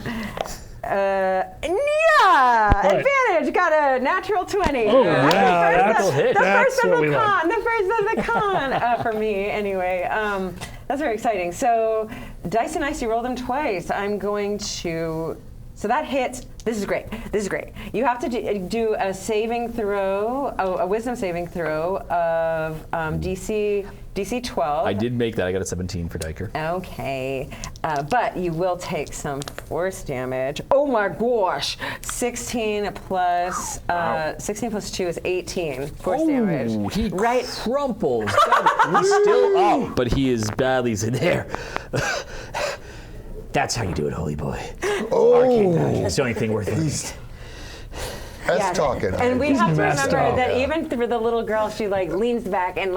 Advantage. Got a natural 20. Oh, yeah, that's hit. The first of what the we like. con. The first of the con for me, anyway. That's very exciting. So, dice and ice, you roll them twice. I'm going to. So that hits. This is great. This is great. You have to do a saving throw, a wisdom saving throw of DC 12. I did make that. I got a 17 for Diker. Okay, but you will take some force damage. Oh my gosh! 16 plus 2 is 18 force damage. He Right. crumples. He's still up, but he is badly in there. That's how you do it, holy boy. Arcane magic. It's the only thing worth it. That's talking. And we have to messed remember up. that even for the little girl, she leans back and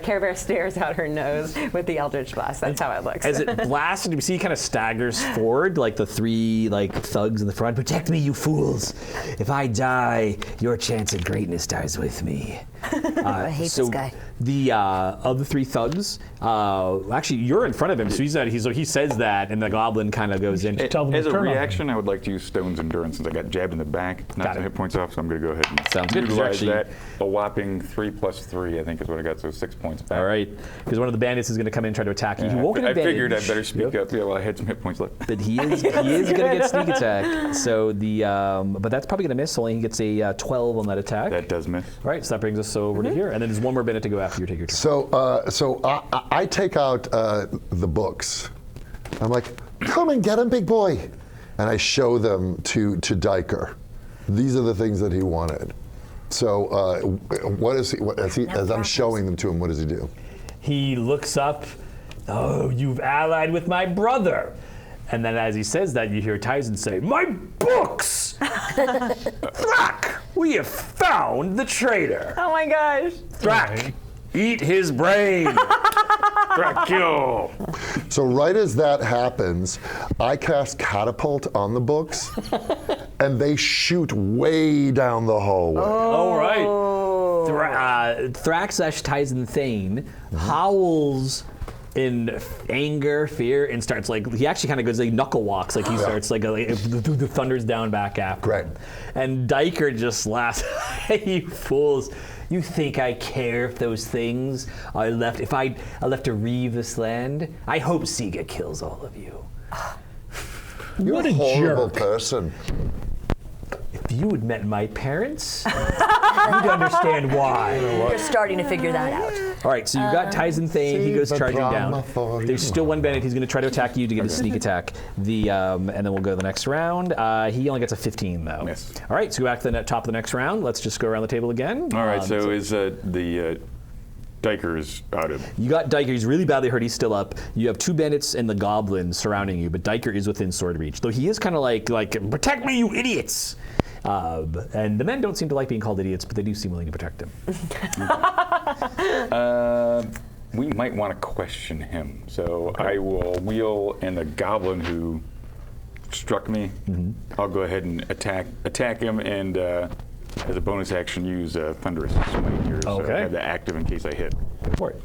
Care Bear stares out her nose with the Eldritch Blast. That's how it looks. As it blasted, you see he kind of staggers forward, like the 3 thugs in the front. Protect me, you fools! If I die, your chance at greatness dies with me. I hate this guy. The of the 3 thugs, actually you're in front of him, so he says that, and the goblin kind of goes in. Tell them As to a turn on reaction, I would like to use Stone's Endurance since I got jabbed in the back. Got Not it. some hit points off, so I'm going to go ahead and Sounds good. utilize Actually- that. A whopping 3 plus 3, I think, is what I got, so 6 points back. All right, because one of the bandits is going to come in and try to attack you. He Yeah, won't get I advantage. figured I'd better speak up. Yeah, well, I had some hit points left. But he is going to get sneak attack. So but that's probably going to miss. Only he gets a 12 on that attack. That does miss. All right, so that brings us over to here, and then there's one more bandit to go after you. Take your turn. So I take out the books. I'm like, come and get him, big boy. And I show them to Diker. These are the things that he wanted. So what is he, as I'm showing them to him, what does he do? He looks up. Oh, you've allied with my brother. And then as he says that, you hear Tyson say, my books! Thrack, we have found the traitor. Oh my gosh! Thrack, eat his brain. Thrack, kill. So right as that happens, I cast Catapult on the books, and they shoot way down the hallway. All right. Thrack/Tyson Thane howls in anger, fear, and starts he actually kind of goes knuckle walks, he starts the thunder's down back after Right. him. And Diker just laughs. You fools. You think I care if those things I left to reave this land? I hope Siga kills all of you. You're What a a horrible jerk. person. If you had met my parents, you'd understand why. You're starting to figure that out. All right, so you've got Tyson Thane. He goes the charging drama down. for There's you. still one bandit. He's going to try to attack you to get a sneak attack. And then we'll go to the next round. He only gets a 15, though. Miss. All right, so go back to the top of the next round. Let's just go around the table again. All right, so is the Diker is out of. You got Diker. He's really badly hurt. He's still up. You have 2 bandits and the goblin surrounding you, but Diker is within sword reach. Though he is kind of like, protect me, you idiots! And the men don't seem to like being called idiots, but they do seem willing to protect him. We might want to question him. So I will wheel, and the goblin who struck me, I'll go ahead and attack him, and as a bonus action, use Thunderous Smite here. So Okay. I have that active in case I hit. Go for it.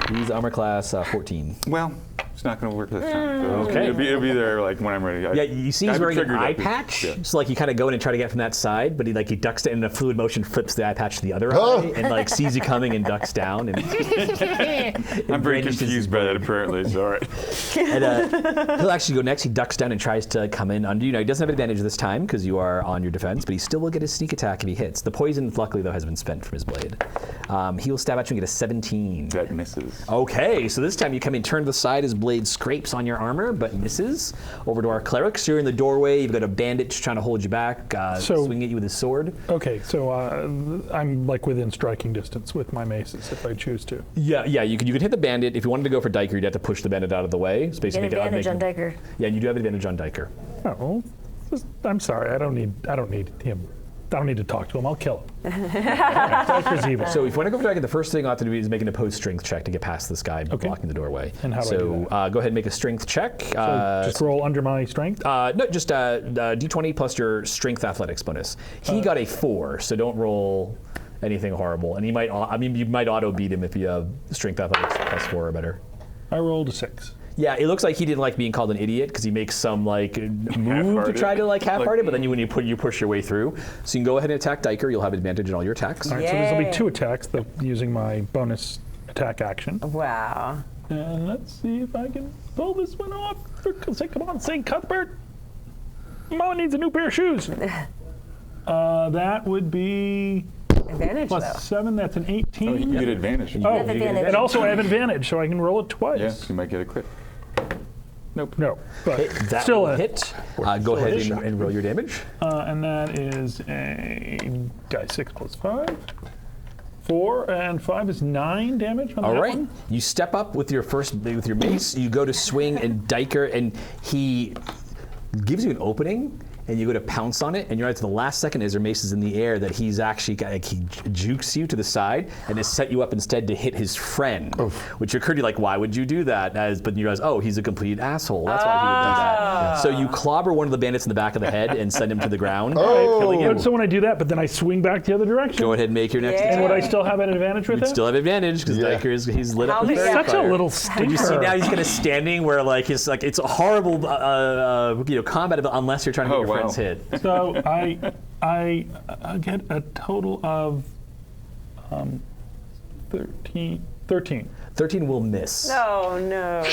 He's armor class 14. Well, it's not going to work this time. So Okay. It'll be there like when I'm ready. Yeah, you see he's I've wearing an figured eye out this- patch. yeah. So like you kind of go in and try to get from that side, but he ducks in a fluid motion, flips the eye patch to the other Oh. eye, and like sees you coming and ducks down. And I'm very confused by that, apparently. So, all right. And he'll actually go next. He ducks down and tries to come in under you. Now, he doesn't have advantage this time because you are on your defense, but he still will get his sneak attack if he hits. The poison, luckily, though, has been spent from his blade. He will stab at you and get a 17. That misses. Okay, so this time you come in, turn to the side, his blade scrapes on your armor, but misses. Over to our clerics. You're in the doorway. You've got a bandit trying to hold you back, swinging at you with his sword. Okay, so I'm like within striking distance with my maces if I choose to. Yeah, you can hit the bandit. If you wanted to go for Diker, you'd have to push the bandit out of the way. So Get basically advantage on Diker. Yeah, you do have advantage on Diker. Oh, I'm sorry. I don't need him. I don't need to talk to him. I'll kill him. Diker's evil. So if you want to go for Diker, the first thing you have to do is make an opposed strength check to get past this guy blocking the doorway. And how do I do So go ahead and make a strength check. Just roll under my strength. No, just D20 plus your strength athletics bonus. He got a 4, so don't roll anything horrible. And you might auto beat him if you have strength athletics plus 4 or better. I rolled a 6. Yeah, it looks like he didn't like being called an idiot because he makes some move to Half-hearted. try to half-hearted, but then when you push your way through. So you can go ahead and attack Diker. You'll have advantage in all your attacks. All right, so this will be Yay. 2 attacks using my bonus attack action. Wow. And let's see if I can pull this one off. Come on, St. Cuthbert. Mama needs a new pair of shoes. That would be Advantage, plus though. 7. That's an 18. Oh, you get advantage. Oh, have advantage. and also I have advantage, so I can roll it twice. Yes, you might get a crit. Nope. No, but That still will a hit. Go ahead and roll your damage. And that is a die 6 plus 5. 4 and 5 is 9 damage on All that right. one. You step up with your mace. You go to swing, and Diker, and he gives you an opening, and you go to pounce on it, and you're right to the last second as your mace is in the air that he's actually he jukes you to the side and has set you up instead to hit his friend, which occurred to you like, why would you do that? But you realize, oh, he's a complete asshole. That's why he would do that. So you clobber one of the bandits in the back of the head and send him to the ground, killing him. So when I do that, but then I swing back the other direction. Go ahead and make your next Yeah. And attack. would I still have an advantage with You'd that? still have advantage because Yeah. Diker he's lit How up with big- fairy Such a fire. little Did you see stinker. now he's kind of standing where like it's a horrible combat unless you're trying to get Oh, your wow. friends hit. So I get a total of 13. 13 will miss. Oh, no.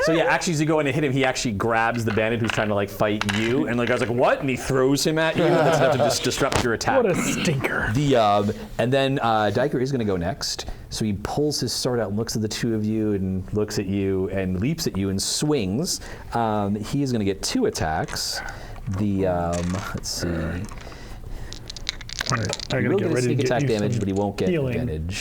So yeah, actually as you go in and hit him, he actually grabs the bandit who's trying to fight you, and I was like, what? And he throws him at you. That's enough to just disrupt your attack. What a stinker. And then Diker is going to go next. So he pulls his sword out and looks at the two of you and looks at you and leaps at you and swings. He is going to get 2 attacks. Let's see. All right, I He gotta will get get a ready to sneak get attack you damage, some but he won't get healing. advantage.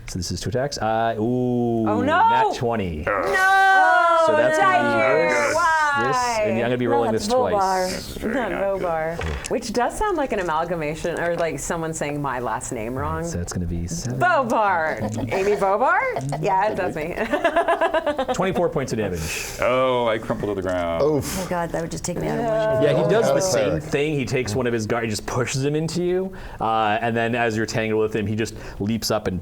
So this is 2 attacks. Oh no! Nat 20. No! So that's going to Diker, be this, why? and I'm going to be rolling this twice. Not Vobar. Which does sound like an amalgamation, or like someone saying my last name wrong. So that's going to be 7. Bobar. Amy Bobar? Yeah, that's me. 24 points of damage. Oh, I crumple to the ground. Oh my god, that would just take me out of one. Yeah, he does have the a same cleric. thing. He takes one of his guards, he just pushes him into you, and then as you're tangled with him, he just leaps up and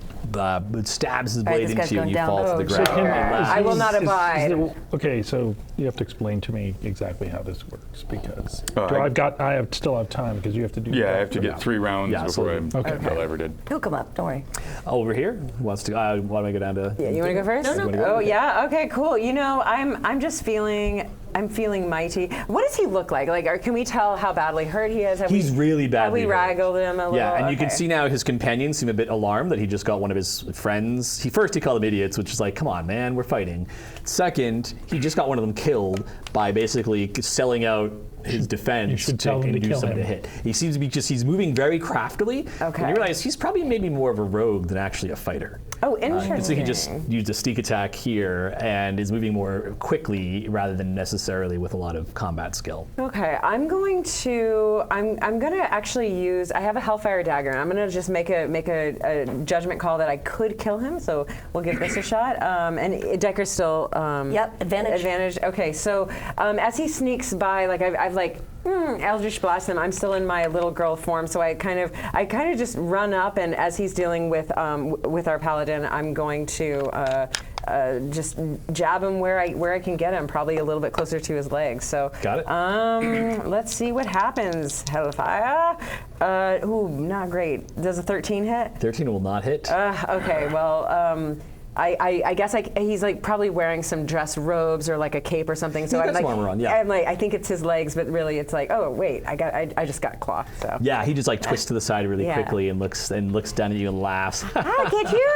stabs his right, blade this guy's into you, and going you down. fall to Oh, the shit. ground. I will not abide. Okay, so you have to explain to me exactly how this works because I- I still have time because you have to do. Yeah, I that have to for get now. 3 rounds Yeah, before so- I Bill ever did. He'll come up, don't worry. Over here, who wants to? Why don't I go down to? Yeah, you want to go first? No. Oh yeah. Okay. Cool. I'm just feeling I'm feeling mighty. What does he look like? Can we tell how badly hurt he is? He's really badly Have we hurt. raggled him a little? Yeah, and you can Okay. see now his companions seem a bit alarmed that he just got one of his friends. He called them idiots, which is like, come on, man, we're fighting. Second, he just got one of them killed by basically selling out his defense should tell him to do kill something him. to hit. He seems to be he's moving very craftily. Okay. And you realize he's probably maybe more of a rogue than actually a fighter. Oh, interesting. So he just used a sneak attack here and is moving more quickly rather than necessarily with a lot of combat skill. Okay, I'm going to actually use. I have a Hellfire dagger, and I'm going to just make a judgment call that I could kill him. So we'll give this a shot. And Diker's still. Yep, advantage. Advantage. Okay, so as he sneaks by, I've Eldritch Blast him. I'm still in my little girl form, so I kind of just run up, and as he's dealing with our paladin, I'm going to just jab him where I can get him, probably a little bit closer to his legs. So Got it. Let's see what happens. Hellfire. Ooh, not great. Does a 13 hit? 13 will not hit. Okay, well, I guess he's probably wearing some dress robes or like a cape or something. So He's I'm got some armor on, yeah. I'm I think it's his legs, but really it's oh wait, I just got cloth. So Yeah, he just twists to the side really Yeah. quickly and looks down at you and laughs. I'll get you.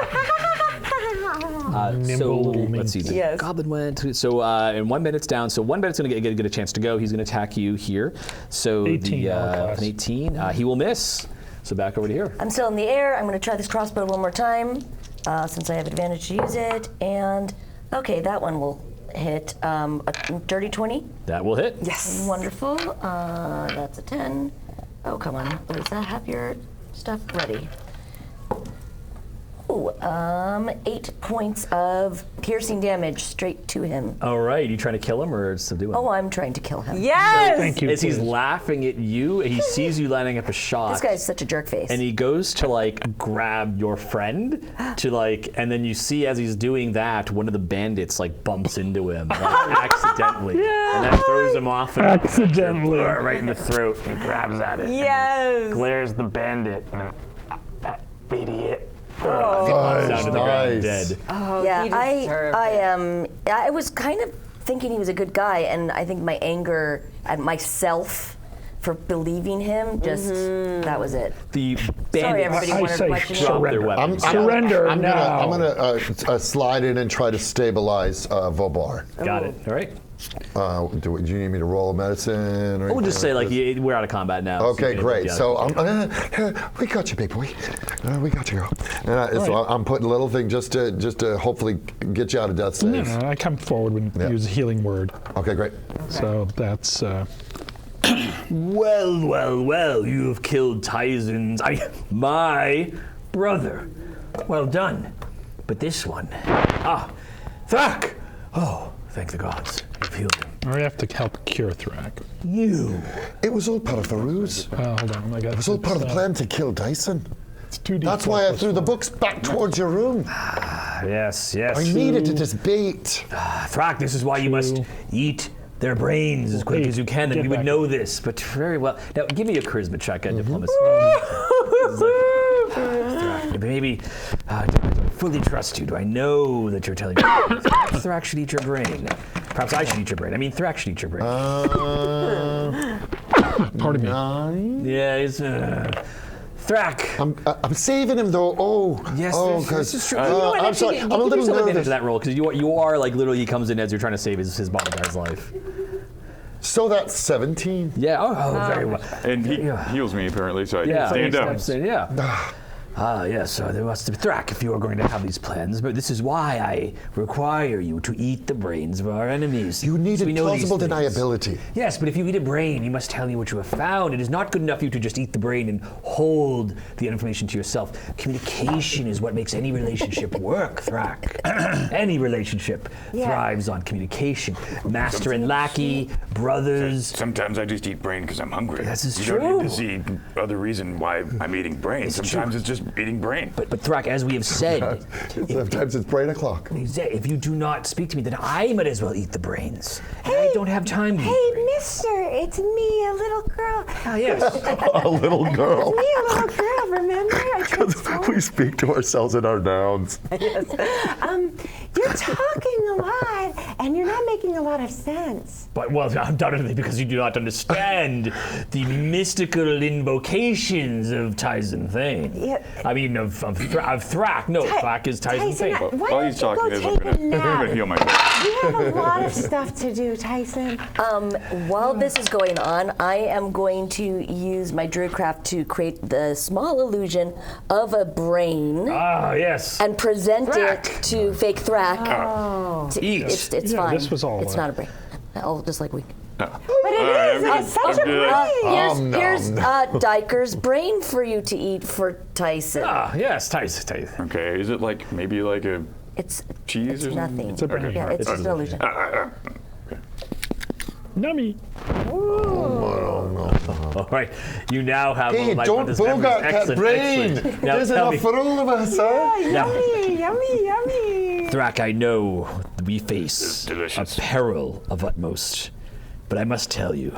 Nimble little Let's see. minx. The Yes. goblin went. So in 1 minute's down. So 1 minute's going to get a chance to go. He's going to attack you here. So 18 an 18. He will miss. So back over to here. I'm still in the air. I'm going to try this crossbow one more time, since I have advantage to use it. And okay, that one will hit a dirty 20. That will hit. Yes. Wonderful. That's a 10. Oh, come on, Lisa, have your stuff ready. Ooh, 8 points of piercing damage straight to him. All right. You trying to kill him or subdue him? Oh, I'm trying to kill him. Yes. Thank you. As he's please. laughing at you, he sees you lining up a shot. This guy's such a jerk face. And he goes to grab your friend to and then you see as he's doing that, one of the bandits bumps into him accidentally, and that throws him off and Accidentally. right in the throat and grabs at it. Yes. Glares the bandit. That idiot. Nice, Down to the ground, nice. dead. Oh, yeah, he deserved it. I was kind of thinking he was a good guy, and I think my anger at myself for believing him that was it. The Sorry, bandits everybody I wanted to say question drop you. their weapons. Surrender I'm now. gonna slide in and try to stabilize Vobar. Got it. All right. Do you need me to roll a medicine? Or We'll just say we're out of combat now. Okay, you can- great. yeah. So we got you, big boy. We got you, girl. So I'm putting a little thing just to hopefully get you out of death No, saves. no, I come forward when you use a healing word. Okay, great. So that's Well, you have killed my brother. Well done. But this one. Thrack! Oh, thank the gods. You've healed him. I have to help cure Thrack. You. It was all part of the ruse. Hold on, I got It was all part of the plan to kill Dyson. It's 2D. That's why I threw the books back towards your room. Yes. I needed it as bait. Thrack, this is why you must eat their brains as quick Hey, as you can, and get we would back. know this, but very well. Now, give me a charisma check at diplomacy. Thrack, maybe do I fully trust you? Do I know that you're telling me? Perhaps Thrack should eat your brain. Perhaps I should eat your brain. I mean, Thrack should eat your brain. Pardon me. 9. Yeah, it's Thrack. I'm saving him though. Oh, Yes, oh, this is true. I'm sorry. I'm a little advantage of nervous. that roll because you are literally he comes in as you're trying to save his bodyguard's life. So that's 17. Yeah. Oh, very well. And he heals me apparently, so I can stand he up. steps in, yeah. Yes, there must be Thrack if you are going to have these plans, but this is why I require you to eat the brains of our enemies. You So needed we know these plausible things. deniability. Yes, but if you eat a brain, you must tell me what you have found. It is not good enough for you to just eat the brain and hold the information to yourself. Communication is what makes any relationship work, Thrack. Any relationship thrives on communication. Master and lackey, brothers. Sometimes I just eat brain because I'm hungry. This is You don't need to true. see other reason why I'm eating brain. Sometimes it's just eating brain. But Thrack, as we have said, Sometimes it's brain o'clock. if you do not speak to me, then I might as well eat the brains. And I don't have time to eat Hey, brains. mister, it's me, a little girl. Ah, yes. A little girl. Me, a little girl, remember? I transformed. We speak to ourselves in our nouns. You're talking a lot, And you're not making a lot of sense. But, well, undoubtedly because you do not understand the mystical invocations of Tyson Thane. Yeah. I mean, of Thrack. No, Thrack is Tyson Tyson, Thane. why While don't he's you go talking, I'm take a gonna nap? heal myself. You have a lot of stuff to do, Tyson. While this is going on, I am going to use my druidcraft to create the small illusion of a brain Ah, yes. and present Thrack. it to fake Thrack. Eat. It's Yeah, fine. this was all, It's not a brain. Oh, just like we. But it is. It's such a brain. Here's Diker's brain for you to eat for Tyson. Ah, yes, Tyson. Okay, is it like maybe like a It's cheese it's or something? nothing. It's a brain. Yeah, it's just an illusion. Nummy. All right, you now have Hey, life don't with this memory. bogart that Excellent, brain. excellent. Now There's tell enough me, for all of us, huh? Yummy, yummy, yummy. Thrack, I know we face a delicious. peril of utmost, but I must tell you,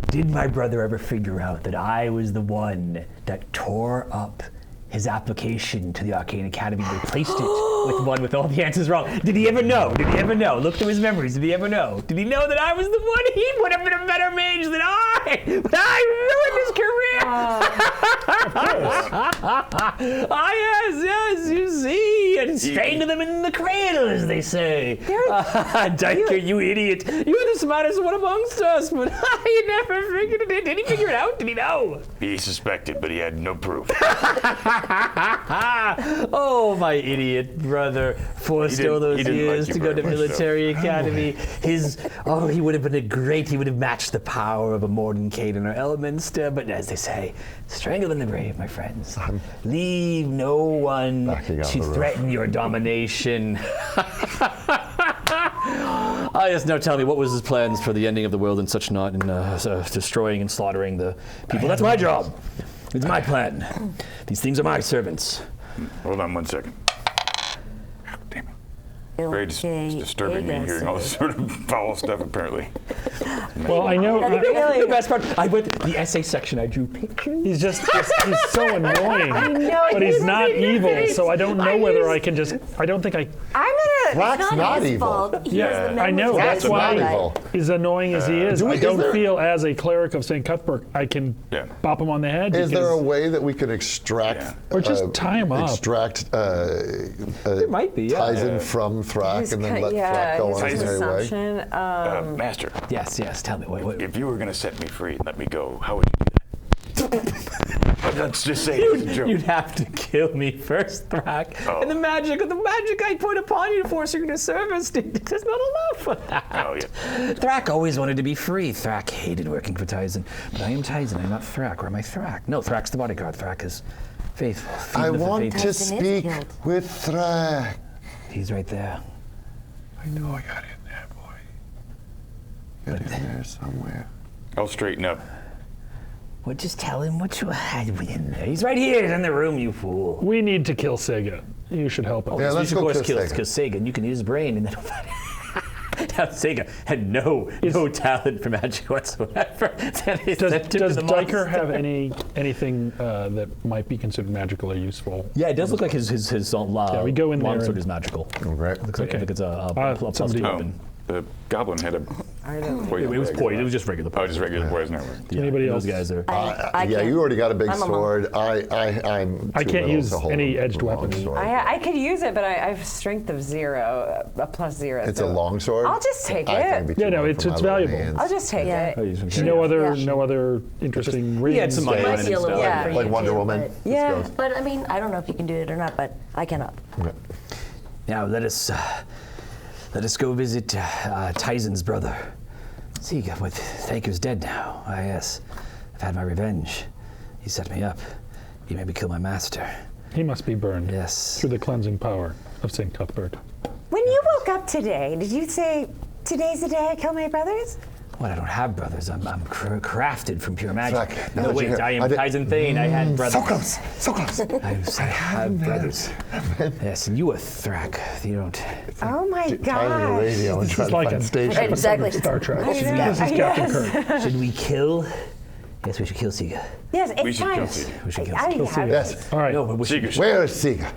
did my brother ever figure out that I was the one that tore up his application to the Arcane Academy and replaced it with one with all the answers wrong? Did he ever know? Did he ever know? Look through his memories. Did he ever know? Did he know that I was the one? He would have been a better mage than I! But I ruined his career! Yes, you see. And strangled them in the cradle, as they say. Diker, you idiot. You're the smartest one amongst us, but you never figured it out. Did he figure it out? Did he know? He suspected, but he had no proof. Oh, my idiot brother forced He didn't- all those he didn't like years you to go very to much, military academy. He would have been he would have matched the power of a Mordenkainen or Elminster, but as they say, strangle in the grave, my friends. Leave no one Backing out to the roof. threaten your domination. Ah, yes, now tell me, what was his plans for the ending of the world and such not, and destroying and slaughtering the people? That's my job. It's my plan. These things are my servants. Hold on 1 second. Damn it. Very Okay, disturbing me hearing all this sort of foul stuff, apparently. Well, I know. The best part, I went to the essay section, I drew pictures. He's so annoying. know, But he's not evil, face. so I don't know whether I can just. I don't think I. I'm gonna. Thrack's not his evil. fault. He Yeah, has the I memories know, of that's his why- life. evil. As annoying as he is, I is don't there- feel as a cleric of St. Cuthbert I can Yeah. bop him on the head. Is there because- a way that we can extract, Yeah. Or just tie him up. extract There might be, yeah. Tyson from Thrack and then let Thrack go on his his merry way? assumption. Master, Yes, tell me. What? if you were going to set me free and let me go, how would you do that? Let's just say it was a joke. You'd have to kill me first, Thrack. Oh. And the magic I put upon you to force you into service, there's not enough for that. Oh, yeah. Thrack always wanted to be free. Thrack hated working for Tyson. But I am Tyson, I'm not Thrack. Or am I Thrack? No, Thrack's the bodyguard. Thrack is faithful. I Feet of the want faithful. to Tyson is speak killed. with Thrack. He's right there. I know I got in there, boy. Got in there somewhere. I'll straighten up. Well, just tell him what you had in there. He's right here. He's in the room, you fool. We need to kill Sega. You should help us. Yeah, So let's you should, go of course, kill kill Sega, and you can use his brain, and then now Sega had no talent for magic whatsoever. Does Diker have anything that might be considered magical or useful? Yeah, it does look like his we go in there longsword and- is magical. Right. Looks like, I Okay. think it's a plus somebody- two Oh, weapon. the goblin had a poison. It was bag. poison. It was just regular Oh, poison. just regular poison. Never mind. Anybody Those else? guys are. I Yeah, can't. you already got a big I'm a monk. sword. I'm I too can't little use to hold any a edged long weapons. sword. I could use it, but I have strength of 0, a plus 0. It's so a long sword. I'll just take I think it. it'd be too Yeah, no, long it's for my little valuable. hands. I'll just take Yeah. it. No other interesting rings. He had some money It on might it be a and little stuff. Yeah. for Like you Wonder too, Woman. but- Yeah. But I mean, I don't know if you can do it or not, but I cannot. Now let us go visit Tyson's brother. See, with Thaker's dead now. Yes, I've had my revenge. He set me up. He made me kill my master. He must be burned Yes. through the cleansing power of St. Cuthbert. When you woke up today, did you say, today's the day I kill my brothers? Well, I don't have brothers. I'm crafted from pure magic. Thrack, No, now that wait, you're here, I am I did- Tyson Thane. I had brothers. So close, so close. I have brothers. Yes, and you are Thrack. You don't. Oh my Tiny gosh. radio and try to like find a- station. Right, exactly. Star Trek. I This know. is Captain Kirk. Should we kill? Yes, we should kill Siga. Yes, it's We should time. kill Siga. We should kill I Siga. have Yes. All right. No, but we should. Seeger. Where is Siga?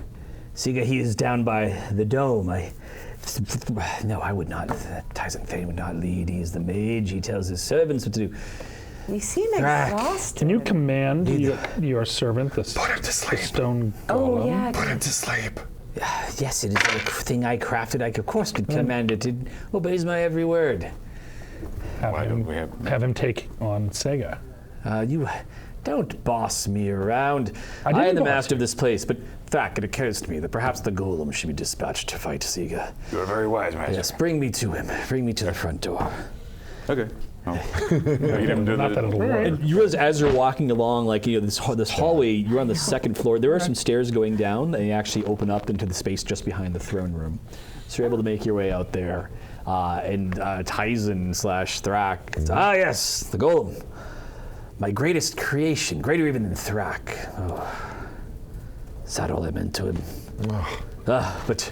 Siga, he is down by the dome. No, I would not. Tyson Thane would not lead. He is the mage. He tells his servants what to do. You seem Thrack. exhausted. Can you command your servant, the stone golem? Oh, yeah. Put him to sleep. Yes, it is a thing I crafted. I, of course, could command it. It obeys my every word. Why don't we Have him take on Sega. You don't boss me around. I I didn't am the boss master of you. this place, but Thrack, it occurs to me that perhaps the golem should be dispatched to fight Siga. You're very wise, Master. Yes, bring me to him. Bring me to the front door. Okay. Oh. Get him to Not that it'll work. And you realize as you're walking along, like this hallway, you're on the second floor. There are some stairs going down, and they actually open up into the space just behind the throne room. So you're able to make your way out there. And Tyson / Thrack. Ah, yes, the golem. My greatest creation, greater even than Thrack. Oh. Is that all I meant to him? But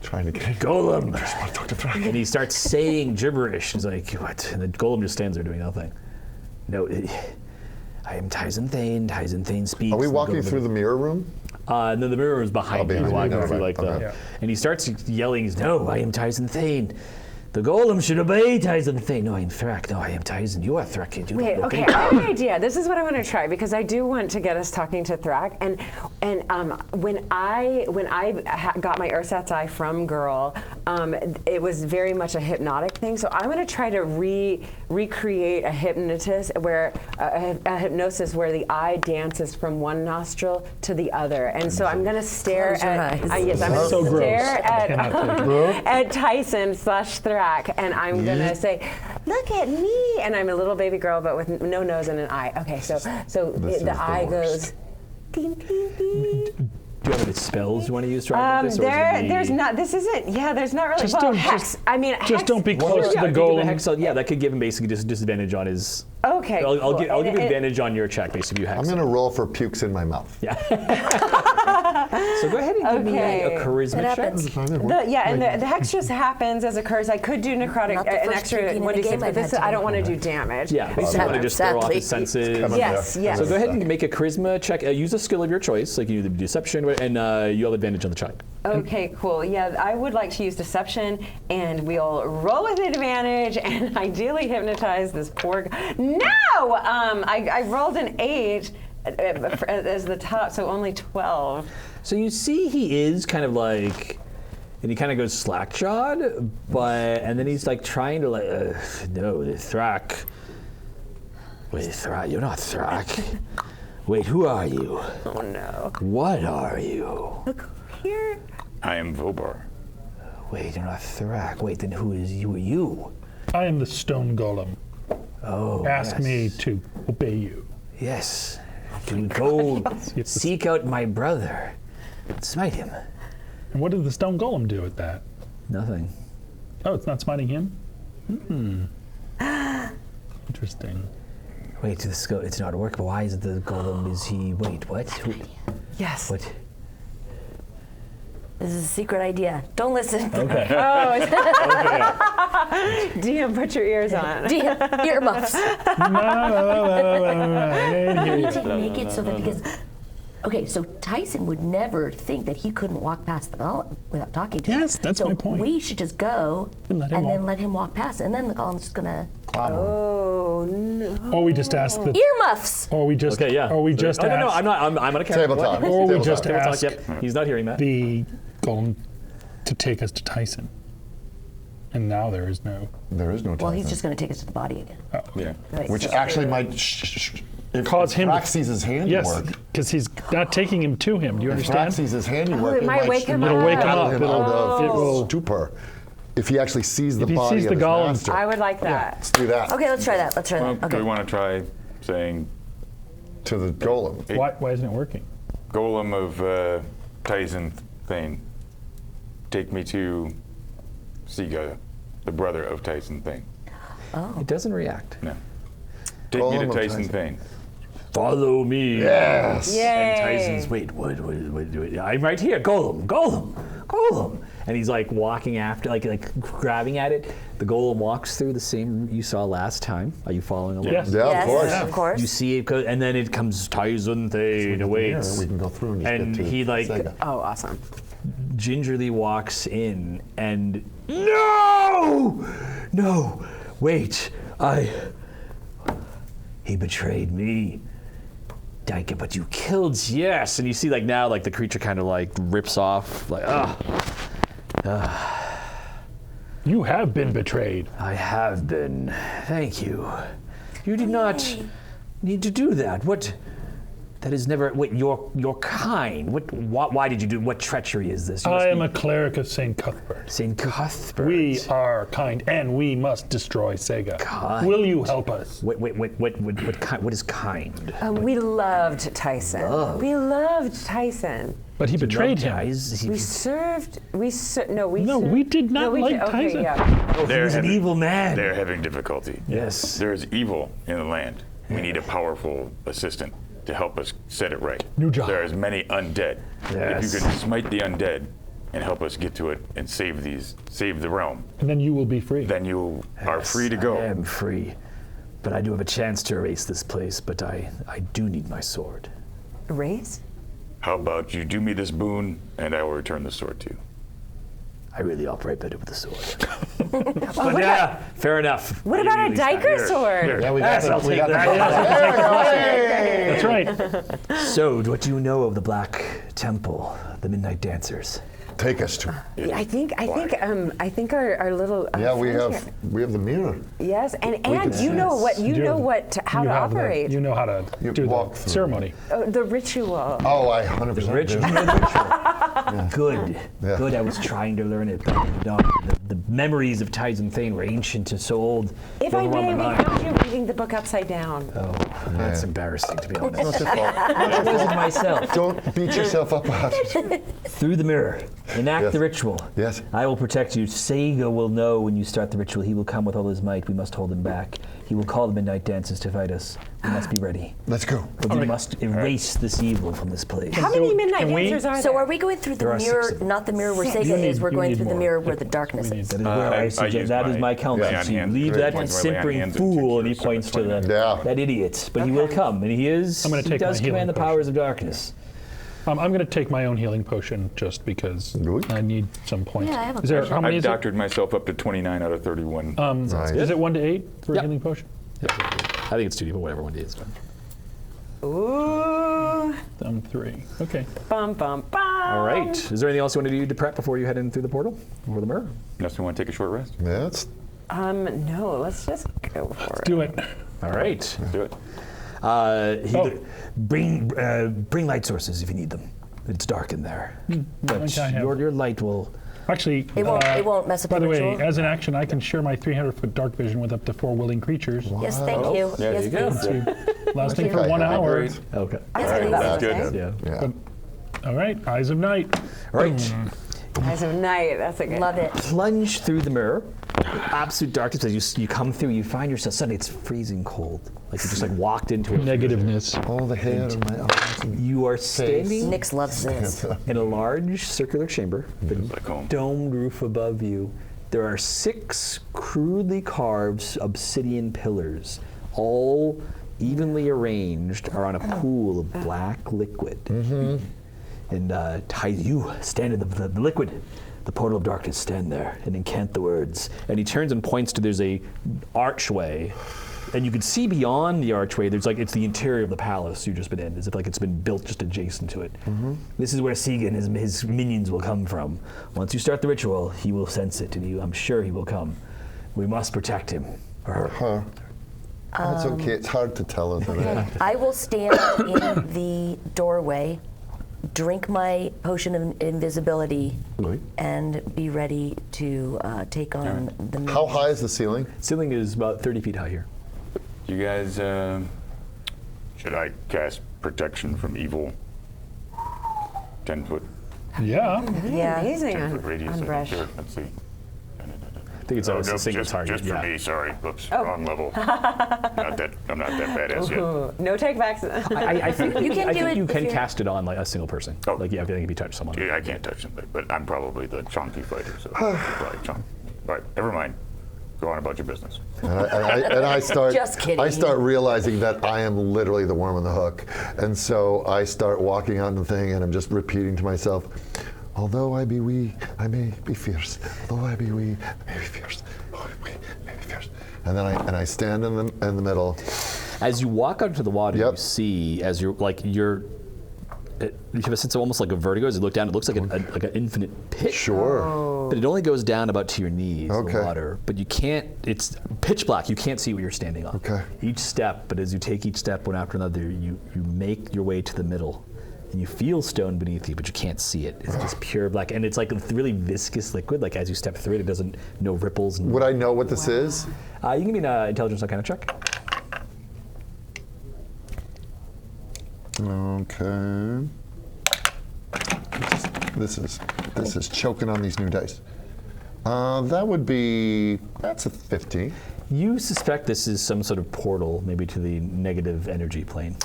Trying to get golem. I want to talk to Thrack. and he starts saying gibberish. He's like, what? And the golem just stands there doing nothing. No, I am Tyson Thane. Tyson Thane speaks. Are we and walking golem- through the mirror room? No, the mirror is behind you. behind You're me. walking Never through mind. like Okay. the, Yeah. and he starts yelling. No, I am Tyson Thane. The golem should obey Tyson Thane. No, I am Thrack. No, I am Tyson. You are Thrack. You Wait, don't look okay, any- I have an idea. This is what I want to try because I do want to get us talking to Thrack. And when I got my ersatz eye from Girl, it was very much a hypnotic thing. So I'm going to try to recreate a hypnosis where a hypnosis where the eye dances from one nostril to the other. And so I'm going to stare Close your at eyes. yes, I'm going So to gross. stare I cannot take at Tyson / Thrack, and I'm gonna say, "Look at me!" And I'm a little baby girl, but with no nose and an eye. Okay, so This is the the eye worst. goes. Ding, ding, ding. Do you have any spells you want to use to ride this? Or is it There's the- not. This isn't. Yeah, there's not really. Just well, don't- hex. just- I mean, Just hex, don't be close to Yeah, the if you give him a golem. hex, yeah, that could give him basically disadvantage on his. Okay. I'll cool. give And you it- advantage on your check, basically. You hex. I'm going to roll for pukes in my mouth. Yeah. So go ahead and give me Okay. a charisma It check. happens. And the hex just happens as occurs. I could do necrotic, Not the an first extra puking in a 1d6, game but I've this had I don't want to today. do damage. Yeah, basically want to just throw off his senses. Yes. Yes. So go ahead and make a charisma check. Use a skill of your choice, like you either deception, and you have advantage on the check. Okay, cool. Yeah, I would like to use deception, and we'll roll with advantage, and ideally hypnotize this poor guy. No! I rolled an 8 as the top, so only 12. So you see he is kind of like, and he kind of goes slack-jawed, and then he's like trying to no, Thrack. Wait, Thrack, you're not Thrack. Wait, who are you? Oh no. What are you? Look here. I am Vobar. Wait, you're not Thrack. Wait, then who is you? Are you? I am the stone golem. Oh, Ask yes. me to obey you. Yes. To go Yes. seek out my brother. Smite him. And what did the stone golem do with that? Nothing. Oh, it's not smiting him? Interesting. Wait, it's not working. Why is it the golem? Is he? Wait, what? Who, Yes. what? This is a secret idea. Don't listen. Okay. DM, put your ears on. Earmuffs. Hey, To make it so that because. Okay, so Tyson would never think that he couldn't walk past the golem without talking to him. Yes, that's so my point. We should just go And let him then walk. let him walk past, and then the golem's just gonna Oh no. Or we just ask the. earmuffs. Or we just. Okay, yeah. Or we just Oh, no, ask I'm on a camera. Tabletop. Or we Tabletop. just Tabletop, ask yep. He's not hearing that. the golem to take us to Tyson. And now there is no. There is no time. Well, he's just gonna take us to the body again. Yeah. Right, Which so- actually might if Cause him to- Thrack sees his handiwork. Yes, because he's not taking him to him. Do you If Thrack understand? sees his handiwork, it might wake him It'll wake him rattle up. him It'll- out it of will- stupor. If he actually sees the If he body sees of the his golem- master. I would like that. Let's do that. Okay, let's try that. Let's try Well, that. do we Okay. want to try saying To the golem. Why isn't it working? Golem of Tyson Thane, take me to Siga, the brother of Tyson Thane. It doesn't react. No. Take me Golem to of Tyson Tyson. Thane. Follow me. Yes. Yay. And Tyson's, wait, what, I'm right here. Golem. and he's like walking after, like grabbing at it. The golem walks through the same route you saw last time. Are you following along? Yes. Yeah, Yes, of course. of course. You see it go, and then it comes Tyson Thane awaits. We can go through and, just And get to he, like, Sega. Oh, awesome. Gingerly walks in and no, wait, he betrayed me. Diker, but you killed, yes. And you see like now like the creature kind of like rips off like You have been betrayed. I have been. Thank you. You did not need to do that. What? That is never. Wait, you're kind. Why did you do? What treachery is this? You must I am be a cleric of St. Cuthbert. Saint Cuthbert. We are kind, and we must destroy Sega. Kind. Will you help us? What is kind? We loved Tyson. We loved Tyson. But he betrayed him. We served. We No, we did not like okay, Tyson. yeah. Oh, he was an evil man. They're having difficulty. Yes. There is evil in the land. We need a powerful assistant to help us set it right. New job. There is many undead. Yes. If you can smite the undead and help us get to it and save the realm, And then you will be free. then you are free to go. I am free, but I do have a chance to erase this place. But I do need my sword. Race? How about you do me this boon and I will return the sword to you? I really operate better with the sword. But yeah, fair enough. What about a Diker sword? Yeah, we Yes, got I'll it. We take got that. That's right. So, what do you know of the Black Temple, the Midnight Dancers? Take us to. Yeah, I think our little Yeah, we friend have here- the mirror. Yes, and can you know what how You to have operate. you know how to You do walk the through. ceremony. The ritual. Oh, I 100% Rich, do. you know the ritual. Good. Yeah. Good. I was trying to learn it, but the memories of Tyson Thane were ancient and so old. If they I overwhelmed may, my we mind. found you reading the book upside down. Oh, that's embarrassing to be honest. Not your fault. I wasn't myself. Don't beat yourself up about it. Through the mirror, enact Yes. the ritual. Yes. I will protect you. Sega will know when you start the ritual. He will come with all his might. We must hold him back. He will call the Midnight Dancers to fight us. We must be ready. Let's go. But we must erase this evil from this place. How many midnight can we- dancers are So there? are we going through the There are mirror, 6 of them. not the mirror where Six. Sega You is, need- we're you going need through the more. mirror where the darkness We need- is. That is where I I suggest. use That is my counsel. lay on So you hands. leave Great that point. Lay on simpering hands and fool, and he teach points to the Yeah. that idiot. But he will come, and he is. I'm gonna he take does my healing command the potion. powers of darkness. I'm going to take my own healing potion just because Good. I need some points. Yeah, I have a is there, potion. how many I've is it? doctored myself up to 29 out of 31. Nice. Is it 1 to 8 for Yeah. a healing potion? I think it's 2D, but whatever one is. Ooh, I'm 3. Okay. bum bum bum. All right. Is there anything else you want to do to prep before you head in through the portal or the mirror? Unless we want to take a short rest. Yeah, it's No, let's just go for it. Do it. All right. Let's do it. Bring light sources if you need them. It's dark in there. But think I have. your light will. Actually, It won't mess up by the the way, ritual. as an action, I can share my 300-foot dark vision with up to 4 willing creatures. Yes, thank you. There Yes, you go. please. Lasting for I 1 have hour. it. Okay. Yes, Alright, please. that's good. Yeah. Yeah. All right, Eyes of Night. All right. Eyes of night. That's a good. Love it. Plunge through the mirror. Absolute darkness. As you come through, you find yourself suddenly it's freezing cold. Like you just like walked into it. Negativeness. All the hair on my arms. And You are standing Nix loves this. in a large circular chamber, the Like home. domed roof above you. There are 6 crudely carved obsidian pillars, all evenly arranged, are on a pool of black liquid. And you stand in the liquid, the portal of darkness. Stand there and incant the words. And he turns and points to there's a archway. And you can see beyond the archway, there's like, it's the interior of the palace you've just been in, as if like it's been built just adjacent to it. This is where Segan and his minions will come from. Once you start the ritual, he will sense it, and I'm sure he will come. We must protect him, or her. Huh. That's okay. It's hard to tell, isn't it? I will stand in the doorway, drink my potion of invisibility, and be ready to take on the mirror. How high is the ceiling? Ceiling is about 30 feet high here. You guys, should I cast protection from evil? 10 foot, Yeah. Yeah. Amazing 10 on, foot radius. on I brush. think. Here, let's see. think it's a single target. Just for me, sorry. Oops, Oh. wrong level. I'm not that badass yet. Ooh, no takebacks. I think You can I do think it you if can you're- cast it on like a single person. Oh. Like yeah, if you touch someone. Yeah, I can't touch somebody, but I'm probably the chunky fighter, so probably chunk. All right, never mind. Go on about your business. And I start. Just kidding. I start realizing that I am literally the worm on the hook, and so I start walking on the thing, and I'm just repeating to myself, "Although I be wee, I may be fierce. Although I be wee, I may be fierce. Oh, I may be fierce." And then I stand in the middle. As you walk out into the water, Yep. you see as you have a sense of almost like a vertigo. As you look down, it looks like an infinite pit. Sure. But it only goes down about to your knees, Okay. the water. But you can't, it's pitch black. You can't see what you're standing on. Okay. Each step, but as you take each step one after another, you make your way to the middle. And you feel stone beneath you, but you can't see it. It's just pure black. And it's like a really viscous liquid. Like as you step through it, it doesn't, no ripples. And, Would I know what this is? you can give me an intelligence kind of check. Okay. This is choking on these new dice. That's a 15. You suspect this is some sort of portal, maybe to the negative energy plane.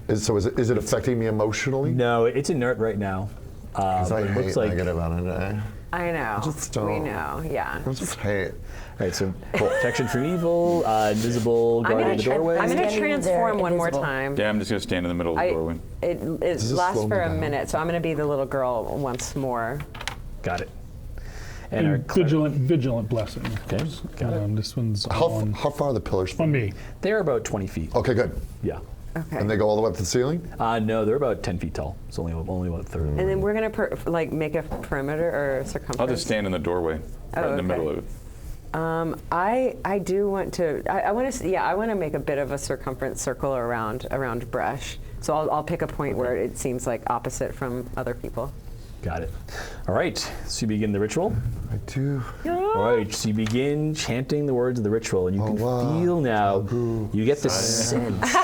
Is it affecting me emotionally? No, it's inert right now. Because I but it hate looks like. negative energy. I know. Just we don't. know. Yeah. I just hate. Right, so protection from evil, invisible, guarding the doorway. I'm gonna Standing transform there, one more invisible. time. Yeah, I'm just gonna stand in the middle of the doorway. It this lasts slow for me a down? minute, so I'm gonna be the little girl once more. Got it. And our Vigilant blessing. Of Okay, course. got it. This one's How on far are the pillars from me. they're about 20 feet. Okay, good. Yeah. Okay. And they go all the way up to the ceiling? No, they're about 10 feet tall. It's only about a third. And then we're gonna make a perimeter or circumference. I'll just stand in the doorway, right in the okay. middle of it. I do want to. I want to. Yeah, I want to make a bit of a circumference circle around Bresh. So I'll pick a point where it seems like opposite from other people. Got it. All right, so you begin the ritual. I do. All right, so you begin chanting the words of the ritual, and you can wow. feel now, you get the sense.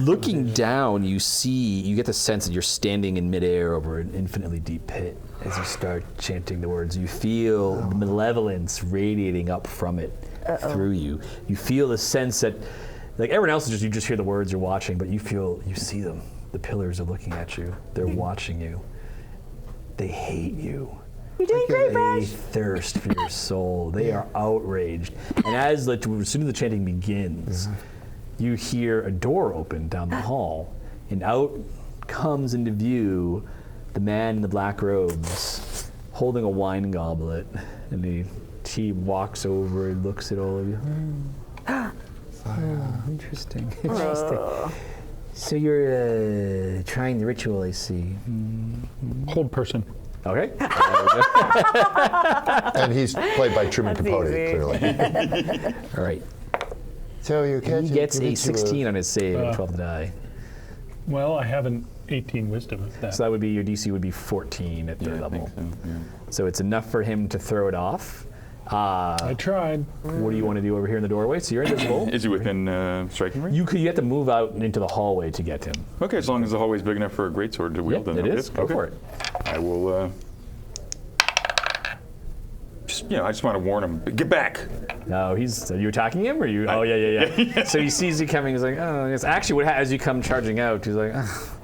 Looking down, you get the sense that you're standing in midair over an infinitely deep pit. As you start chanting the words, you feel the malevolence radiating up from it through you. You feel the sense that, like everyone else, you just hear the words you're watching, but you see them. The pillars are looking at you. They're watching you. They hate you. You're doing great, They Bresh. thirst for your soul. They are outraged. And as soon as the chanting begins, you hear a door open down the hall, and out comes into view the man in the black robes, holding a wine goblet, and he walks over and looks at all of you. Interesting. Interesting. So you're trying the ritual, I see. Hold person. Okay. And he's played by Truman That's Capote, easy. clearly. All right. So you He gets a 16 on his save, 12 to die. Well, I have an 18 wisdom. If that. So that would be, your DC would be 14 at third I level. think so, yeah. So it's enough for him to throw it off. I tried. What do you want to do over here in the doorway? So you're invisible. Is he within striking range? You have to move out into the hallway to get him. Okay, as long as the hallway's big enough for a greatsword to wield, Yep, then it I'm is. good. Go Okay. for it. I will. I just want to warn him. Get back! No, are you attacking him, or you? Oh yeah. So he sees you coming. He's like, oh, yes. Actually, as you come charging out, he's like, oh,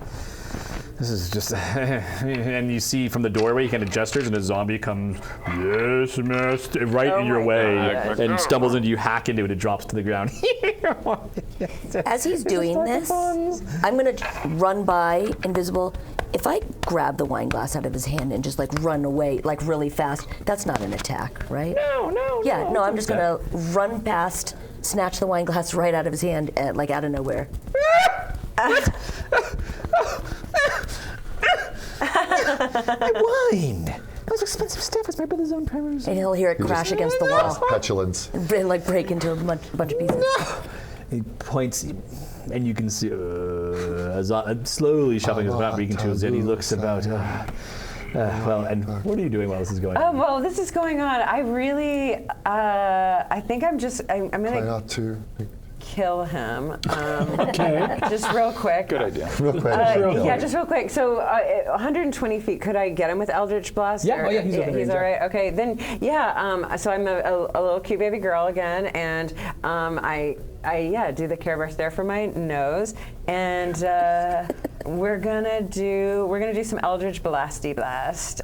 this is just. And you see from the doorway, he kind of gestures, and a zombie comes, yes, master, right in your my way, God. and stumbles into you, hack into it, it drops to the ground. As he's doing this, I'm gonna run by invisible. If I grab the wine glass out of his hand and just like run away like really fast, that's not an attack, right? No. Yeah, no, I'm just gonna run past, snatch the wine glass right out of his hand, like out of nowhere. My wine. That was expensive stuff. It's my brother's own primers. And he'll hear it crash against the That's wall petulance. and like break into a bunch of pieces. He points, and you can see slowly shuffling his back, beaking to his head. He looks about. Well, and what are you doing while this is going on? Well, this is going on. I really, I think I'm Try gonna. not to. kill him. Okay. Just real quick. Good idea. Real quick. Yeah, just real quick. So 120 feet, could I get him with Eldritch Blast? Yeah, oh yeah, he's over there. He's all right. Okay, then yeah. So I'm a little cute baby girl again, and I do the Care Bear stare for my nose, and we're gonna do some Eldritch Blasty Blast.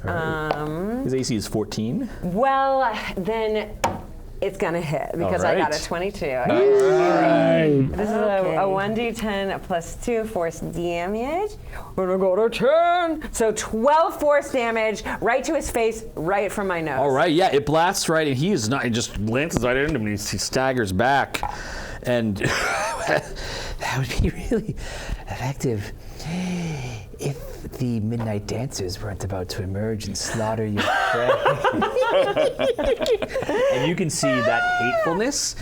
His AC is 14. Well, then it's gonna hit because I got a 22. Right. This is a 1d10 plus 2 force damage. We're gonna go to 10. So 12 force damage right to his face, right from my nose. All right, yeah, it blasts right, and he is not. It just lances right into him, and he staggers back, and that would be really effective if the Midnight Dancers weren't about to emerge and slaughter your prey. And you can see that hatefulness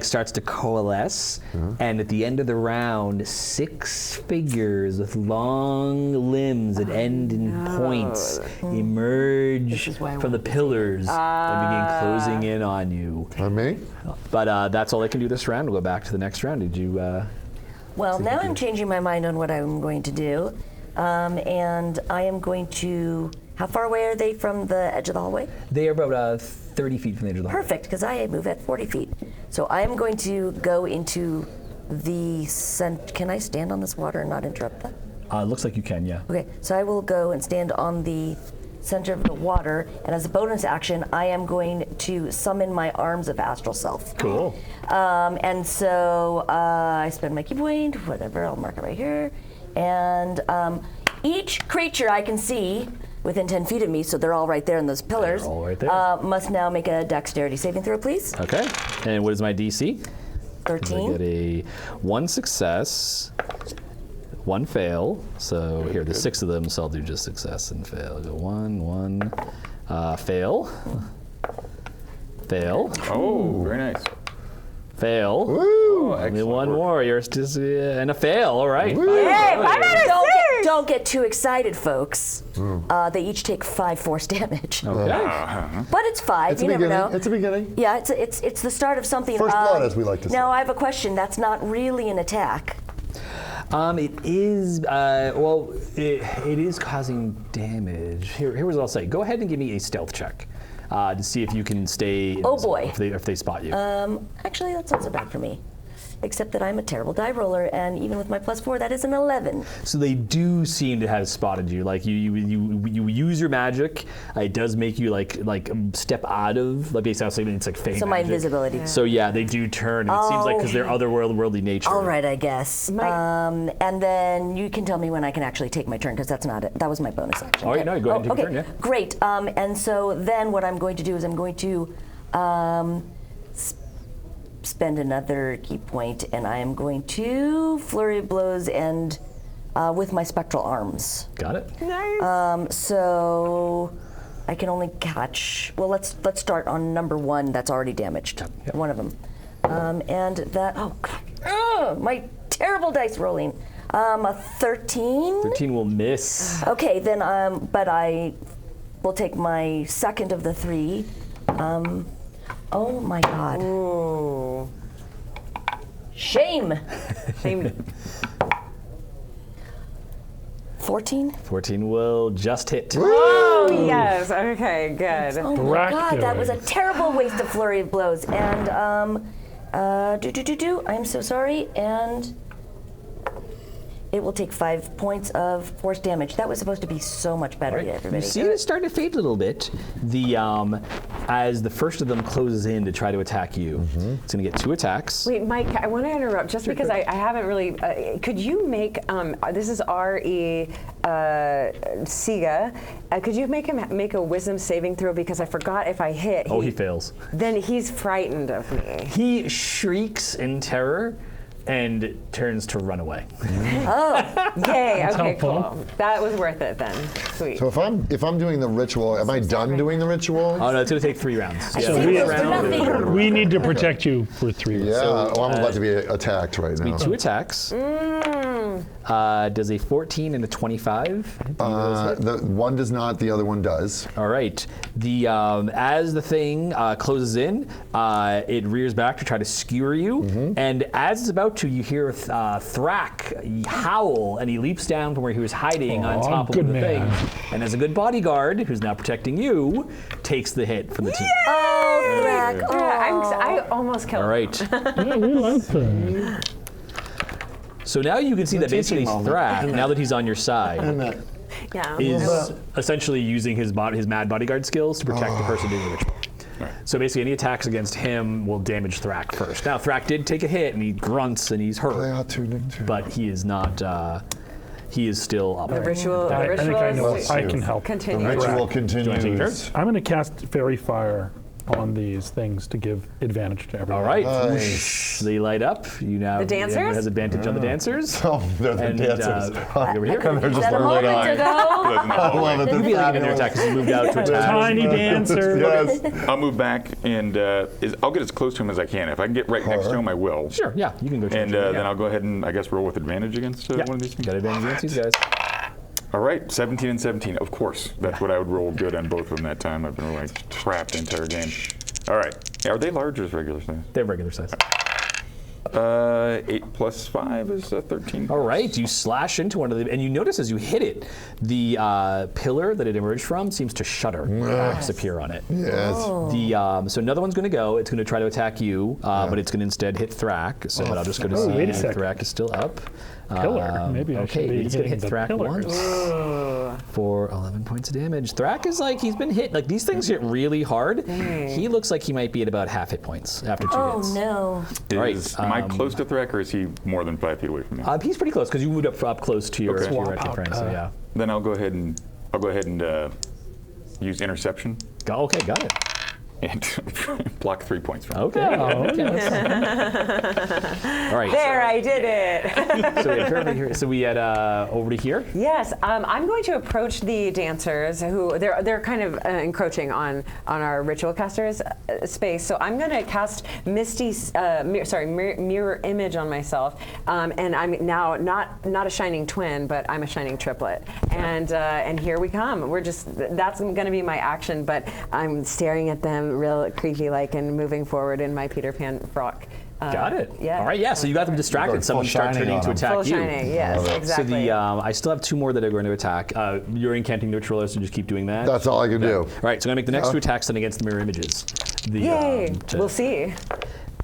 starts to coalesce, and at the end of the round, 6 figures with long limbs that end in points emerge from the pillars and begin closing in on you. On me? But that's all I can do this round. We'll go back to the next round. Did you? Well, now I'm changing my mind on what I'm going to do. And I am going to. How far away are they from the edge of the hallway? They are about 30 feet from the edge of the hallway. Perfect, because I move at 40 feet. So I am going to go into the Can I stand on this water and not interrupt that? Looks like you can, yeah. Okay, so I will go and stand on the center of the water, and as a bonus action, I am going to summon my arms of astral self. Cool. And so I spend my key point, whatever, I'll mark it right here. And each creature I can see within 10 feet of me, so they're all right there in those pillars, They're all right there. must now make a dexterity saving throw, please. Okay. And what is my DC? 13. I get a 1 success, 1 fail. So here, there's 6 of them, so I'll do just success and fail. Go 1, fail. Fail. Oh, very nice. Fail. Woo! Only 1 more. Yours just and a fail. All right. Hey, 5 out of 6! Don't get too excited, folks. They each take 5 force damage. Okay. But it's 5, It's you a never beginning. know. It's a beginning. Yeah, it's the start of something. First blood, as we like to say. Now I have a question. That's not really an attack. It is. It is causing damage. Here's what I'll say. Go ahead and give me a stealth check to see if you can stay. Oh, boy. If they spot you. Actually, that's not so bad for me. Except that I'm a terrible die roller, and even with my +4, that is an 11. So they do seem to have spotted you. Like you use your magic. It does make you like step out of basically it's like fey So my magic. invisibility. So yeah, they do turn. And it seems like because they're otherworldly nature. All right, I guess. And then you can tell me when I can actually take my turn, because that's not it. That was my bonus action. All right, no, go ahead and take your turn, yeah. Great. And so then what I'm going to do is I'm going to spend another key point, and I am going to flurry of blows and with my spectral arms. Got it. Nice. So I can only catch. Well, let's start on number 1. That's already damaged. Yep. One of them, and that. Oh God! My terrible dice rolling. A 13. 13 will miss. Okay, then. But I will take my second of the 3. Oh my God. Ooh. Shame. Shame. 14. 14 will just hit. Oh, yes. Okay, good. Oh my God, that was a Miraculous. terrible waste of flurry of blows. And I'm so sorry. And it will take 5 points of force damage. That was supposed to be so much better, You everybody. see it starting to fade a little bit. As the first of them closes in to try to attack you, it's going to get 2 attacks. Wait, Mike, I want to interrupt just because I haven't really. Could you make this is R.E. Siga? Could you make him make a wisdom saving throw, because I forgot if I hit. He fails. Then he's frightened of me. He shrieks in terror and turns to run away. Yay! Okay, helpful. cool. That was worth it then. Sweet. So if I'm doing the ritual, am I done doing the ritual? Oh no, it's going to take 3 rounds. So Yeah, we- first round, We need to protect you for 3 Yeah. rounds. I'm about to be attacked right now. 2 attacks. Does a 14 and a 25? The one does not, the other one does. All right. The as the thing closes in, it rears back to try to skewer you, and as it's about to, you hear Thrack howl, and he leaps down from where he was hiding on top of the man. thing, and as a good bodyguard who's now protecting you, takes the hit from the team. Oh, Thrack. I almost killed All him. right. Yeah, we like that. So now you can see that basically Thrack, now that he's on your side, Yeah. is essentially using his mad bodyguard skills to protect the person doing the ritual. So basically, any attacks against him will damage Thrack first. Now, Thrack did take a hit, and he grunts, and he's hurt, but he is not. He is still up. The ritual. I think I know. is- I can help. Continue. Ritual Do you want to take continues. turns? I'm going to cast Fairy Fire on these things to give advantage to everyone. All right. Nice. They light up. You now The dancers? everyone has advantage on the dancers. Oh, they're the And, dancers. over here. They're Is just that a learning moment on. ago? I love it. You'll be They're looking at their attack because you moved out to attack. Tiny dancer. Yes. I'll move back and I'll get as close to him as I can. If I can get right next to him, I will. Sure. Yeah. You can go. And yeah. then I'll go ahead and I guess roll with advantage against one of these things. Got advantage against these guys. All right, 17 and 17. Of course, that's what I would roll good on both of them that time. I've been like trapped the entire game. All right, are they large or is regular size? They're regular size. 8 plus 5 is 13. All right, you slash into one of them, and you notice as you hit it, the pillar that it emerged from seems to shudder, disappear on it. Yes. So another one's going to go. It's going to try to attack you, but it's going to instead hit Thrack. So I'll just go to see wait a if second. Thrack is still up. Pillar. Maybe I should okay, be he's going to hitting hit the Thrack pillars. once for 11 points of damage. Thrack is like, he's been hit. Like, these things hit really hard. He looks like he might be at about half hit points after 2 Oh, hits. no. Am I close to Thrack or is he more than 5 feet away from me? He's pretty close because you moved up close to your, Okay. to your right friend. So yeah. Then I'll go ahead and use interception Okay, got it. and block 3 points from him. Okay. Okay, that's fine. All right. There, I did it. So we had over here. So we had over to here. Yes, I'm going to approach the dancers who they're kind of encroaching on our ritual casters' space. So I'm going to cast mirror image on myself, and I'm now not a shining twin, but I'm a shining triplet. And here we come. That's going to be my action, but I'm staring at them real creepy like and moving forward in my Peter Pan frock. Got it. Yeah. All right. Yeah. So you got them distracted. Full Someone starts shining turning on to them. attack Full you. shining, yes, exactly. So the I still have 2 more that are going to attack. You're incanting neutral, so just keep doing that. That's all I can do. All right. So I'm going to make the next 2 attacks then against the mirror images. Yay! We'll see.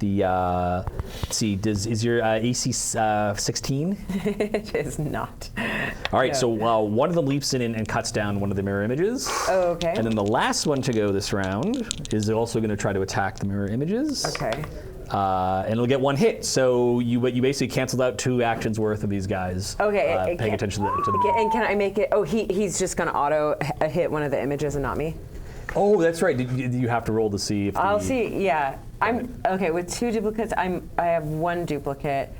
Let's see. Is your AC 16? It is not. All right. No. So one of them leaps in and cuts down one of the mirror images. Oh, okay. And then the last one to go this round is also going to try to attack the mirror images. Okay. And it'll get 1 hit. So you basically canceled out 2 actions worth of these guys. Okay. Paying attention to the. And can I make it? Oh, he's just going to auto hit one of the images and not me. Oh, that's right. Did you have to roll to see if? I'll see. Yeah. I'm okay with 2 duplicates. I have 1 duplicate.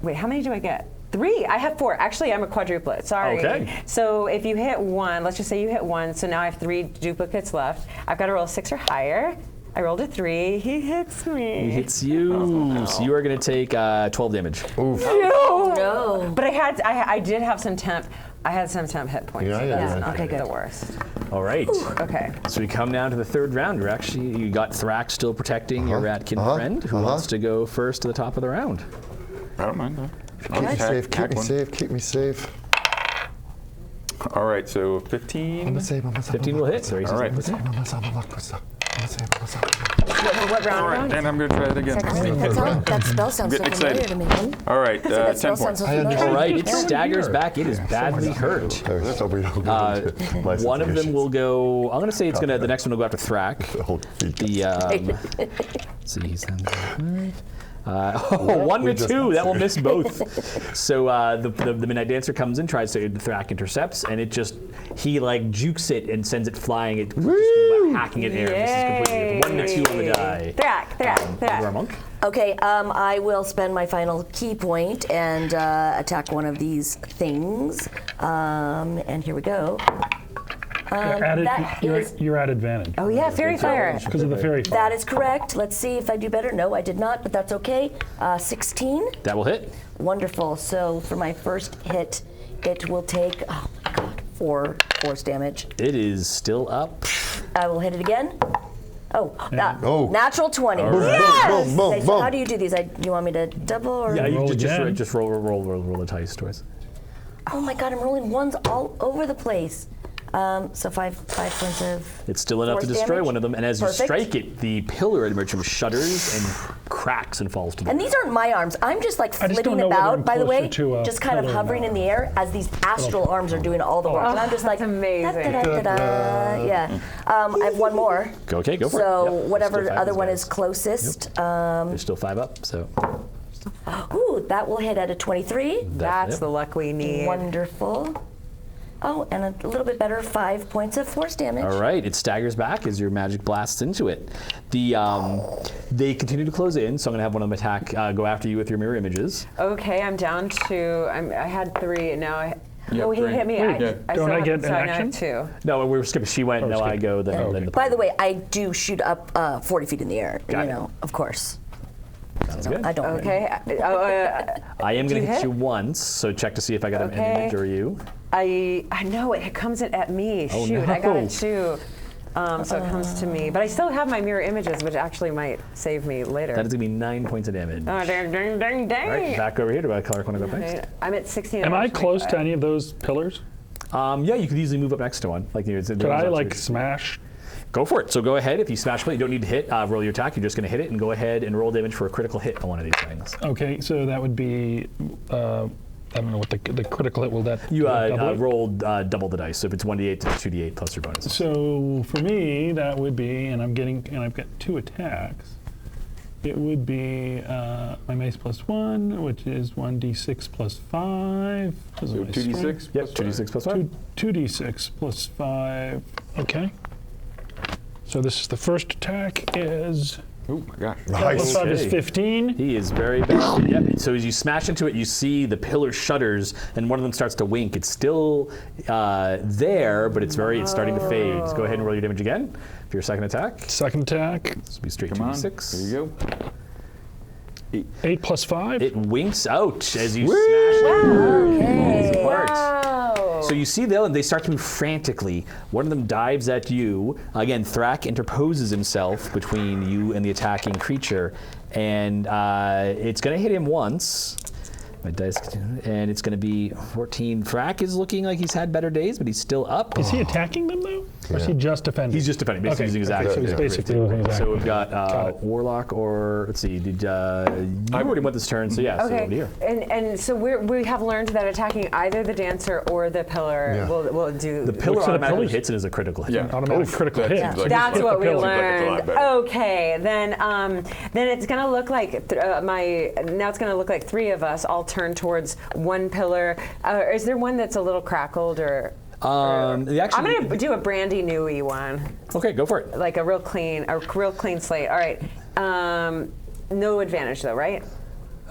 Wait, how many do I get? 3. I have 4. Actually, I'm a quadruplet. Sorry. Okay. So if you hit 1, let's just say you hit 1. So now I have 3 duplicates left. I've got to roll a 6 or higher. I rolled a 3. He hits me. He hits you. So you are going to take 12 damage. Oof. No. But I did have some temp. I had some temp hit points. Yeah, so yeah, that's yeah. not Okay, good. the worst. All right. Okay. So we come down to the 3rd round. You got Thrack still protecting your ratkin friend. Who wants to go first to the top of the round? I don't mind that. Keep me safe, keep me safe, keep me safe. All right, so 15. 15 will hit. So All right. What round? All right, and I'm going to try it again. That spell sounds so Getting familiar excited. to me. All right, That 10 spell sounds points. so familiar. All right. It staggers back. It is badly hurt. One of them will go. I'm going to say it's going to. The next one will go after Thrack. The let's see. He's on 1 to 2. That will miss both. So the Midnight Dancer comes in, tries to Thrack intercepts, and it just he like jukes it and sends it flying. It just hacking it air. This is completely 1 to 2 on the die. Thrack. Monk. Okay, I will spend my final key point and attack one of these things. And here we go. You're at advantage. Oh yeah, fairy fire. Because of the fairy fire. That is correct. Let's see if I do better. No, I did not, but that's okay. 16. That will hit. Wonderful. So for my first hit, it will take, oh my god, 4 force damage. It is still up. I will hit it again. Oh, Oh. natural 20. Boom, Yes! boom, boom, Okay, so boom. how do you do these? You want me to double or? Yeah, you Roll again. just roll the dice twice. Oh my god, I'm rolling ones all over the place. So 5 points of. It's still enough to force destroy damage. one of them, and as Perfect. you strike it, the pillar at Emerging shudders and cracks and falls to the And ground. these aren't my arms. I'm just like I just flitting don't know whether I'm about, by the way, closer to a just kind of pillar or hovering not. in the air as these astral arms are doing all the work. And I'm just like, that's amazing. da-da-da-da-da. Yeah. I have one more. Okay, go for So it. Yep, whatever still 5 other these one guys. is closest. There's still 5 up, so Ooh, that will hit at a 23. That's Yep. the luck we need. Wonderful. Oh, and a little bit better, 5 points of force damage. All right, it staggers back as your magic blasts into it. They continue to close in, so I'm going to have one of them attack, go after you with your mirror images. Okay, I'm down to. I had 3. Now I. Oh, he three. hit me. Wait, I don't still I have- get an so I now action? have 2. No, we were skipping. She went, now I go, then the By the way, I do shoot up 40 feet in the air, Got it. of course. Sounds good. I don't. Okay. I am going you to hit hit? you once, so check to see if I got an Okay. image or you. I know it comes at me. Oh, Shoot, I got no. it too. So it comes to me, but I still have my mirror images, which actually might save me later. That is going to be 9 points of damage. Oh, dang, dang, dang, dang. All right, back over here. Do I Clark want to go next? Okay, I'm at 16. Am I'm I at close to 25. any of those pillars? Yeah, you could easily move up next to one. Like, Could I like smash? Go for it. So go ahead. If you smash play, you don't need to hit. Roll your attack. You're just going to hit it and go ahead and roll damage for a critical hit on one of these things. Okay, so that would be. I don't know what the critical hit will that. You double it? roll double the dice. So if it's 1d8, it's 2d8 plus your bonus. So for me, that would be, and I've got 2 attacks. It would be my mace plus 1, which is 1d6 plus 5. So 2d6? Yep, 2d6 plus 5. 2d6 plus 5. Okay. So this is the first attack is. Oh my gosh. Plus 5 is Okay. 15. He is very bad. Yep. So as you smash into it, you see the pillar shudders, and one of them starts to wink. It's still there, but it's starting to fade. So go ahead and roll your damage again for your second attack. Second attack, This will be straight Come on. 2d6. There you go. 8 plus 5. It winks out as you smash it. Okay. Apart. Wow. So you see they start to move frantically. One of them dives at you. Again, Thrack interposes himself between you and the attacking creature, and it's going to hit him once. My dice, and it's going to be 14. Thrack is looking like he's had better days, but he's still up. Is he attacking them though? Or is he just defending? He's just defending, basically using his action. So he's basically using his So action. we've got it. Warlock, or let's see, you already went this turn, so yeah, so over Okay, here. and so we have learned that attacking either the dancer or the pillar Yeah. will do. The pillar set of automatically pillars? hits it as a critical hit. Yeah. Automatic critical that hit. seems like- That's Hit what the we pillar. It's a lot learned. better. Okay, then it's gonna look like now it's gonna look like 3 of us all turn towards one pillar. Is there one that's a little crackled or? The I'm action. gonna do a brandy newy one, Okay, go for it. like a real clean slate. All right. No advantage though, right?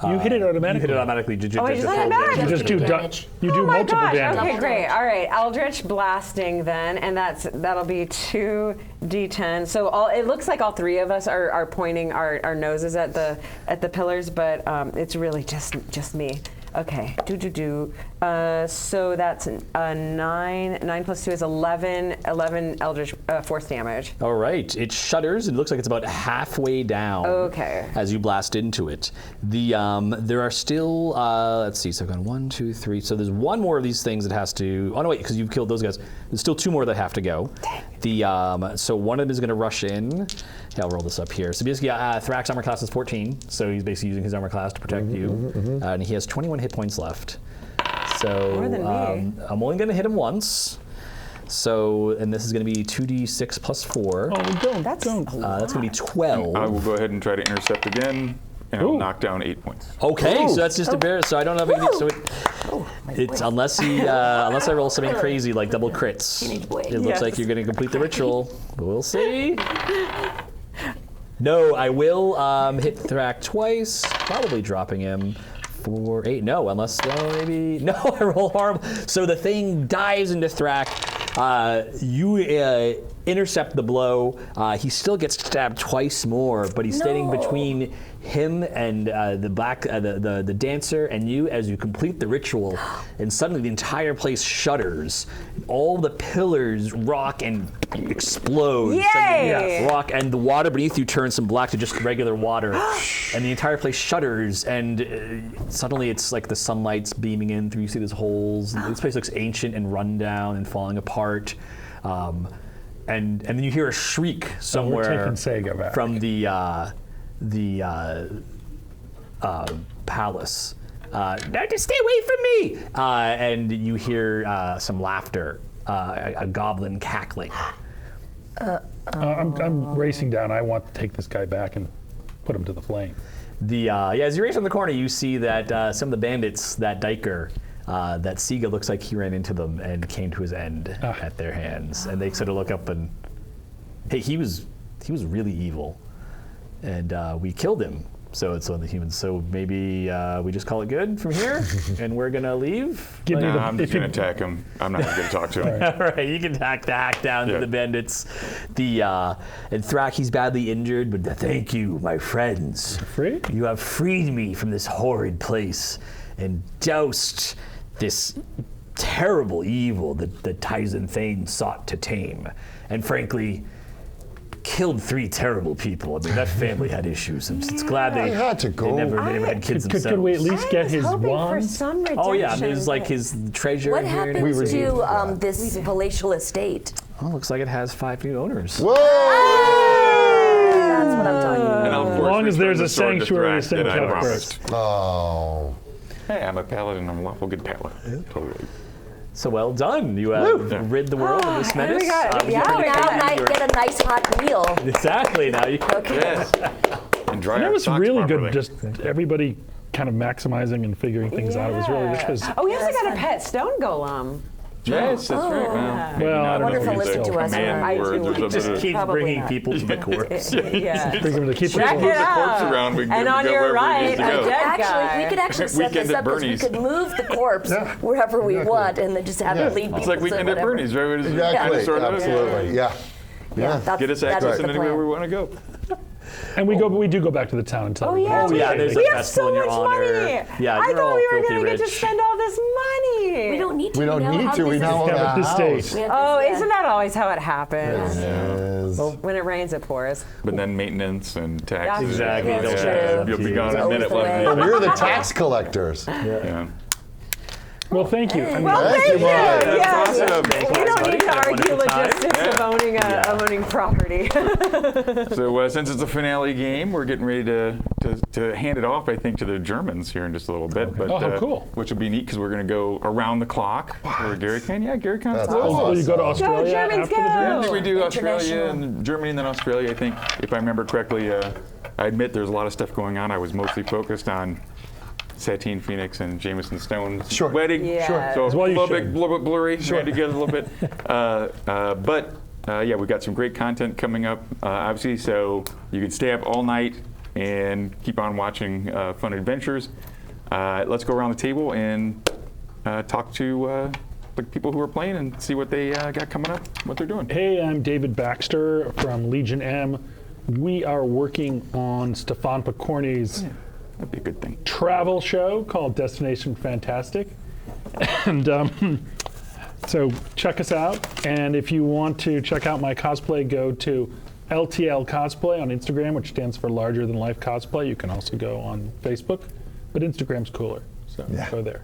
You hit it You automatically. hit it automatically. Oh, I just hit it back. You just do Damage. you do Oh my multiple gosh. damage. Okay, great. All right, Eldritch blasting then, and that'll be 2d10. So it looks like all 3 of us are pointing our noses at the pillars, but it's really just me. Okay. So that's 9. 9 plus 2 is 11. 11 Eldritch force damage. All right, it shudders. It looks like it's about halfway down. Okay. As you blast into it, there are still let's see. So I've got 1, 2, 3. So there's one more of these things that has to. Oh no, wait, because you've killed those guys. There's still 2 more that have to go. So one of them is going to rush in. Yeah, I'll roll this up here. So basically, Thrack's armor class is 14. So he's basically using his armor class to protect you, and he has 21 hit points left. So More than me. I'm only going to hit him once. So, and this is going to be 2d6 plus 4. Oh, don't. That's don't. That's going to be 12. I will go ahead and try to intercept again, and I'll Ooh. knock down 8 points. Okay, so that's just a bear. So I don't know if I can. So it's voice. unless I roll something crazy like double crits. Teenage boy. It looks Yes. like you're going to complete the ritual. We'll see. No, I will hit Thrack twice, probably dropping him. 4, 8. No, unless maybe no. I roll horrible. So the thing dives into Thrack. You intercept the blow. He still gets stabbed twice more, but he's standing between him and the dancer and you as you complete the ritual, and suddenly the entire place shudders. All the pillars rock and explode. Yay! Rock, and the water beneath you turns from black to just regular water, and the entire place shudders. And suddenly it's like the sunlight's beaming in through. You see these holes. And this place looks ancient and run down and falling apart. And then you hear a shriek somewhere taking Sega back. from the palace. Now just stay away from me! And you hear some laughter, a goblin cackling. I'm racing down. I want to take this guy back and put him to the flame. As you race on the corner, you see that some of the bandits, that Diker, that Siga looks like he ran into them and came to his end at their hands. And they sort of look up and, hey, he was really evil. And we killed him. So it's on the humans. So maybe we just call it good from here, and we're gonna leave. I'm just gonna attack him. I'm not gonna talk to him. All right, you can hack down to the bandits. And Thrack, he's badly injured, but thank you, my friends. Free? You have freed me from this horrid place and doused this terrible evil that Tyson Thane sought to tame. And frankly, killed 3 terrible people. I mean, that family had issues. I'm just glad they had to go. They never had kids themselves. Could we at least get his hoping wand? for some redemption. Oh yeah, there's like his treasure. What in here. happened to this palatial estate? Oh, looks like it has 5 new owners. Whoa! That's what I'm talking about. And I'll As long as there's a sanctuary, that I promised. Oh. Hey, I'm a paladin. I'm a lawful good paladin. Totally. So well done. You have rid the world of this and we menace. got- Was yeah, it pretty we good? got- Now I You're- get a nice hot meal. Exactly. Now you. Yes. And dry And it our was socks really properly. good. Just everybody kind of maximizing and figuring things out. It was really. This was. Oh, we also got a pet stone golem. Yes, that's right. Well, I don't wonder know if if he'll he's listen still to us. command I word. do. There's a Just bit of- keep Probably bringing not. people to the corpse. Yeah. Bring him to keep Check it. it the corpse out. around, we can And go on your wherever it right, needs to a go. dead guy. We could actually set Weekend this at up because we Bernie's. could move the corpse wherever we want and then just have it lead people It's like to Weekend at whatever. Bernie's, right? It's Exactly. kind of sort of- Absolutely. Yeah. Yeah, that's, Get us that is access the in anywhere plan. we want to go. And we do go back to the town and tell them. Yeah, Oh, yeah, there's a we have festival so in your much honor. money. Yeah, I you're thought all we were filthy going to get to rich. spend all this money. We don't need to. We don't know need how to. We this know is- Yeah, the but this house. stays. We have Oh, this- isn't that always how it happens? Yes. When it rains, it pours. But then maintenance and taxes. Exactly. Yeah, that's Yeah. true. You'll be gone in a Always minute. the way. Left. We're the tax collectors. Yeah. Well, thank you. I mean, Well, Thank thank you, you. Mike. Yes. Awesome. We don't need to One argue at a time. logistics of owning property. So since it's a finale game, we're getting ready to hand it off, I think, to the Germans here in just a little bit. But, Oh, how cool. Which will be neat because we're going to go around the clock for Gary Con. Yeah, Gary Con's That's close. awesome. will you go to Australia Germans, after go! the I Germans? think we do Australia International. and Germany and then Australia, I think. If I remember correctly, I admit there's a lot of stuff going on. I was mostly focused on Satine Phoenix and Jameson Stone's Sure. wedding. Yeah. Sure. So As a well you little bit, should. blurry, ran together a little bit. But we've got some great content coming up, obviously, so you can stay up all night and keep on watching fun adventures. Let's go around the table and talk to the people who are playing and see what they got coming up, what they're doing. Hey, I'm David Baxter from Legion M. We are working on Stefan Picorni's That'd be a good thing. travel show called Destination Fantastic. And so check us out. And if you want to check out my cosplay, go to LTL Cosplay on Instagram, which stands for Larger Than Life Cosplay. You can also go on Facebook, but Instagram's cooler. So go there.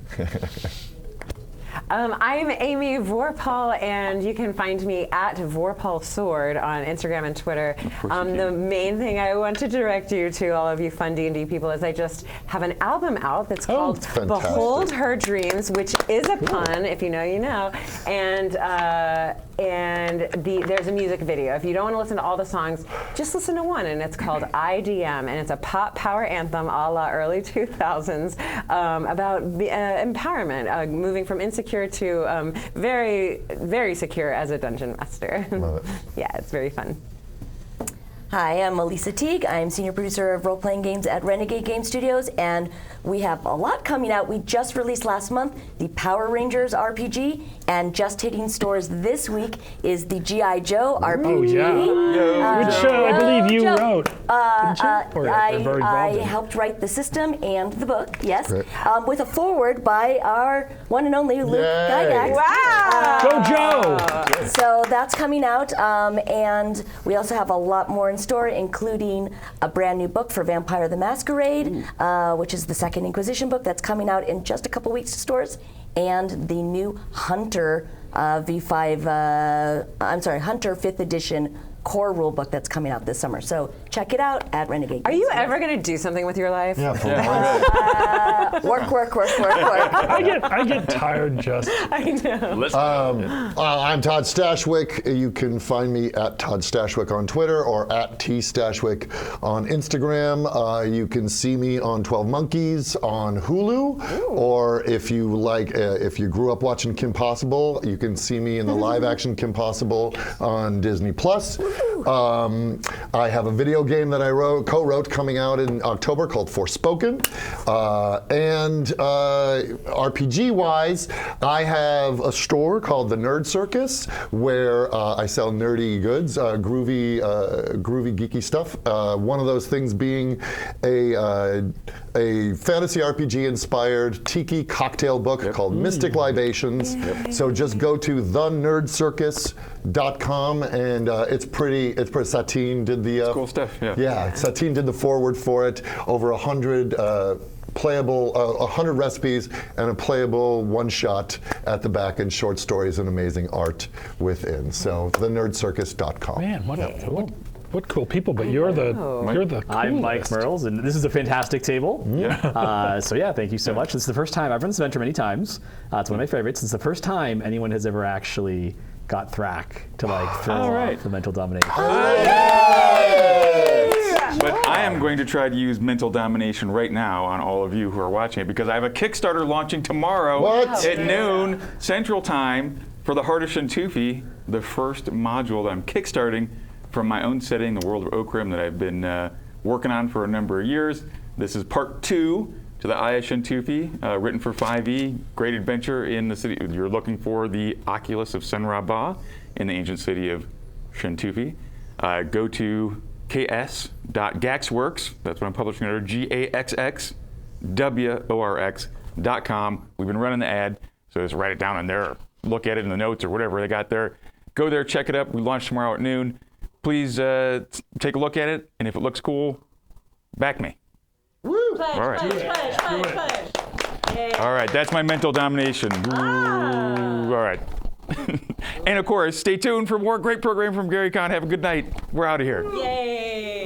I'm Amy Vorpal, and you can find me at Vorpal Sword on Instagram and Twitter. The main thing I want to direct you to, all of you fun D&D people, is I just have an album out that's called fantastic. Behold Her Dreams, which is a pun, if you know, you know. And there's a music video. If you don't want to listen to all the songs, just listen to one, and it's called IDM, and it's a pop power anthem a la early 2000s about empowerment, moving from insecure to very, very secure as a dungeon master. Love it. Yeah, it's very fun. Hi, I'm Melissa Teague. I'm senior producer of role-playing games at Renegade Game Studios, and we have a lot coming out. We just released last month the Power Rangers RPG, and just hitting stores this week is the G.I. Joe RPG. Oh, yeah. Which I believe you wrote. Didn't you? Or very involved I in? helped write the system and the book, yes, Great. with a foreword by our one and only Luke Yay. Gygax. Wow! Go Joe! So that's coming out, and we also have a lot more in store, including a brand new book for Vampire the Masquerade, which is the second Inquisition book that's coming out in just a couple weeks to stores, and the new Hunter Hunter 5th edition core rule book that's coming out this summer. So check it out at Renegade. Are you ever going to do something with your life? Yeah, for Work. I get tired just. I know. I'm Todd Stashwick. You can find me at Todd Stashwick on Twitter or at T Stashwick on Instagram. You can see me on 12 Monkeys on Hulu, or if you like, if you grew up watching Kim Possible, you can see me in the live-action Kim Possible on Disney Plus. I have a video game that I co-wrote coming out in October called Forspoken. And RPG-wise, I have a store called The Nerd Circus where I sell nerdy goods, groovy, geeky stuff. One of those things being a fantasy RPG-inspired tiki cocktail book called Mystic Libations. So just go to thenerdcircus.com, and it's pretty. Satine did the Cool stuff. Yeah. yeah, Satine did the foreword for it. Over 100 playable, 100 recipes and a playable one-shot at the back, and short stories and amazing art within. So thenerdcircus.com. Man, what cool people! But you're the coolest. I'm Mike Mearls, and this is a fantastic table. So yeah, thank you so much. This is the first time I've run this adventure many times. It's one of my favorites. It's the first time anyone has ever actually got Thrack to throw off the mental domination. But I am going to try to use mental domination right now on all of you who are watching it, because I have a Kickstarter launching tomorrow at noon Central Time for the Heart of Shintufi, the first module that I'm kickstarting from my own setting, the world of Okrim, that I've been working on for a number of years. This is part 2 to the Aya Shintufi, written for 5e. Great adventure in the city. You're looking for the Oculus of Senrabah in the ancient city of Shintufi. Go to ks.gaxworks, that's what I'm publishing under, GAXXWORX.com. We've been running the ad, so just write it down in there, look at it in the notes or whatever they got there. Go there, check it up. We launch tomorrow at noon. Please take a look at it, and if it looks cool, back me. Push. All right, that's my mental domination. Ooh, all right. And of course, stay tuned for more great programming from Gary Kahn. Have a good night. We're out of here. Yay!